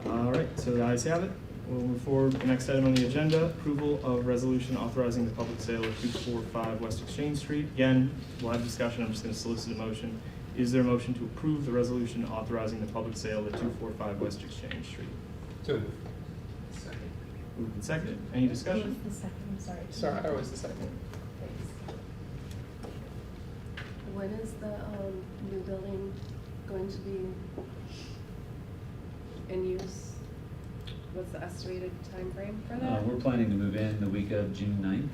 All right, so the ayes have it. We'll move forward. The next item on the agenda, approval of resolution authorizing the public sale of 245 West Exchange Street. Again, we'll have discussion. I'm just going to solicit a motion. Is there a motion to approve the resolution authorizing the public sale of 245 West Exchange Street? So moved. Second. Moved and seconded. Any discussion? Who was the second? I'm sorry. Sorry, I was the second. When is the new building going to be in use? What's the estimated time frame for that? We're planning to move in the week of June 9th.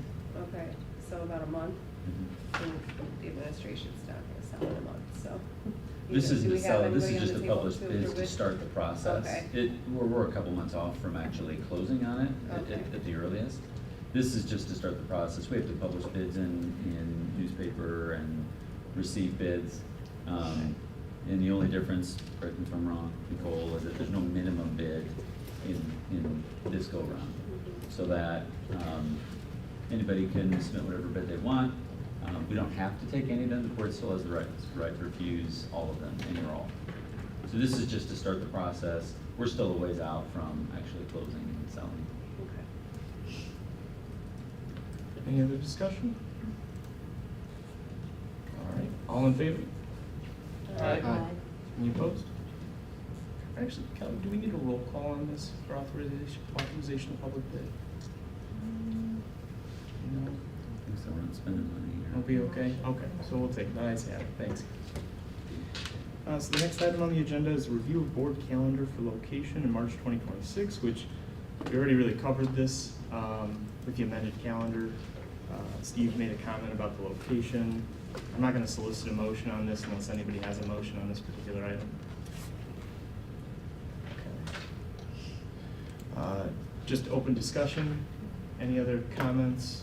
Okay, so about a month. Mhm. And the administration's not gonna sell in a month, so. This Do isn't we to have sell, this anybody is on just the a table published to bids approve to it? start the process. Okay. We're a couple months off from actually closing on it Okay. at the earliest. This is just to start the process. We have to publish bids in newspaper and receive bids. And the only difference, correct me if I'm wrong, Nicole, is that there's no minimum bid in this go round. So that anybody can submit whatever bid they want. We don't have to take any of them. The board still has the right to refuse all of them, any or all. So this is just to start the process. We're still a ways out from actually closing and selling. Okay. Any other discussion? All right, all in favor? Aye. Any opposed? Actually, Kelly, do we need a roll call on this for authorization of public bid? No? I think so, we're not spending money here. It'll be okay? Okay, so we'll take, nice, yeah, thanks. So the next item on the agenda is a review of board calendar for location in March 2026, which we already really covered this with the amended calendar. Steve made a comment about the location. I'm not going to solicit a motion on this unless anybody has a motion on this particular item. Okay. Just open discussion. Any other comments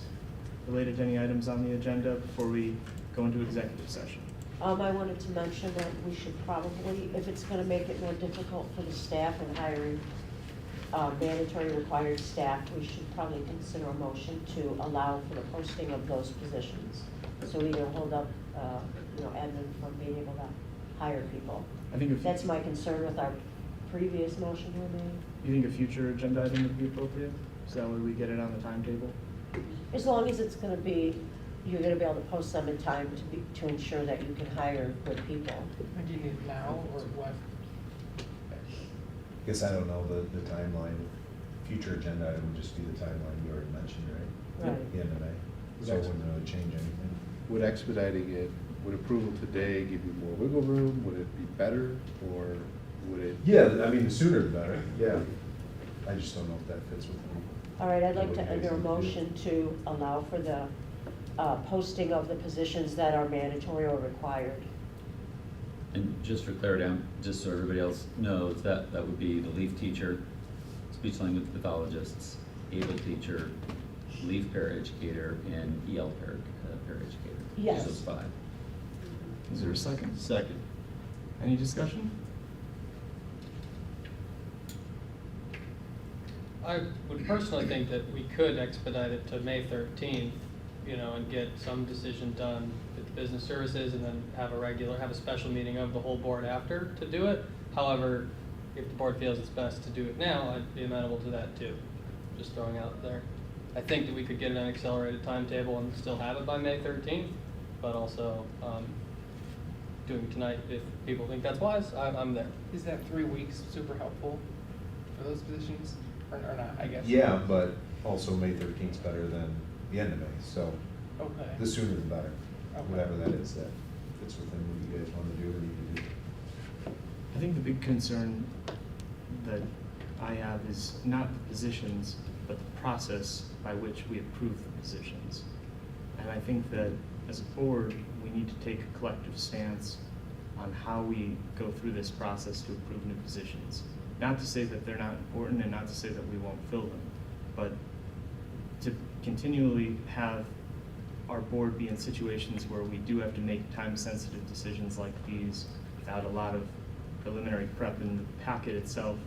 related to any items on the agenda before we go into executive session? I wanted to mention that we should probably, if it's gonna make it more difficult for the staff in hiring mandatory required staff, we should probably consider a motion to allow for the posting of those positions. So either hold up, admin from being able to hire people. I think if That's my concern with our previous motion we made. you think a future agenda item would be appropriate? Is that where we get it on the timetable? As long as it's gonna be, you're gonna be able to post them in time to ensure that you can hire good people. And do you need it now or what? Guess I don't know the timeline. Future agenda item would just be the timeline you already mentioned, right? Right. The end of May. So it wouldn't really change anything. Would expediting it, would approval today give you more wiggle room? Would it be better, or would it? Yeah, I mean, the sooner the better, yeah. I just don't know if that fits with me. All right, I'd like to enter a motion to allow for the posting of the positions that are mandatory or required. And just for clarity, just so everybody else knows, that would be the LEAF teacher, speech language pathologists, ABLE teacher, LEAF paraeducator, and EL paraeducator. Yes. Those 5. Is there a second? Second. Any discussion? I would personally think that we could expedite it to May 13th, and get some decision done with the business services and then have a special meeting of the whole board after to do it. However, if the board feels it's best to do it now, I'd be amenable to that too. Just throwing out there. I think that we could get an accelerated timetable and still have it by May 13th, but also doing tonight if people think that's wise, I'm there. Is that 3 weeks super helpful for those positions or not, I guess? Yeah, but also May 13th is better than the end of May, so Okay. the sooner the better. Okay. Whatever that is, that fits within what you guys want to do or need to do. I think the big concern that I have is not the positions, but the process by which we approve the positions. And I think that as a board, we need to take a collective stance on how we go through this process to approve new positions. Not to say that they're not important and not to say that we won't fill them, but to continually have our board be in situations where we do have to make time-sensitive decisions like these without a lot of preliminary prep in the packet itself.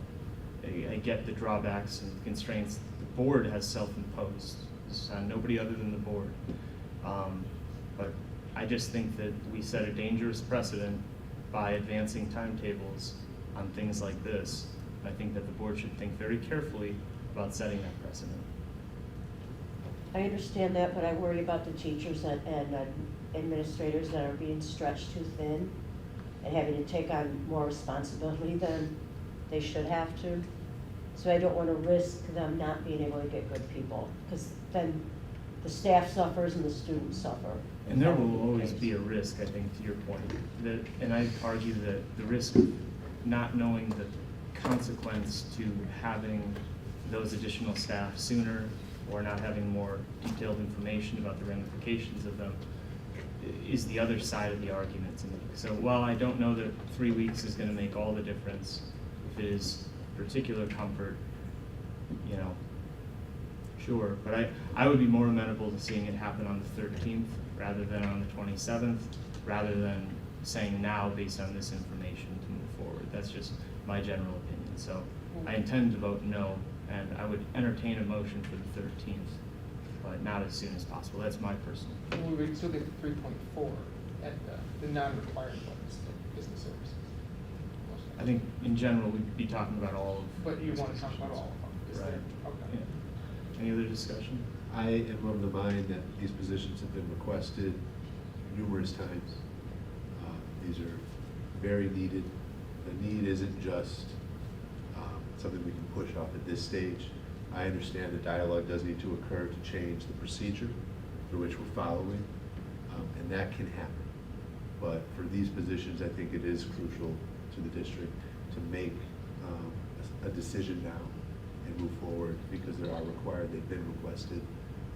I get the drawbacks and constraints the board has self-imposed. This is on nobody other than the board. But I just think that we set a dangerous precedent by advancing timetables on things like this. I think that the board should think very carefully about setting that precedent. I understand that, but I worry about the teachers and administrators that are being stretched too thin and having to take on more responsibility than they should have to. So I don't want to risk them not being able to get good people, because then the staff suffers and the students suffer. And there will always be a risk, I think, to your point, that, and I argue that the risk of not knowing the consequence to having those additional staff sooner, or not having more detailed information about the ramifications of them, is the other side of the argument to me. So while I don't know that 3 weeks is going to make all the difference, if it is particular comfort, you know, sure. But I would be more amenable to seeing it happen on the 13th rather than on the 27th, rather than saying now based on this information to move forward. That's just my general opinion. So I intend to vote no, and I would entertain a motion for the 13th, but not as soon as possible. That's my personal opinion. We would still get 3.4 at the non-required ones, the business services. I think in general we'd be talking about all of. But you want to talk about all of them? Right. Okay. Yeah. Any other discussion? I am of the mind that these positions have been requested numerous times. These are very needed. The need isn't just something we can push off at this stage. I understand the dialogue does need to occur to change the procedure through which we're following, and that can happen. But for these positions, I think it is crucial to the district to make a decision now and move forward, because they are required, they've been requested,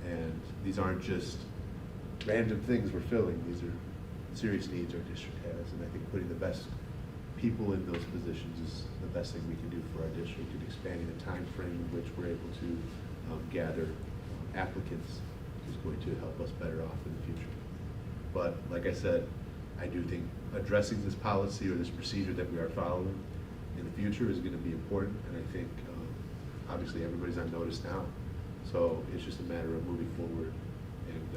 and these aren't just random things we're filling. These are serious needs our district has, and I think putting the best people in those positions is the best thing we can do for our district, and expanding the time frame in which we're able to gather applicants is going to help us better off in the future. But like I said, I do think addressing this policy or this procedure that we are following in the future is going to be important, and I think obviously everybody's on notice now, so it's just a matter of moving forward and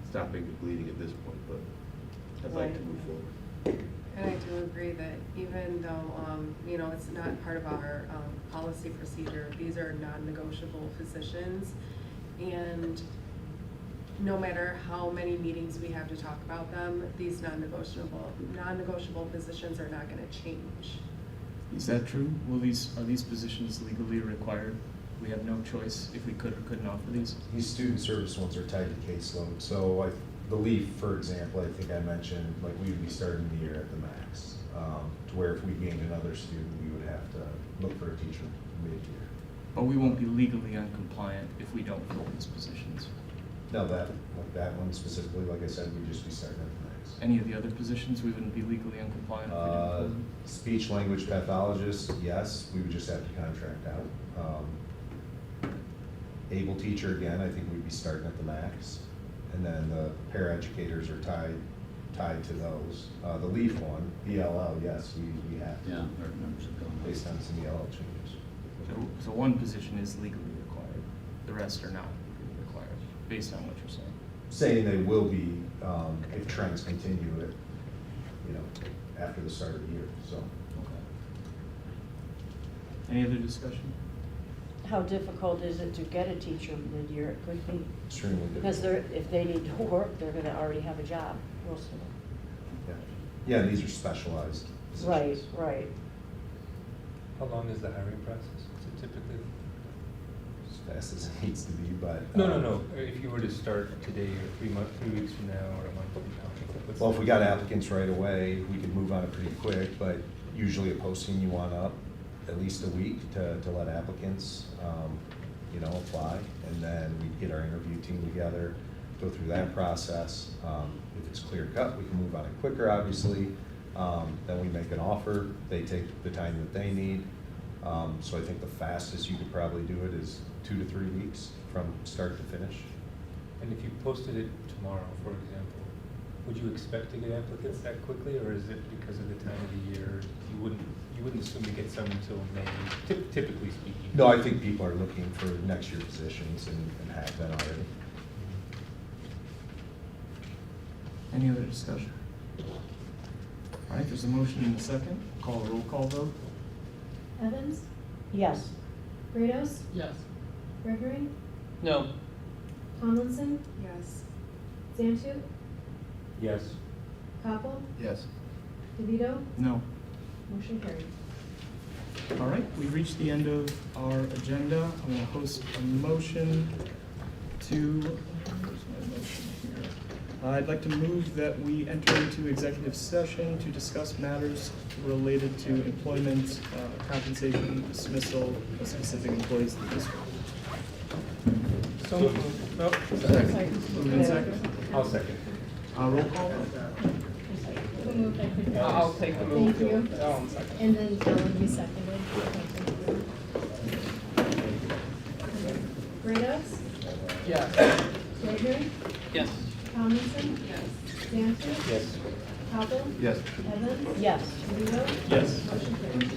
stopping the bleeding at this point, but I'd like to move forward. And I do agree that even though, you know, it's not part of our policy procedure, these are non-negotiable positions. And no matter how many meetings we have to talk about them, these non-negotiable positions are not going to change. Is that true? Are these positions legally required? We have no choice if we could or couldn't offer these? These student service ones are tied to caseload. So the LEAF, for example, I think I mentioned, like we would be starting the year at the max, to where if we gained another student, we would have to look for a teacher mid-year. But we won't be legally uncompliant if we don't fill these positions. No, that one specifically, like I said, we'd just be starting at the max. Any of the other positions, we wouldn't be legally uncompliant if we didn't fill them? Speech language pathologist, yes, we would just have to contract out. Able teacher, again, I think we'd be starting at the max. And then the paraeducators are tied to those. The LEAF one, BLL, yes, we have to. Yeah, our membership going up. Based on some ELL changes. So one position is legally required, the rest are not legally required, based on what you're saying. Saying they will be, if trends continue it, you know, after the start of the year, so. Okay. Any other discussion? How difficult is it to get a teacher mid-year? It could be. Extremely difficult. Because if they need to work, they're gonna already have a job, most of them. Yeah, and these are specialized positions. Right. How long is the hiring process? Is it typically? As fast as it needs to be, but. No. If you were to start today or 3 weeks from now or a month from now. Well, if we got applicants right away, we could move on it pretty quick, but usually a posting you want up at least a week to let applicants, you know, apply. And then we get our interview team together, go through that process. If it's clear cut, we can move on it quicker, obviously. Then we make an offer. They take the time that they need. So I think the fastest you could probably do it is 2 to 3 weeks from start to finish. And if you posted it tomorrow, for example, would you expect to get applicants that quickly, or is it because of the time of the year? You wouldn't assume to get some until May, typically speaking? No, I think people are looking for next year positions and have that already. Any other discussion? All right, there's a motion and a second. Call a roll call vote. Evans? Yes. Grados? Yes. Gregory? No. Tomlinson? Yes. Zantu? Yes. Koppel? Yes. DeVito? No. Motion carried. All right, we've reached the end of our agenda. I'm going to host a motion to, where's my motion here? I'd like to move that we enter into executive session to discuss matters related to employment, compensation, dismissal of specific employees of the district. So, no. Moved in second. I'll second. Roll call. Who moved? I couldn't. I'll take the move. Thank you. Second. And then Ellen, you seconded. Grados? Yes. Gregory? Yes. Tomlinson? Yes. Zantu? Yes. Koppel? Yes. Evans? Yes. DeVito? Yes. Motion carried.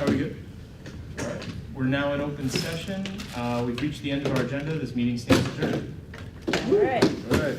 Are we good? All right, we're now in open session. We've reached the end of our agenda. This meeting stands adjourned. All right. All right.